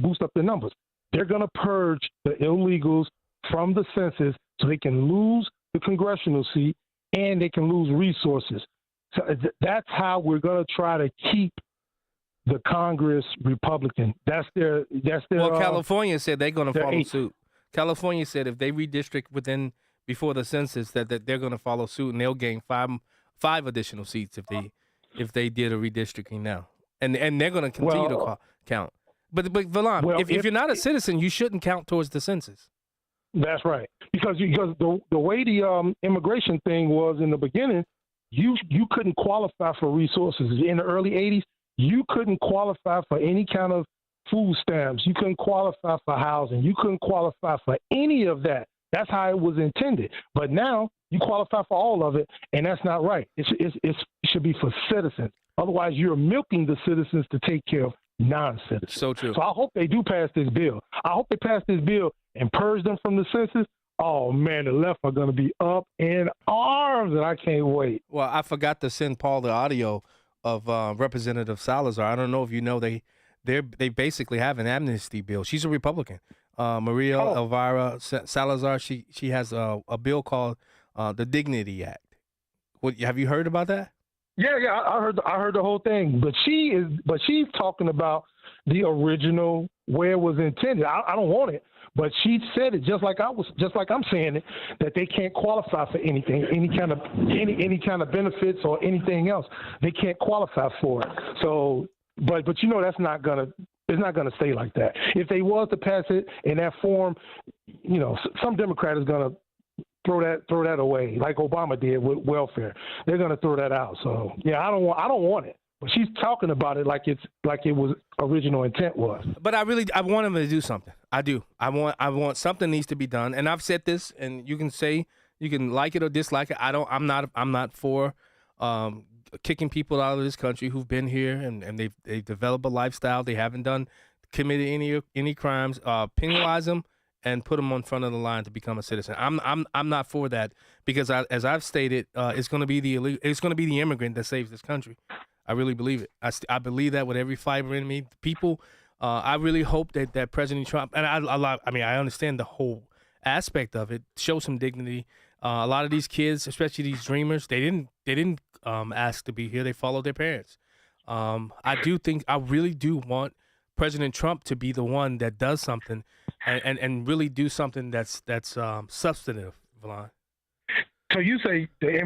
boost up their numbers. They're going to purge the illegals from the census so they can lose the congressional seat and they can lose resources. So that's how we're going to try to keep the Congress Republican. That's their. Well, California said they're going to follow suit. California said if they redistrict before the census that they're going to follow suit and they'll gain five additional seats if they did a redistricting now, and they're going to continue to count. But Valon, if you're not a citizen, you shouldn't count towards the census. That's right, because the way the immigration thing was in the beginning, you couldn't qualify for resources in the early '80s. You couldn't qualify for any kind of food stamps. You couldn't qualify for housing. You couldn't qualify for any of that. That's how it was intended. But now you qualify for all of it, and that's not right. It should be for citizens. Otherwise, you're milking the citizens to take care of non-citizens. So true. So I hope they do pass this bill. I hope they pass this bill and purge them from the census. Oh, man, the left are going to be up in arms, and I can't wait. Well, I forgot to send Paul the audio of Representative Salazar. I don't know if you know, they basically have an amnesty bill. She's a Republican. Maria Elvira Salazar, she has a bill called the Dignity Act. Have you heard about that? Yeah, I heard the whole thing. But she's talking about the original where it was intended. I don't want it, but she said it just like I'm saying it, that they can't qualify for anything, any kind of benefits or anything else. They can't qualify for it. So, but that's not gonna. It's not going to stay like that. If they was to pass it in that form, some Democrat is going to throw that away, like Obama did with welfare. They're going to throw that out. So yeah, I don't want it. But she's talking about it like it was original intent was. But I want them to do something. I do. I want something needs to be done. And I've said this, and you can like it or dislike it. I'm not for kicking people out of this country who've been here and they've developed a lifestyle. They haven't committed any crimes. Penalize them and put them on front of the line to become a citizen. I'm not for that, because as I've stated, it's going to be the immigrant that saves this country. I really believe it. I believe that with every fiber in me. People, I really hope that President Trump, and I understand the whole aspect of it, show some dignity. A lot of these kids, especially these dreamers, they didn't ask to be here. They followed their parents. I really do want President Trump to be the one that does something and really do something that's substantive, Valon. So you say the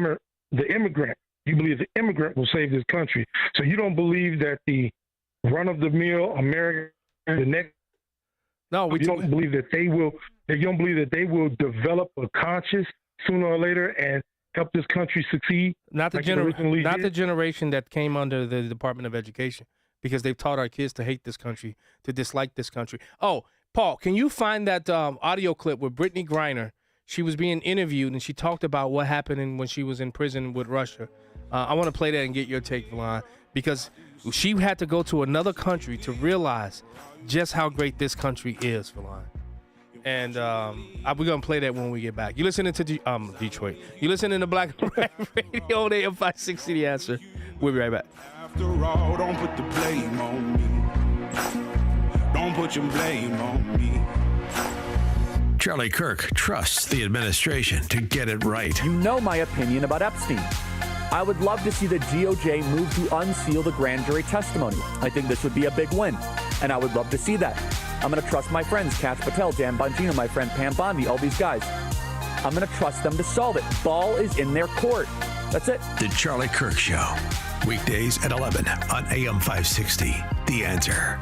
immigrant, you believe the immigrant will save this country. So you don't believe that the run-of-the-mill American, the next, you don't believe that they will. You don't believe that they will develop a conscience sooner or later and help this country succeed? Not the generation that came under the Department of Education, because they've taught our kids to hate this country, to dislike this country. Oh, Paul, can you find that audio clip with Brittany Griner? She was being interviewed, and she talked about what happened when she was in prison with Russia. I want to play that and get your take, Valon, because she had to go to another country to realize just how great this country is, Valon. And we're going to play that when we get back. You're listening to Detroit. You're listening to Black and Red Radio on AM 560 The Answer. We'll be right back. After all, don't put the blame on me. Don't put your blame on me. Charlie Kirk trusts the administration to get it right. You know my opinion about Epstein. I would love to see the DOJ move to unseal the grand jury testimony. I think this would be a big win, and I would love to see that. I'm going to trust my friends, Kash Patel, Dan Bongino, my friend Pam Bondi, all these guys. I'm going to trust them to solve it. Ball is in their court. That's it. The Charlie Kirk Show. Weekdays at 11 on AM 560. The Answer.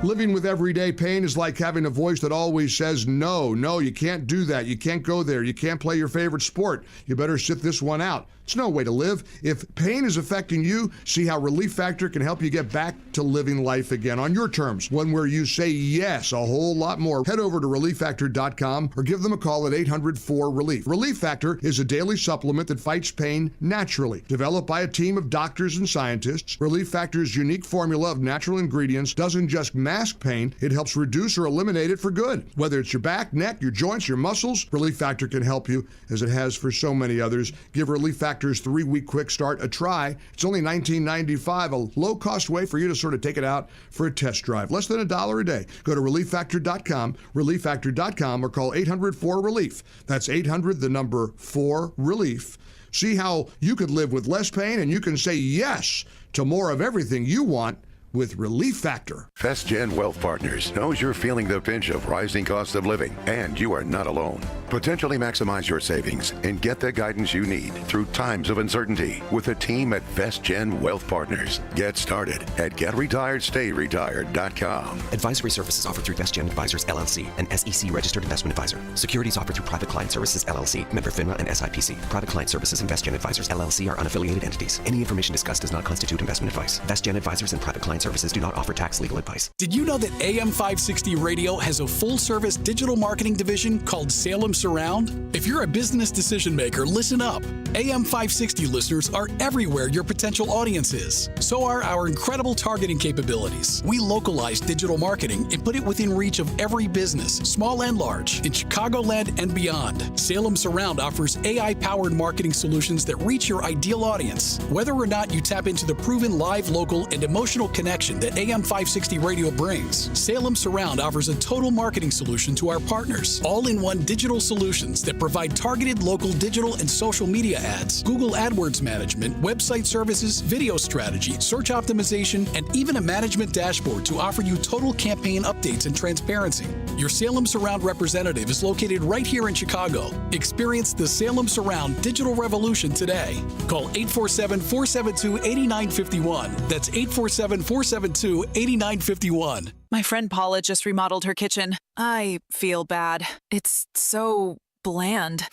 Living with everyday pain is like having a voice that always says, no, you can't do that. You can't go there. You can't play your favorite sport. You better sit this one out. It's no way to live. If pain is affecting you, see how Relief Factor can help you get back to living life again on your terms. One where you say yes a whole lot more. Head over to ReliefFactor.com or give them a call at 800-4RELIEF. Relief Factor is a daily supplement that fights pain naturally. Developed by a team of doctors and scientists, Relief Factor's unique formula of natural ingredients doesn't just mask pain, it helps reduce or eliminate it for good. Whether it's your back, neck, your joints, your muscles, Relief Factor can help you, as it has for so many others. Give Relief Factor's 3-week quick start a try. It's only $19.95, a low-cost way for you to sort of take it out for a test drive. Less than $1 a day. Go to ReliefFactor.com, ReliefFactor.com, or call 800-4RELIEF. That's 800-4RELIEF. See how you could live with less pain, and you can say yes to more of everything you want with Relief Factor. FestGen Wealth Partners knows you're feeling the pinch of rising cost of living, and you are not alone. Potentially maximize your savings and get the guidance you need through times of uncertainty with a team at FestGen Wealth Partners. Get started at GetRetiredStayRetired.com. Advisory services offered through FestGen Advisors, LLC, an SEC registered investment advisor. Securities offered through Private Client Services, LLC, member FINRA and SIPC. Private Client Services and FestGen Advisors, LLC are unaffiliated entities. Any information discussed does not constitute investment advice. FestGen Advisors and Private Client Services do not offer tax legal advice. Did you know that AM 560 Radio has a full-service digital marketing division called Salem Surround? If you're a business decision maker, listen up. AM 560 listeners are everywhere your potential audience is. So are our incredible targeting capabilities. We localize digital marketing and put it within reach of every business, small and large, in Chicagoland and beyond. Salem Surround offers AI-powered marketing solutions that reach your ideal audience. Whether or not you tap into the proven live, local, and emotional connection that AM 560 Radio brings, Salem Surround offers a total marketing solution to our partners. All-in-one digital solutions that provide targeted local digital and social media ads, Google AdWords management, website services, video strategy, search optimization, and even a management dashboard to offer you total campaign updates and transparency. Your Salem Surround representative is located right here in Chicago. Experience the Salem Surround digital revolution today. Call 847-472-8951. That's 847-472-8951. My friend Paula just remodeled her kitchen. I feel bad. It's so bland.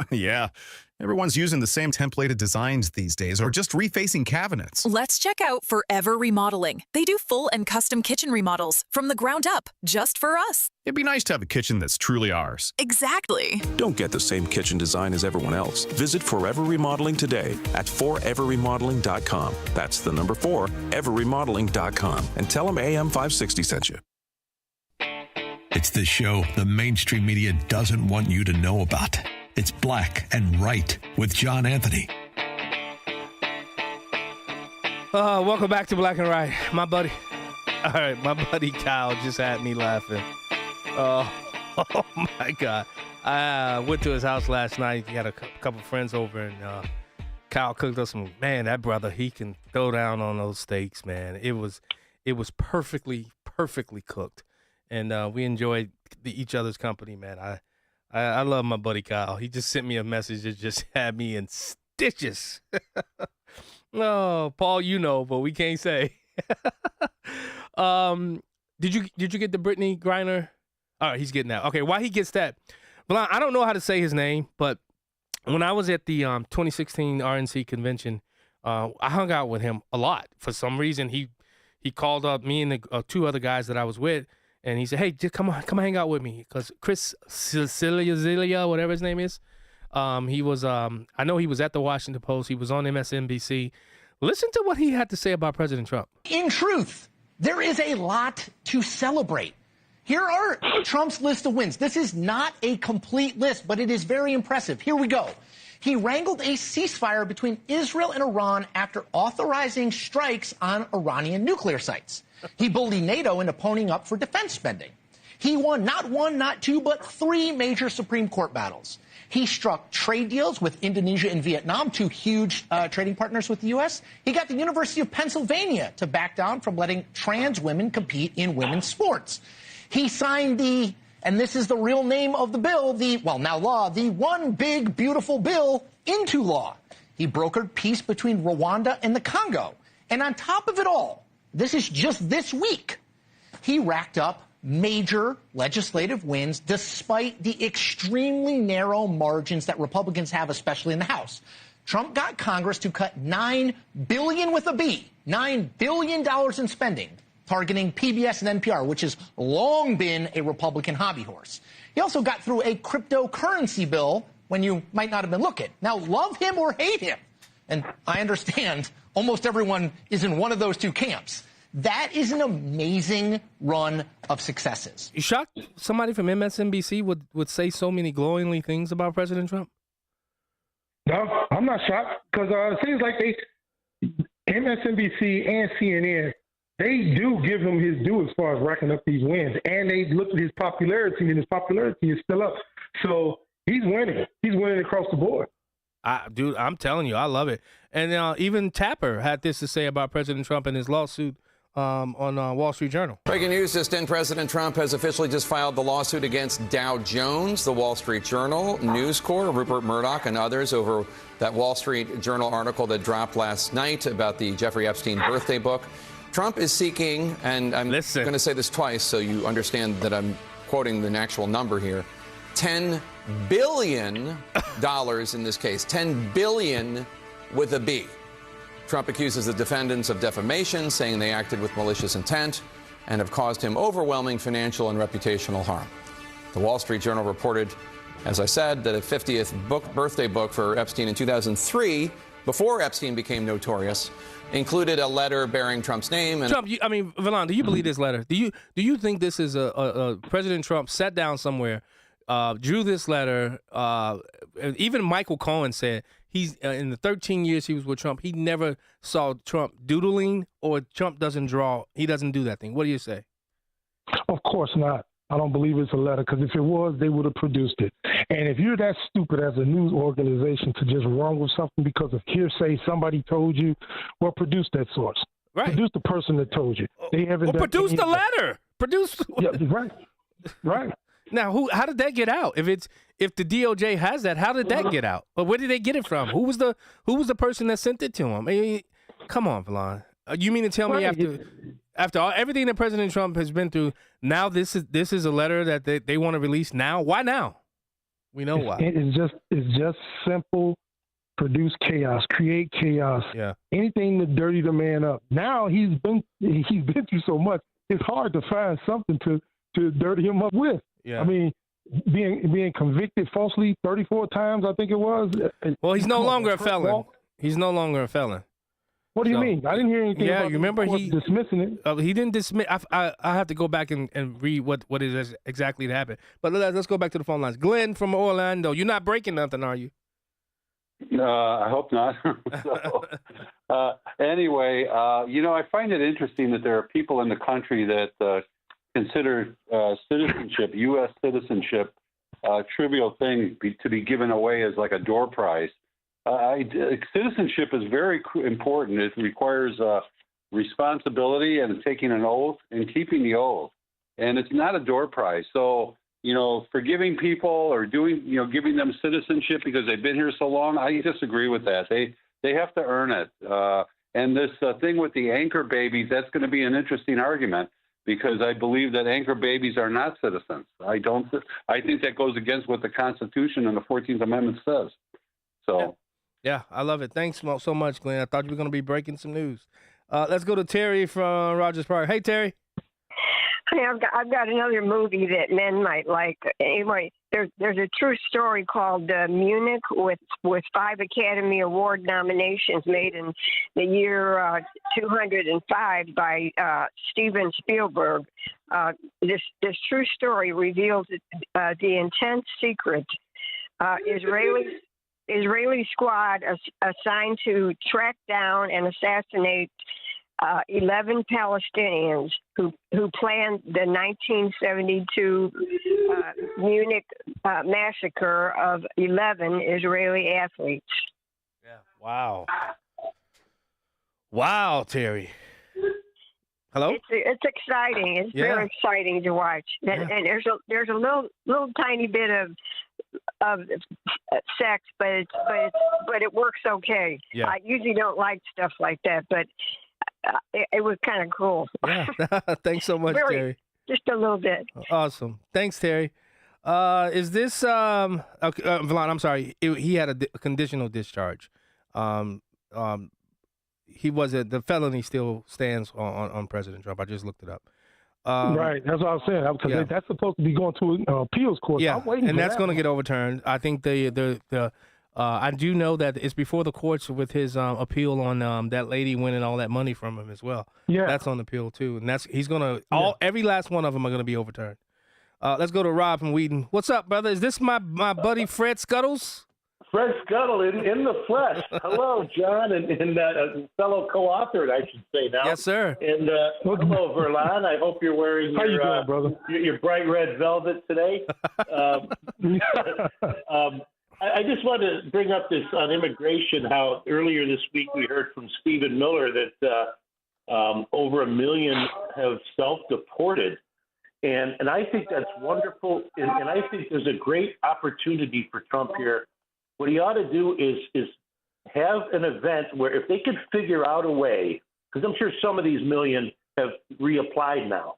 Yeah. Everyone's using the same templated designs these days or just refacing cabinets. Let's check out Forever Remodeling. They do full and custom kitchen remodels from the ground up, just for us. It'd be nice to have a kitchen that's truly ours. Exactly. Don't get the same kitchen design as everyone else. Visit Forever Remodeling today at foreverremodeling.com. That's the number 4, everremodeling.com. And tell them AM 560 sent you. It's the show the mainstream media doesn't want you to know about. It's Black and Right with John Anthony. Welcome back to Black and Right. My buddy Kyle just had me laughing. Oh my God. I went to his house last night. He had a couple friends over, and Kyle cooked us some. Man, that brother, he can throw down on those steaks, man. It was perfectly cooked, and we enjoyed each other's company, man. I love my buddy Kyle. He just sent me a message that just had me in stitches. Oh, Paul, you know, but we can't say. Did you get the Brittany Griner? All right, he's getting that. Okay, while he gets that, well, I don't know how to say his name, but when I was at the 2016 RNC convention, I hung out with him a lot. For some reason, he called up me and the 2 other guys that I was with, and he said, "Hey, just come hang out with me," because Chris Cecilia, whatever his name is, he was. I know he was at the Washington Post. He was on MSNBC. Listen to what he had to say about President Trump. In truth, there is a lot to celebrate. Here are Trump's list of wins. This is not a complete list, but it is very impressive. Here we go. He wrangled a ceasefire between Israel and Iran after authorizing strikes on Iranian nuclear sites. He bullied NATO into ponying up for defense spending. He won not one, not two, but 3 major Supreme Court battles. He struck trade deals with Indonesia and Vietnam, 2 huge trading partners with the U.S. He got the University of Pennsylvania to back down from letting trans women compete in women's sports. He signed and this is the real name of the bill, the One Big Beautiful Bill into law. He brokered peace between Rwanda and the Congo. And on top of it all, this is just this week, he racked up major legislative wins despite the extremely narrow margins that Republicans have, especially in the House. Trump got Congress to cut $9 billion with a B, $9 billion in spending, targeting PBS and NPR, which has long been a Republican hobby horse. He also got through a cryptocurrency bill when you might not have been looking. Now, love him or hate him, and I understand almost everyone is in one of those 2 camps. That is an amazing run of successes. You shocked somebody from MSNBC would say so many glowingly things about President Trump? No, I'm not shocked because it seems like MSNBC and CNN, they do give him his due as far as racking up these wins. And they look at his popularity, and his popularity is still up. So he's winning. He's winning across the board. Dude, I'm telling you, I love it. And even Tapper had this to say about President Trump and his lawsuit on Wall Street Journal. Breaking news, just in, President Trump has officially just filed the lawsuit against Dow Jones, the Wall Street Journal, News Corp, Rupert Murdoch, and others over that Wall Street Journal article that dropped last night about the Jeffrey Epstein birthday book. Trump is seeking, and I'm going to say this twice so you understand that I'm quoting the actual number here, $10 billion in this case, $10 billion with a B. Trump accuses the defendants of defamation, saying they acted with malicious intent and have caused him overwhelming financial and reputational harm. The Wall Street Journal reported, as I said, that a 50th birthday book for Epstein in 2003, before Epstein became notorious, included a letter bearing Trump's name. And Valon, do you believe this letter? Do you think this is a President Trump sat down somewhere, drew this letter? Even Michael Cohen said he's in the 13 years he was with Trump, he never saw Trump doodling or Trump doesn't draw. He doesn't do that thing. What do you say? Of course not. I don't believe it's a letter, because if it was, they would have produced it. And if you're that stupid as a news organization to just run with something because of hearsay, somebody told you, well, produce that source. Right. Produce the person that told you. They haven't produce the letter. Produce. Yeah, right. Right. Now, how did that get out? If the DOJ has that, how did that get out? But where did they get it from? Who was the person that sent it to him? I mean, come on, Valon. You mean to tell me after everything that President Trump has been through, now this is a letter that they want to release now? Why now? We know why. It's just simple. Produce chaos, create chaos. Yeah. Anything to dirty the man up. Now he's been through so much. It's hard to find something to dirty him up with. Yeah. I mean, being convicted falsely 34 times, I think it was. Well, he's no longer a felon. He's no longer a felon. What do you mean? I didn't hear anything about you remember he dismissing it. He didn't dismiss. I have to go back and read what is exactly happened. But let's go back to the phone lines. Glenn from Orlando. You're not breaking nothing, are you? I hope not. Anyway, I find it interesting that there are people in the country that consider citizenship, U.S. citizenship, trivial thing to be given away as like a door prize. Citizenship is very important. It requires responsibility and taking an oath and keeping the oath. And it's not a door prize. So, forgiving people or giving them citizenship because they've been here so long, I disagree with that. They have to earn it. And this thing with the anchor babies, that's going to be an interesting argument, because I believe that anchor babies are not citizens. I think that goes against what the Constitution and the 14th Amendment says. So. Yeah, I love it. Thanks so much, Glenn. I thought you were going to be breaking some news. Let's go to Terry from Rogers Park. Hey, Terry. Hey, I've got another movie that men might like. Anyway, there's a true story called Munich with 5 Academy Award nominations made in the year 205 by Steven Spielberg. This true story reveals the intense secret. Israeli squad assigned to track down and assassinate 11 Palestinians who planned the 1972 Munich massacre of 11 Israeli athletes. Yeah. Wow. Wow, Terry. Hello? It's exciting. It's very exciting to watch. And there's a little tiny bit of sex, but it works okay. Yeah. I usually don't like stuff like that, but it was kind of cool. Yeah. Thanks so much, Terry. Just a little bit. Awesome. Thanks, Terry. Is this Valon? I'm sorry. He had a conditional discharge. He wasn't. The felony still stands on President Trump. I just looked it up. Right. That's what I was saying. That's supposed to be going to an appeals court. Yeah, I'm waiting and for that's going to get overturned. I think I do know that it's before the courts with his appeal on that lady winning all that money from him as well. Yeah, that's on appeal too, and he's gonna every last one of them are going to be overturned. Let's go to Rob from Wheaton. What's up, brother? Is this my buddy Fred Scuttles? Fred Scuttle in the flesh. Hello, John, and fellow co-authored, I should say now. Yes, sir. And hello, Verlon. I hope you're wearing How you doing, brother? Your bright red velvet today. I just wanted to bring up this on immigration, how earlier this week we heard from Stephen Miller that over 1 million have self-deported. And I think that's wonderful. And I think there's a great opportunity for Trump here. What he ought to do is have an event where if they could figure out a way, because I'm sure some of these million have reapplied now,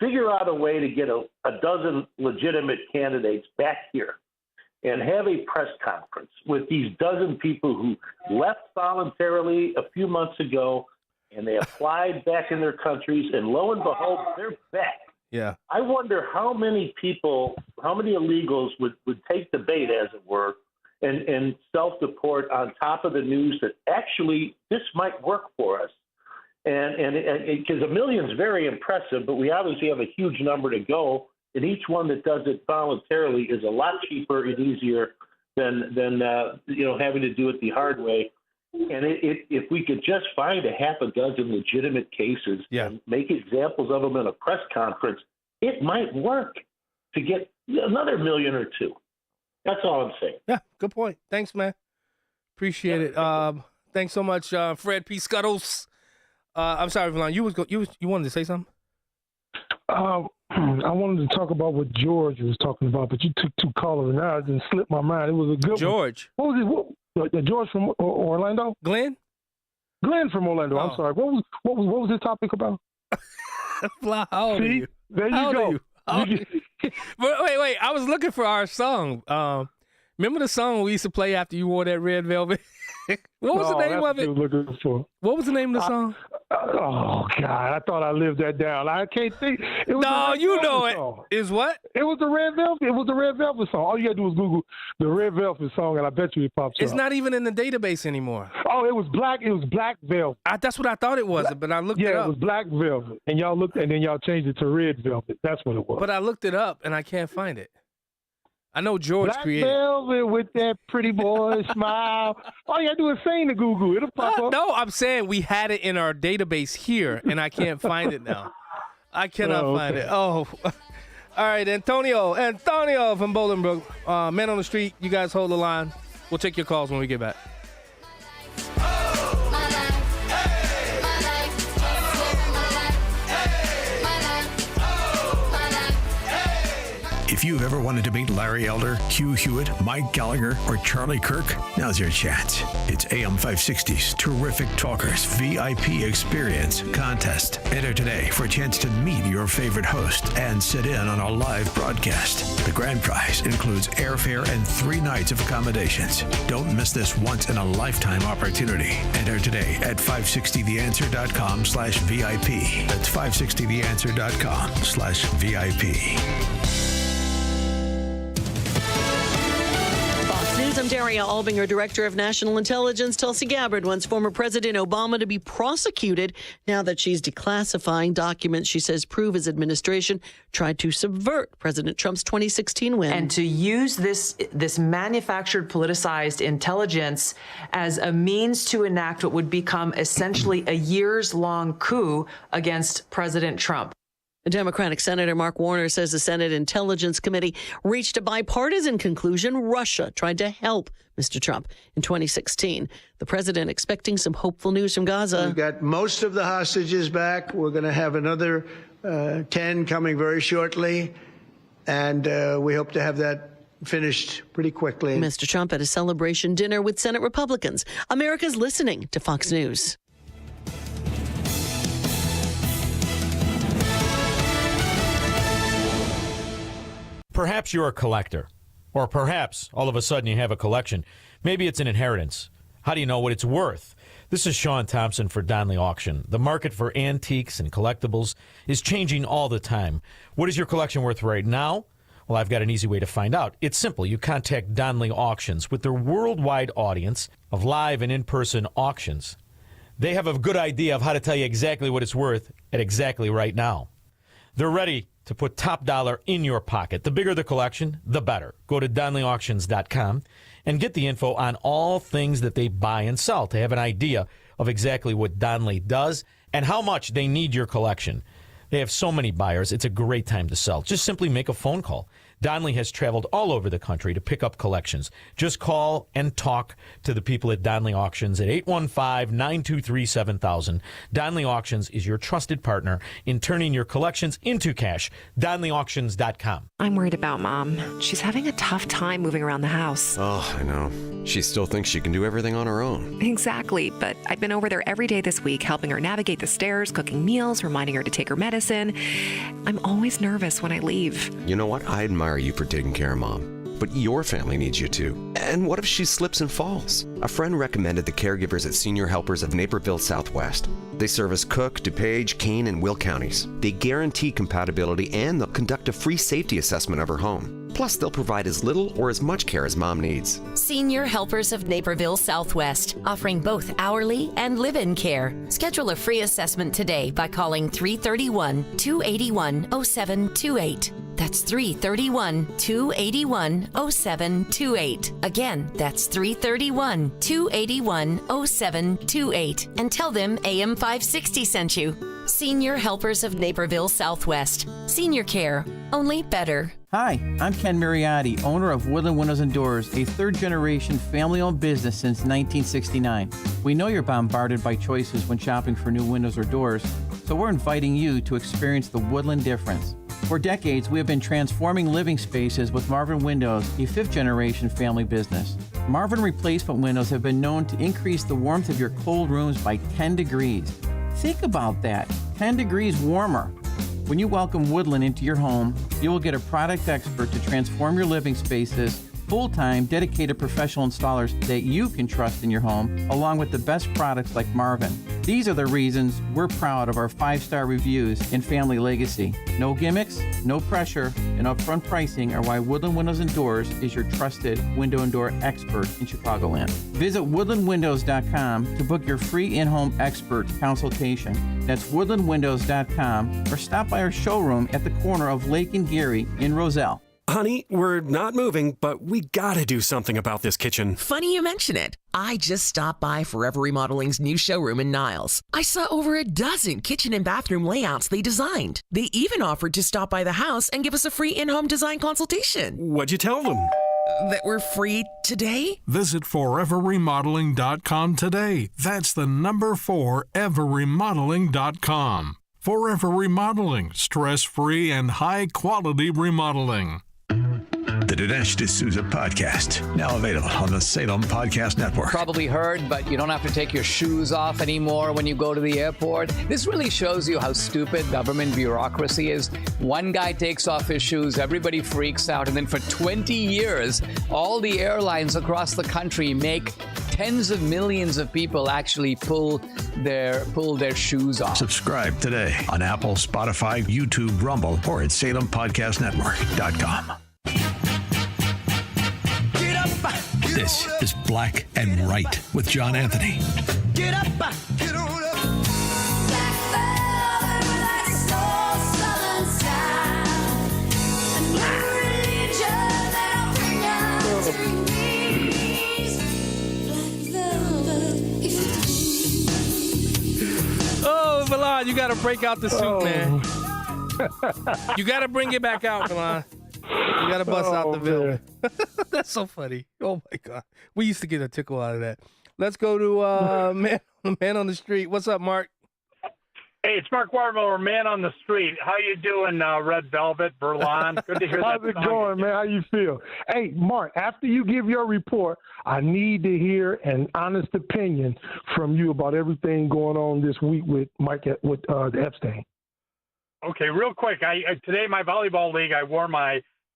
figure out a way to get a dozen legitimate candidates back here and have a press conference with these dozen people who left voluntarily a few months ago and they applied back in their countries, and lo and behold, they're back. Yeah. I wonder how many people, how many illegals would take the bait, as it were, and self-deport on top of the news that actually this might work for us. And because 1 million is very impressive, but we obviously have a huge number to go, and each one that does it voluntarily is a lot cheaper and easier than having to do it the hard way. And if we could just find a half a dozen legitimate cases and make examples of them in a press conference, it might work to get another 1 million or two. That's all I'm saying. Yeah, good point. Thanks, man. Appreciate it. Thanks so much, Fred P. Scuttles. I'm sorry, Valon. You wanted to say something? I wanted to talk about what George was talking about, but you took two callers and now it didn't slip my mind. It was a good George. One. What was it? George from Orlando? Glenn from Orlando. I'm sorry. What was his topic about? How old are you? There you go. Wait. I was looking for our song. Remember the song we used to play after you wore that red velvet? What was the name of it? What was the name of the song? Oh, God. I thought I lived that down. I can't think. No, you know it. Song. Is what? It was the Red Velvet. It was the Red Velvet song. All you got to do is Google the Red Velvet song, and I bet you it pops up. It's not even in the database anymore. Oh, it was Black Velvet. That's what I thought it was, but I looked it up. Yeah, it was Black Velvet. And y'all looked, and then y'all changed it to Red Velvet. That's what it was. But I looked it up, and I can't find it. I know George created Black Velvet with that pretty boy smile. All you got to do is sing to Google. It'll pop up. No, I'm saying we had it in our database here, and I can't find it now. I cannot find it. Oh, all right, Antonio from Bolingbrook. Men on the Street, you guys hold the line. We'll take your calls when we get back. If you've ever wanted to meet Larry Elder, Hugh Hewitt, Mike Gallagher, or Charlie Kirk, now's your chance. It's AM 560's Terrific Talkers VIP Experience Contest. Enter today for a chance to meet your favorite host and sit in on a live broadcast. The grand prize includes airfare and 3 nights of accommodations. Don't miss this once-in-a-lifetime opportunity. Enter today at 560theanswer.com/VIP. That's 560theanswer.com/VIP. news. I'm Daria Albinger, Director of National Intelligence. Tulsi Gabbard wants former President Obama to be prosecuted now that she's declassifying documents she says prove his administration tried to subvert President Trump's 2016 win. And to use this manufactured, politicized intelligence as a means to enact what would become essentially a years-long coup against President Trump. Democratic Senator Mark Warner says the Senate Intelligence Committee reached a bipartisan conclusion. Russia tried to help Mr. Trump in 2016. The president expecting some hopeful news from Gaza. We've got most of the hostages back. We're going to have another 10 coming very shortly. And we hope to have that finished pretty quickly. Mr. Trump at a celebration dinner with Senate Republicans. America's listening to Fox News. Perhaps you're a collector, or perhaps all of a sudden you have a collection. Maybe it's an inheritance. How do you know what it's worth? This is Sean Thompson for Donley Auction. The market for antiques and collectibles is changing all the time. What is your collection worth right now? Well, I've got an easy way to find out. It's simple. You contact Donley Auctions with their worldwide audience of live and in-person auctions. They have a good idea of how to tell you exactly what it's worth at exactly right now. They're ready to put top dollar in your pocket. The bigger the collection, the better. Go to DonleyAuctions.com and get the info on all things that they buy and sell to have an idea of exactly what Donley does and how much they need your collection. They have so many buyers, it's a great time to sell. Just simply make a phone call. Donley has traveled all over the country to pick up collections. Just call and talk to the people at Donley Auctions at 815-923-7000. Donley Auctions is your trusted partner in turning your collections into cash. DonleyAuctions.com. I'm worried about Mom. She's having a tough time moving around the house. Oh, I know. She still thinks she can do everything on her own. Exactly, but I've been over there every day this week, helping her navigate the stairs, cooking meals, reminding her to take her medicine. I'm always nervous when I leave. You know what? I admire you for taking care of Mom. But your family needs you too. And what if she slips and falls? A friend recommended the caregivers at Senior Helpers of Naperville Southwest. They service Cook, DuPage, Kane, and Will counties. They guarantee compatibility and they'll conduct a free safety assessment of her home. Plus, they'll provide as little or as much care as Mom needs. Senior Helpers of Naperville Southwest, offering both hourly and live-in care. Schedule a free assessment today by calling 331-281-0728. That's 331-281-0728. Again, that's 331-281-0728. And tell them AM 560 sent you. Senior Helpers of Naperville Southwest. Senior care, only better. Hi, I'm Ken Mariotti, owner of Woodland Windows and Doors, a third-generation family-owned business since 1969. We know you're bombarded by choices when shopping for new windows or doors, so we're inviting you to experience the Woodland difference. For decades, we have been transforming living spaces with Marvin Windows, a fifth-generation family business. Marvin replacement windows have been known to increase the warmth of your cold rooms by 10 degrees. Think about that, 10 degrees warmer. When you welcome Woodland into your home, you will get a product expert to transform your living spaces, full-time, dedicated professional installers that you can trust in your home, along with the best products like Marvin. These are the reasons we're proud of our 5-star reviews and family legacy. No gimmicks, no pressure, and upfront pricing are why Woodland Windows and Doors is your trusted window and door expert in Chicagoland. Visit woodlandwindows.com to book your free in-home expert consultation. That's woodlandwindows.com, or stop by our showroom at the corner of Lake and Geary in Roselle. Honey, we're not moving, but we gotta do something about this kitchen. Funny you mention it. I just stopped by Forever Remodeling's new showroom in Niles. I saw over a dozen kitchen and bathroom layouts they designed. They even offered to stop by the house and give us a free in-home design consultation. What'd you tell them? That we're free today? Visit foreverremodeling.com today. That's the number 4, everremodeling.com. Forever Remodeling, stress-free and high-quality remodeling. The Dinesh D'Souza Podcast, now available on the Salem Podcast Network. Probably heard, but you don't have to take your shoes off anymore when you go to the airport. This really shows you how stupid government bureaucracy is. One guy takes off his shoes, everybody freaks out, and then for 20 years, all the airlines across the country make tens of millions of people actually pull their shoes off. Subscribe today on Apple, Spotify, YouTube, Rumble, or at SalemPodcastNetwork.com. Get This is Black and Right with John Anthony. Get up, get on up. Oh, Milan, you got to break out the suit, man. You got to bring it back out, Milan. You got to bust out the villain. That's so funny. Oh, my God. We used to get a tickle out of that. Let's go to man on the street. What's up, Mark? Hey, it's Mark Warmiller, Man on the Street. How you doing, Red Velvet, Verlon? Good to hear that. How's it going, man? How you feel? Hey, Mark, after you give your report, I need to hear an honest opinion from you about everything going on this week with the Epstein. Okay, real quick. Today, my volleyball league, I wore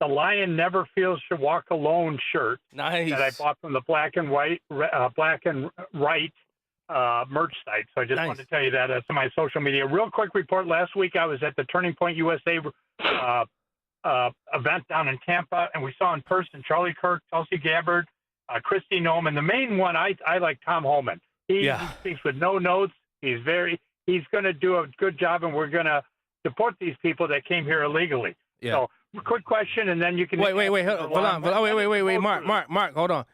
the Lion Never Feels to Walk Alone shirt. Nice. That I bought from the Black and Right merch site. So I just wanted to tell you that. That's on my social media. Real quick report. Last week I was at the Turning Point USA event down in Tampa, and we saw in person Charlie Kirk, Tulsi Gabbard, Kristi Noem, and the main one I like Tom Homan. He speaks with no notes. He's going to do a good job, and we're going to deport these people that came here illegally. Yeah. So quick question, and then you can wait, Mark, hold on.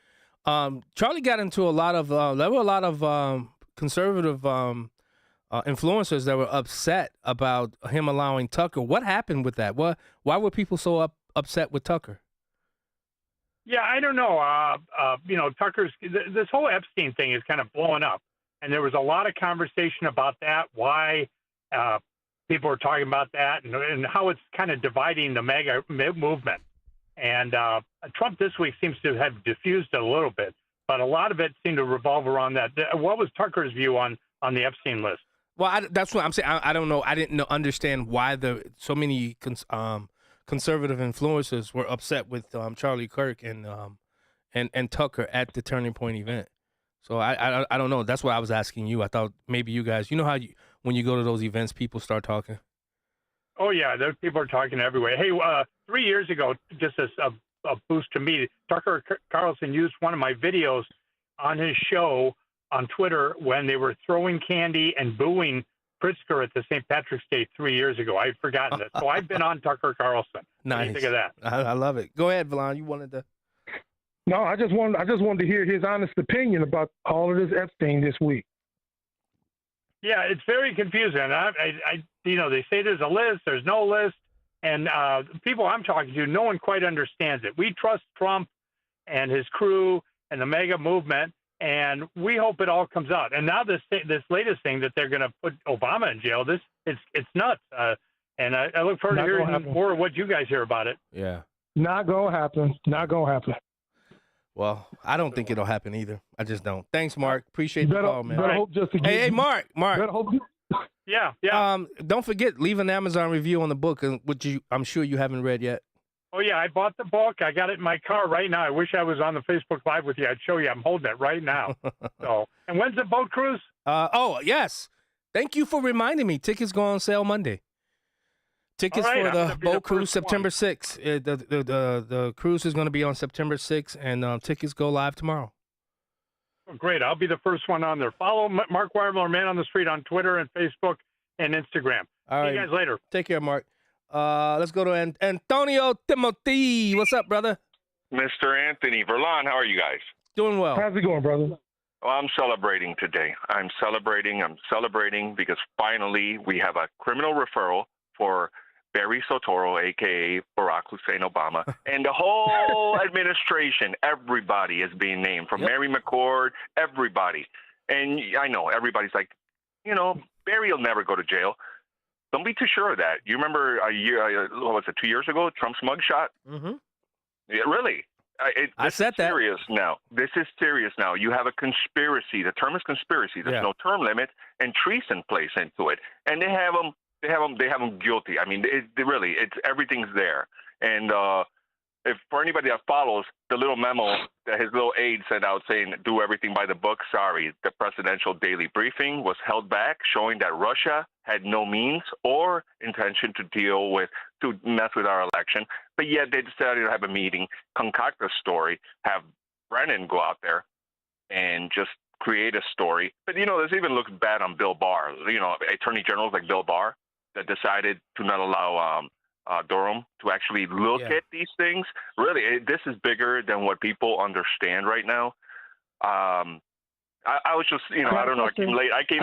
Charlie got into a lot of there were a lot of conservative influencers that were upset about him allowing Tucker. What happened with that? Why were people so upset with Tucker? Yeah, I don't know. Tucker's this whole Epstein thing is kind of blowing up, and there was a lot of conversation about that. Why people are talking about that, and how it's kind of dividing the MAGA movement. And Trump this week seems to have diffused it a little bit, but a lot of it seemed to revolve around that. What was Tucker's view on the Epstein list? Well, that's what I'm saying. I don't know. I didn't understand why so many conservative influencers were upset with Charlie Kirk and Tucker at the Turning Point event. So I don't know. That's what I was asking you. I thought maybe you guys, you know how when you go to those events, people start talking. Oh, yeah, people are talking everywhere. Hey, 3 years ago, just as a boost to me, Tucker Carlson used one of my videos on his show on Twitter when they were throwing candy and booing Pritzker at the St. Patrick's Day 3 years ago. I'd forgotten this. So I've been on Tucker Carlson. Nice. What do you think of that? I love it. Go ahead, Valon. You wanted to... No, I just wanted to hear his honest opinion about all of this Epstein this week. Yeah, it's very confusing. They say there's a list, there's no list, and the people I'm talking to, no one quite understands it. We trust Trump and his crew and the MAGA movement, and we hope it all comes out. And now this latest thing that they're going to put Obama in jail, it's nuts. And I look forward to hearing more of what you guys hear about it. Yeah. Not gonna happen. Well, I don't think it'll happen either. I just don't. Thanks, Mark. Appreciate the call, man. Hope just to hey, Mark. Yeah. Don't forget, leave an Amazon review on the book, which I'm sure you haven't read yet. Oh, yeah, I bought the book. I got it in my car right now. I wish I was on the Facebook Live with you. I'd show you. I'm holding it right now. And when's the boat cruise? Yes. Thank you for reminding me. Tickets go on sale Monday. Tickets for the boat cruise September 6th. The cruise is going to be on September 6th, and tickets go live tomorrow. Oh, great. I'll be the first one on there. Follow Mark Warmiller, Man on the Street, on Twitter and Facebook and Instagram. All right. See you guys later. Take care, Mark. Let's go to Antonio Timothy. What's up, brother? Mr. Anthony Verlon, how are you guys? Doing well. How's it going, brother? Well, I'm celebrating today. I'm celebrating because finally we have a criminal referral for Barry Soetoro, a.k.a. Barack Hussein Obama, and the whole administration. Everybody is being named, from Mary McCord, everybody. And I know everybody's like, Barry will never go to jail. Don't be too sure of that. You remember 2 years ago, Trump's mugshot? Mm-hmm. Yeah, really? I said that. Serious now. This is serious now. You have a conspiracy. The term is conspiracy. There's no term limit, and treason plays into it. And they have them guilty. I mean, everything's there. And if for anybody that follows the little memo that his little aide sent out saying do everything by the book, sorry, the presidential daily briefing was held back, showing that Russia had no means or intention to mess with our election. But yet they decided to have a meeting, concoct a story, have Brennan go out there and just create a story. But, this even looks bad on Bill Barr. Attorney generals like Bill Barr that decided to not allow Durham to actually look at these things. Really, this is bigger than what people understand right now. I was just, I don't know. I came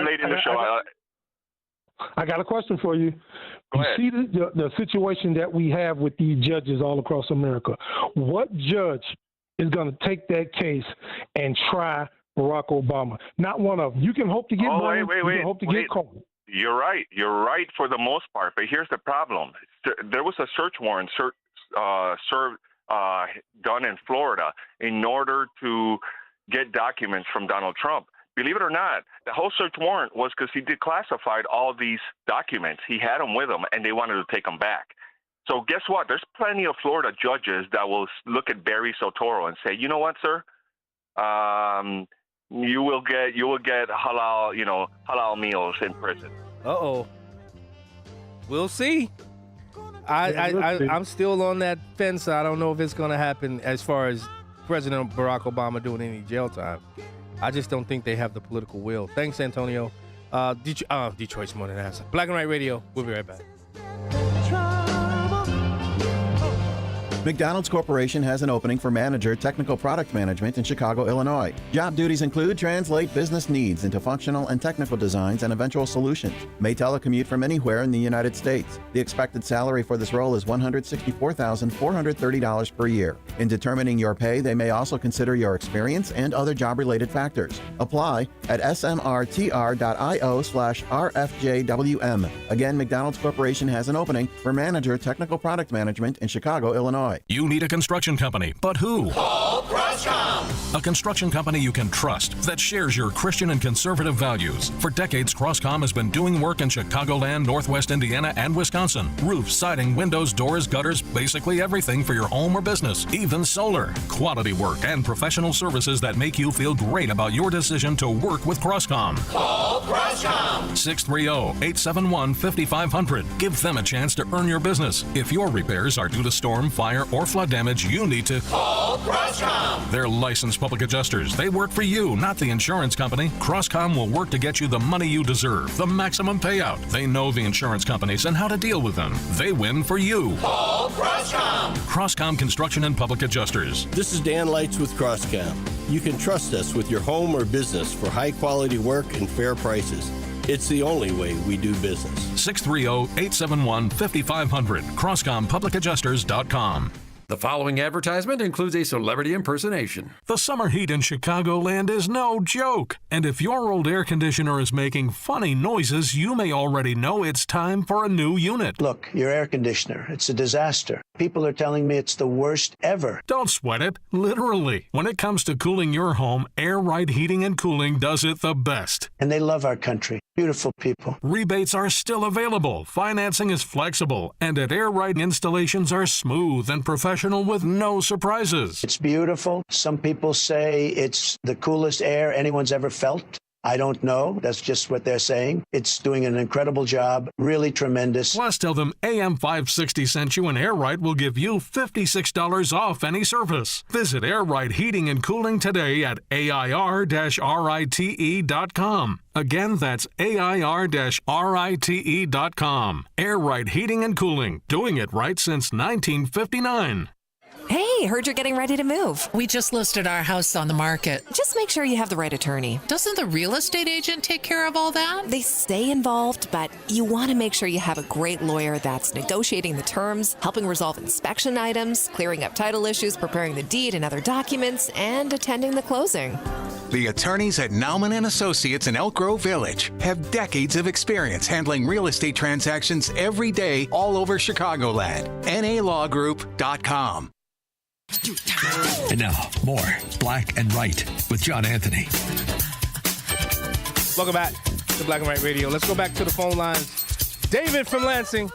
late in the show. I got a question for you. Go ahead. You see the situation that we have with these judges all across America. What judge is going to take that case and try Barack Obama? Not one of them. You can hope to get Biden. You can hope to get Cohen. You're right. You're right for the most part. But here's the problem. There was a search warrant served done in Florida in order to get documents from Donald Trump. Believe it or not, the whole search warrant was because he declassified all these documents. He had them with him, and they wanted to take them back. So guess what? There's plenty of Florida judges that will look at Barry Soetoro and say, you know what, sir? You will get halal meals in prison. Uh-oh. We'll see. I'm still on that fence. I don't know if it's going to happen as far as President Barack Obama doing any jail time. I just don't think they have the political will. Thanks, Antonio. Detroit's Morning Answer. Black and White Radio. We'll be right back. McDonald's Corporation has an opening for manager technical product management in Chicago, Illinois. Job duties include translate business needs into functional and technical designs and eventual solutions. May telecommute from anywhere in the United States. The expected salary for this role is $164,430 per year. In determining your pay, they may also consider your experience and other job-related factors. Apply at smrtr.io/RFJWM. Again, McDonald's Corporation has an opening for manager technical product management in Chicago, Illinois. You need a construction company, but who? Call Crosscom. A construction company you can trust that shares your Christian and conservative values. For decades, Crosscom has been doing work in Chicagoland, Northwest Indiana, and Wisconsin. Roofs, siding, windows, doors, gutters, basically everything for your home or business, even solar. Quality work and professional services that make you feel great about your decision to work with Crosscom. Call Crosscom. 630-871-5500. Give them a chance to earn your business. If your repairs are due to storm, fire, or flood damage, you need to call Crosscom. They're licensed public adjusters. They work for you, not the insurance company. Crosscom will work to get you the money you deserve, the maximum payout. They know the insurance companies and how to deal with them. They win for you. Call Crosscom. Crosscom Construction and Public Adjusters. This is Dan Lights with Crosscom. You can trust us with your home or business for high-quality work and fair prices. It's the only way we do business. 630-871-5500. CrosscomPublicAdjusters.com. The following advertisement includes a celebrity impersonation. The summer heat in Chicagoland is no joke. And if your old air conditioner is making funny noises, you may already know it's time for a new unit. Look, your air conditioner, it's a disaster. People are telling me it's the worst ever. Don't sweat it, literally. When it comes to cooling your home, Air Right Heating and Cooling does it the best. And they love our country. Beautiful people. Rebates are still available, financing is flexible, and at Air Right installations are smooth and professional with no surprises. It's beautiful. Some people say it's the coolest air anyone's ever felt. I don't know. That's just what they're saying. It's doing an incredible job. Really tremendous. Plus, tell them AM 560 sent you, and Air Right will give you $56 off any service. Visit Air Right Heating and Cooling today at AIR-RITE.com. Again, that's AIR-RITE.com. Air Right Heating and Cooling. Doing it right since 1959. Hey, heard you're getting ready to move. We just listed our house on the market. Just make sure you have the right attorney. Doesn't the real estate agent take care of all that? They stay involved, but you want to make sure you have a great lawyer that's negotiating the terms, helping resolve inspection items, clearing up title issues, preparing the deed and other documents, and attending the closing. The attorneys at Nauman & Associates in Elk Grove Village have decades of experience handling real estate transactions every day all over Chicagoland. NALawGroup.com. And now, more Black and White with John Anthony. Welcome back to Black and White Radio. Let's go back to the phone lines. David from Lansing.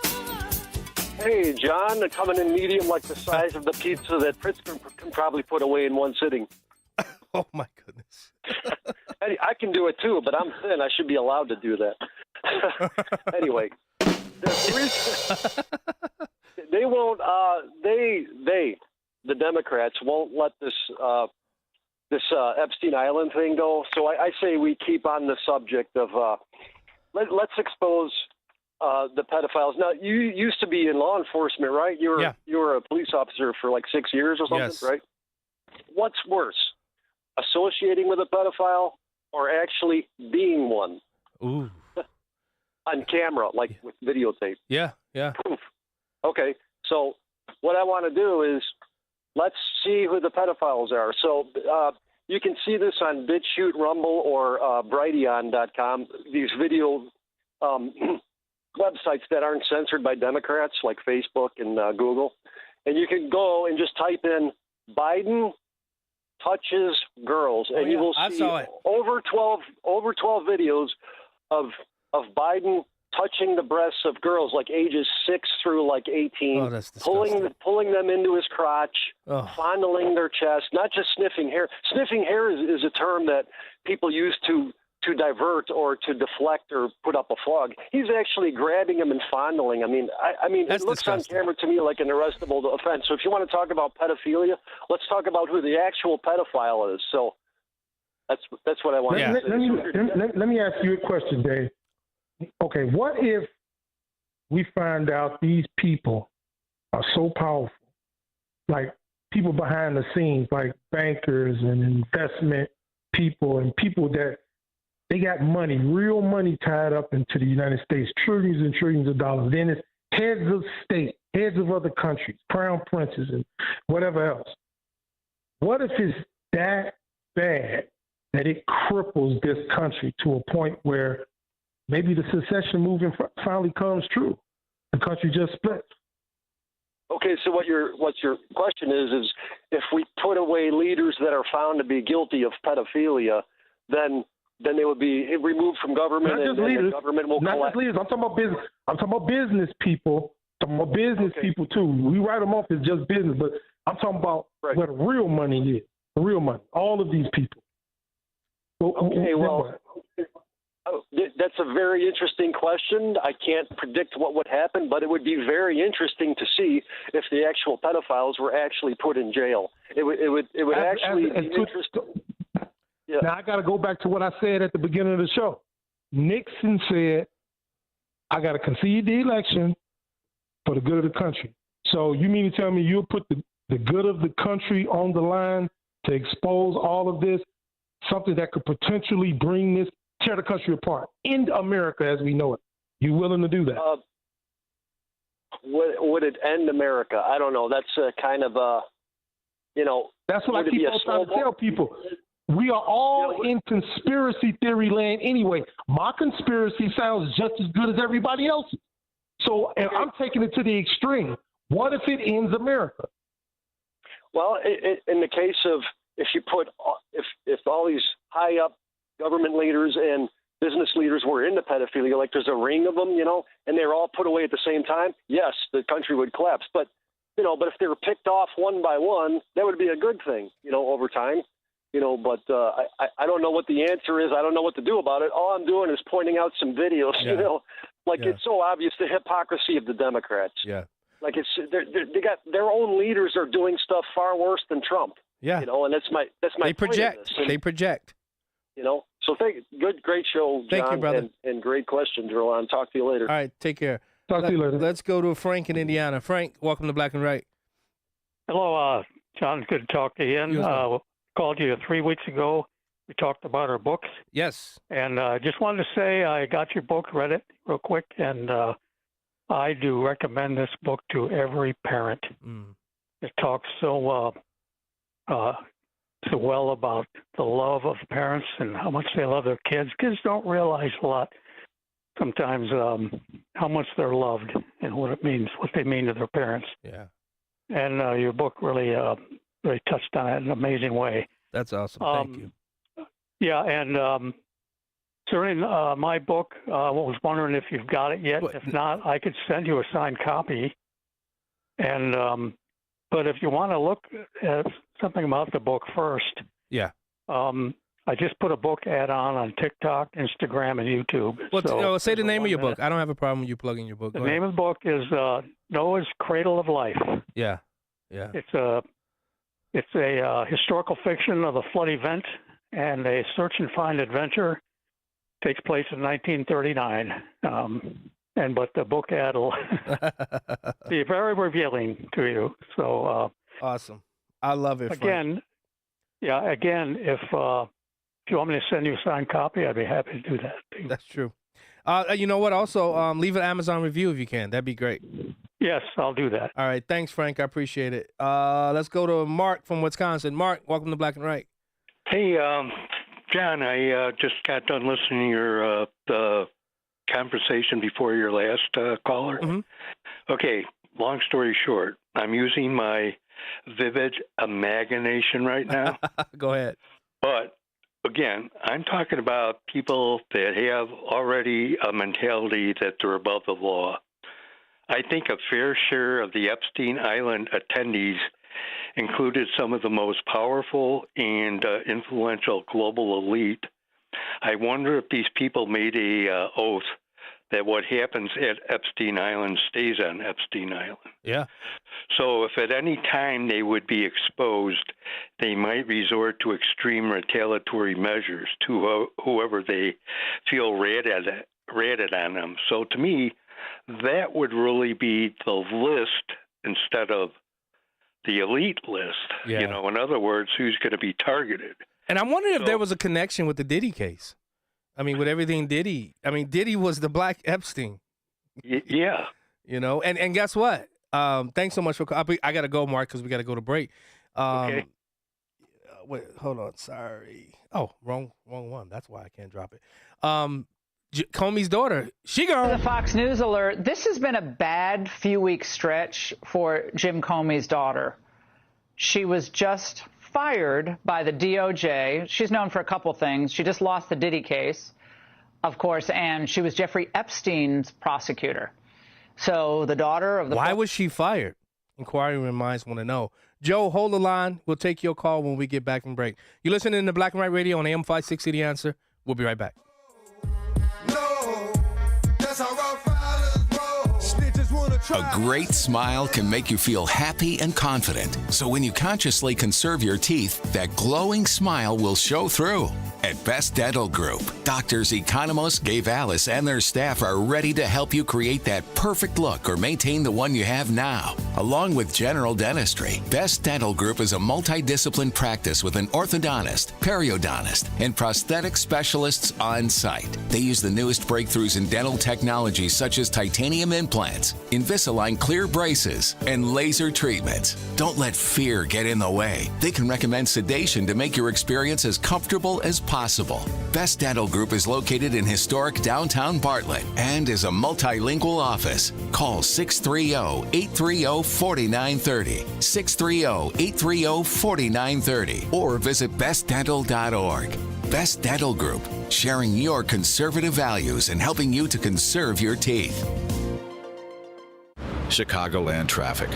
Hey, John, coming in medium like the size of the pizza that Pritzker can probably put away in one sitting. Oh, my goodness. I can do it, too, but I'm thin. I should be allowed to do that. Anyway, the reason they won't, the Democrats won't let this this Epstein Island thing, though. So I say we keep on the subject of let's expose the pedophiles. Now, you used to be in law enforcement, right? You were a police officer for like 6 years or something, Yes. right? What's worse, associating with a pedophile or actually being one? Ooh. On camera, like with videotape. Yeah, yeah. Proof. Okay, so what I want to do is let's see who the pedophiles are. So you can see this on BitChute, Rumble, or Brighteon.com. These video websites that aren't censored by Democrats, like Facebook and Google. And you can go and just type in Biden touches girls, and you will see over 12 videos of Biden touching the breasts of girls like ages 6 through like 18, Oh, that's disgusting. pulling them into his crotch, Oh. fondling their chest, not just sniffing hair. Sniffing hair is a term that people use to divert or to deflect or put up a flog. He's actually grabbing him and fondling. I mean, That's it looks disgusting. on camera to me like an arrestable offense. So if you want to talk about pedophilia, let's talk about who the actual pedophile is. So that's what I want to say. Let me ask you a question, Dave. Okay, what if we find out these people are so powerful, like people behind the scenes, like bankers and investment people and people that they got money, real money tied up into the United States, trillions and trillions of dollars. Then it's heads of state, heads of other countries, crown princes and whatever else. What if it's that bad that it cripples this country to a point where maybe the secession movement finally comes true? The country just splits. Okay, so what your question is if we put away leaders that are found to be guilty of pedophilia, then they would be removed from government, Not just and leaders. the government will Not collect. just leaders. I'm talking about business. I'm talking about business people. I'm talking about business people too. We write them off as just business, but I'm talking about where the real money is. The real money. All of these people. That's a very interesting question. I can't predict what would happen, but it would be very interesting to see if the actual pedophiles were actually put in jail. It would actually be interesting. Yeah. Now I got to go back to what I said at the beginning of the show. Nixon said, "I got to concede the election for the good of the country." So you mean to tell me you'll put the good of the country on the line to expose all of this, something that could potentially tear the country apart in America as we know it? You willing to do that? Would it end America? I don't know. That's a kind of That's what I keep on trying to tell people. We are all in conspiracy theory land anyway. My conspiracy sounds just as good as everybody else's. So and I'm taking it to the extreme. What if it ends America? Well, in the case of if all these high up government leaders and business leaders were into pedophilia, like there's a ring of them, and they're all put away at the same time, yes, the country would collapse. But if they were picked off one by one, that would be a good thing, over time. But I don't know what the answer is. I don't know what to do about it. All I'm doing is pointing out some videos, It's so obvious the hypocrisy of the Democrats. Yeah. Like they got their own leaders are doing stuff far worse than Trump. Yeah. And that's my They project. point of this. They project. So great show, John, Thank you, brother. and great question, Jerlon. Talk to you later. All right, take care. Talk to you later. Let's go to Frank in Indiana. Frank, welcome to Black and Right. Hello, John. Good to talk to you again. Called you 3 weeks ago. We talked about our books. Yes. And just wanted to say I got your book, read it real quick, and I do recommend this book to every parent. It talks so well about the love of parents and how much they love their kids. Kids don't realize a lot sometimes how much they're loved and what they mean to their parents. Yeah. And your book really touched on it in an amazing way. That's awesome. Thank you. Yeah, and certainly my book, I was wondering if you've got it yet. If not, I could send you a signed copy. And but if you want to look at something about the book first, yeah, I just put a book add-on on TikTok, Instagram, and YouTube. Well, say the name of your book. I don't have a problem with you plugging your book. The name of the book is Noah's Cradle of Life. Yeah, yeah. It's a It's a historical fiction of a flood event and a search and find adventure. Takes place in 1939. But the book ad will be very revealing to you. So awesome. I love it. Again, if you want me to send you a signed copy, I'd be happy to do that. That's true. You know what? Also, leave an Amazon review if you can. That'd be great. Yes, I'll do that. All right. Thanks, Frank. I appreciate it. Let's go to Mark from Wisconsin. Mark, welcome to Black and Right. Hey, John, I just got done listening to your the conversation before your last caller. Mm-hmm. Okay, long story short, I'm using my vivid imagination right now. Go ahead. But again, I'm talking about people that have already a mentality that they're above the law. I think a fair share of the Epstein Island attendees included some of the most powerful and influential global elite. I wonder if these people made a oath that what happens at Epstein Island stays on Epstein Island. Yeah. So if at any time they would be exposed, they might resort to extreme retaliatory measures to whoever they feel ratted on them. So to me, that would really be the list instead of the elite list. Yeah. In other words, who's going to be targeted. And I'm wondering if there was a connection with the Diddy case. I mean, with everything Diddy. I mean, Diddy was the Black Epstein. Yeah. And guess what? Thanks so much for calling. I got to go, Mark, because we got to go to break. Okay. Wait, hold on. Sorry. Oh, wrong one. That's why I can't drop it. Comey's daughter, she gone. The Fox News alert. This has been a bad few week stretch for Jim Comey's daughter. She was just fired by the DOJ. She's known for a couple things. She just lost the Diddy case, of course, and she was Jeffrey Epstein's prosecutor. So the daughter of the... Why was she fired? Inquiring minds want to know. Joe, hold the line. We'll take your call when we get back from break. You're listening to Black and White Radio on AM 560 The Answer. We'll be right back. A great smile can make you feel happy and confident. So when you consciously conserve your teeth, that glowing smile will show through. At Best Dental Group, doctors Economos, Gay Vallis, and their staff are ready to help you create that perfect look or maintain the one you have now. Along with general dentistry, Best Dental Group is a multidiscipline practice with an orthodontist, periodontist, and prosthetic specialists on site. They use the newest breakthroughs in dental technology such as titanium implants, Invisalign clear braces, and laser treatments. Don't let fear get in the way. They can recommend sedation to make your experience as comfortable as possible. Best Dental Group is located in historic downtown Bartlett and is a multilingual office. Call 630-830-4930, 630-830-4930, or visit bestdental.org. Best Dental Group, sharing your conservative values and helping you to conserve your teeth. Chicagoland traffic.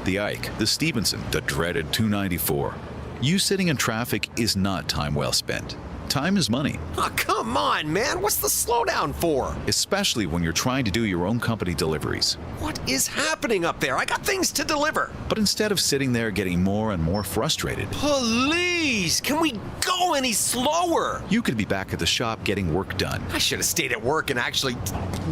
The Ike, the Stevenson, the dreaded 294. You sitting in traffic is not time well spent. Time is money. Oh, come on, man. What's the slowdown for? Especially when you're trying to do your own company deliveries. What is happening up there? I got things to deliver. But instead of sitting there getting more and more frustrated, please, can we go any slower? You could be back at the shop getting work done. I should have stayed at work and actually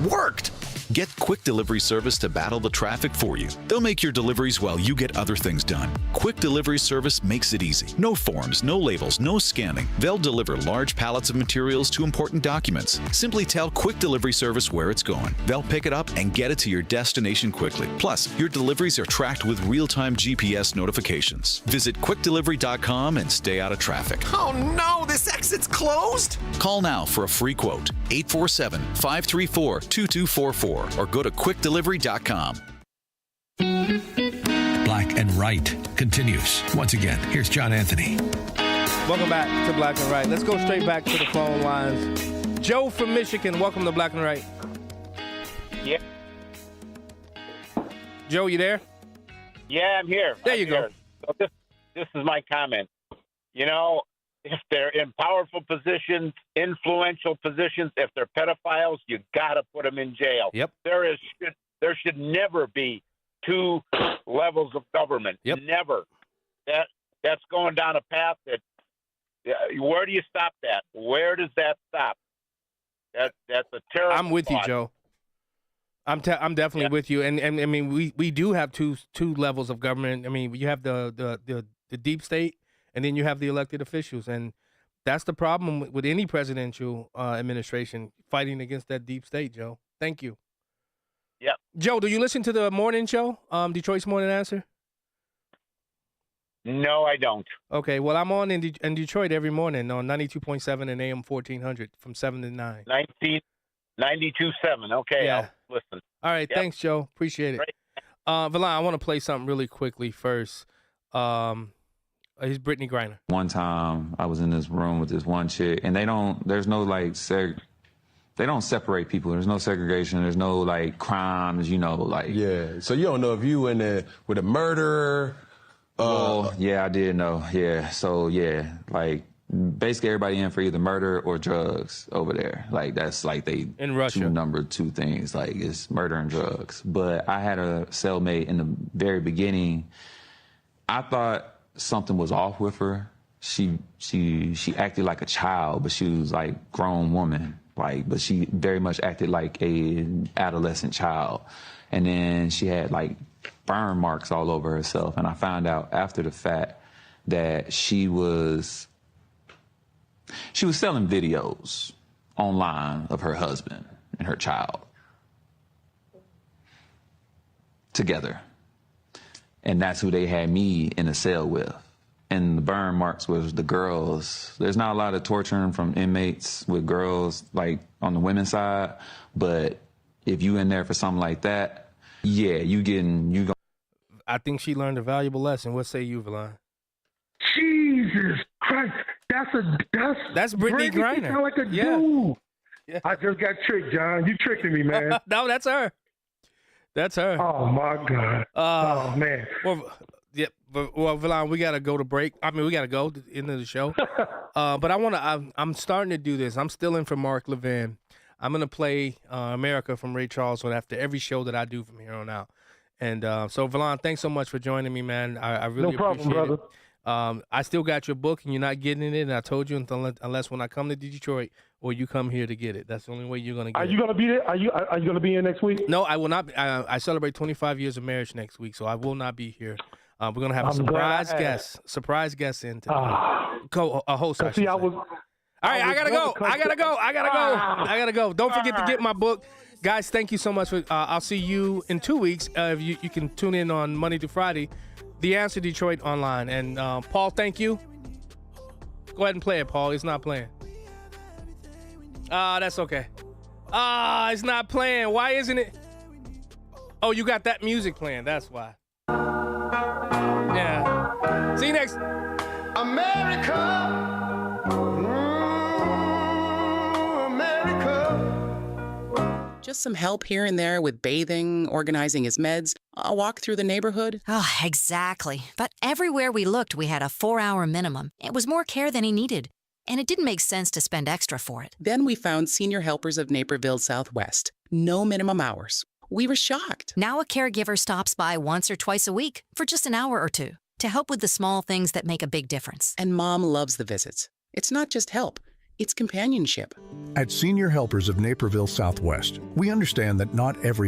worked. Get Quick Delivery Service to battle the traffic for you. They'll make your deliveries while you get other things done. Quick Delivery Service makes it easy. No forms, no labels, no scanning. They'll deliver large pallets of materials to important documents. Simply tell Quick Delivery Service where it's going. They'll pick it up and get it to your destination quickly. Plus, your deliveries are tracked with real-time GPS notifications. Visit quickdelivery.com and stay out of traffic. Oh no, this exit's closed? Call now for a free quote. 847-534-2244 or go to quickdelivery.com. Black and Right continues. Once again, here's John Anthony. Welcome back to Black and Right. Let's go straight back to the phone lines. Joe from Michigan, welcome to Black and Right. Yeah. Joe, you there? Yeah, I'm here. There you go. So this is my comment. You know, if they're in powerful positions, influential positions, if they're pedophiles, you got to put them in jail. Yep. There should never be two levels of government. Yep. Never. that's going down a path that, where do you stop that? Where does that stop? That's a terrible I'm with thought. you, Joe. I'm definitely with you, and I mean we do have two levels of government. I mean, you have the deep state, and then you have the elected officials, and that's the problem with any presidential administration, fighting against that deep state, Joe. Thank you. Yep. Joe, do you listen to the morning show, Detroit's Morning Answer? No, I don't. Okay, well, I'm on in Detroit every morning on 92.7 and AM 1400 from 7 to 9. 92.7. Okay, Yeah. I'll listen. All right, Yep. thanks, Joe. Appreciate it. Great. Valon, I want to play something really quickly first. He's Brittany Griner. One time I was in this room with this one chick, and they don't separate people. There's no segregation. There's no, like, crimes, Yeah, so you don't know if you in there with a murderer. Yeah, I did know. Yeah, so, yeah, like, basically everybody in for either murder or drugs over there. Like, that's, like, they in Russia. number two things. Like, it's murder and drugs. But I had a cellmate in the very beginning. I thought something was off with her. She acted like a child, but she was like grown woman. But she very much acted like a adolescent child. And then she had like burn marks all over herself. And I found out after the fact that she was selling videos online of her husband and her child together. And that's who they had me in a cell with. And the burn marks was the girls. There's not a lot of torturing from inmates with girls, like, on the women's side. But if you in there for something like that, yeah, you going. I think she learned a valuable lesson. What say you, Valon? Jesus Christ. That's Brittany Griner. Sound like a dude. Yeah. I just got tricked, John. You tricked me, man. No, that's her. That's her. Oh, my God. Oh, man. Well, Valon, we got to go to break. I mean, we got to go to the end of the show. But I'm starting to do this. I'm still in for Mark Levin. I'm going to play America from Ray Charles after every show that I do from here on out. And so, Valon, thanks so much for joining me, man. I really appreciate brother. it. I still got your book, and you're not getting it. And I told you unless when I come to Detroit or you come here to get it. That's the only way you're going to get it. Are you going to be there? Are you going to be here next week? No, I will not. I celebrate 25 years of marriage next week, so I will not be here. We're going to have a surprise guest in today. A host, I should say. All right, I gotta go. Don't forget to get my book. Guys, thank you so much. I'll see you in 2 weeks. You can tune in on Monday through Friday. The Answer Detroit online. And Paul, thank you. Go ahead and play it, Paul. It's not playing. That's okay. It's not playing. Why isn't it? Oh, you got that music playing. That's why. Yeah. See you next. America. Just some help here and there with bathing, organizing his meds, a walk through the neighborhood. Oh, exactly. But everywhere we looked, we had a 4-hour minimum. It was more care than he needed. And it didn't make sense to spend extra for it. Then we found Senior Helpers of Naperville Southwest. No minimum hours. We were shocked. Now a caregiver stops by once or twice a week for just an hour or two to help with the small things that make a big difference. And Mom loves the visits. It's not just help. It's companionship. At Senior Helpers of Naperville Southwest, we understand that not every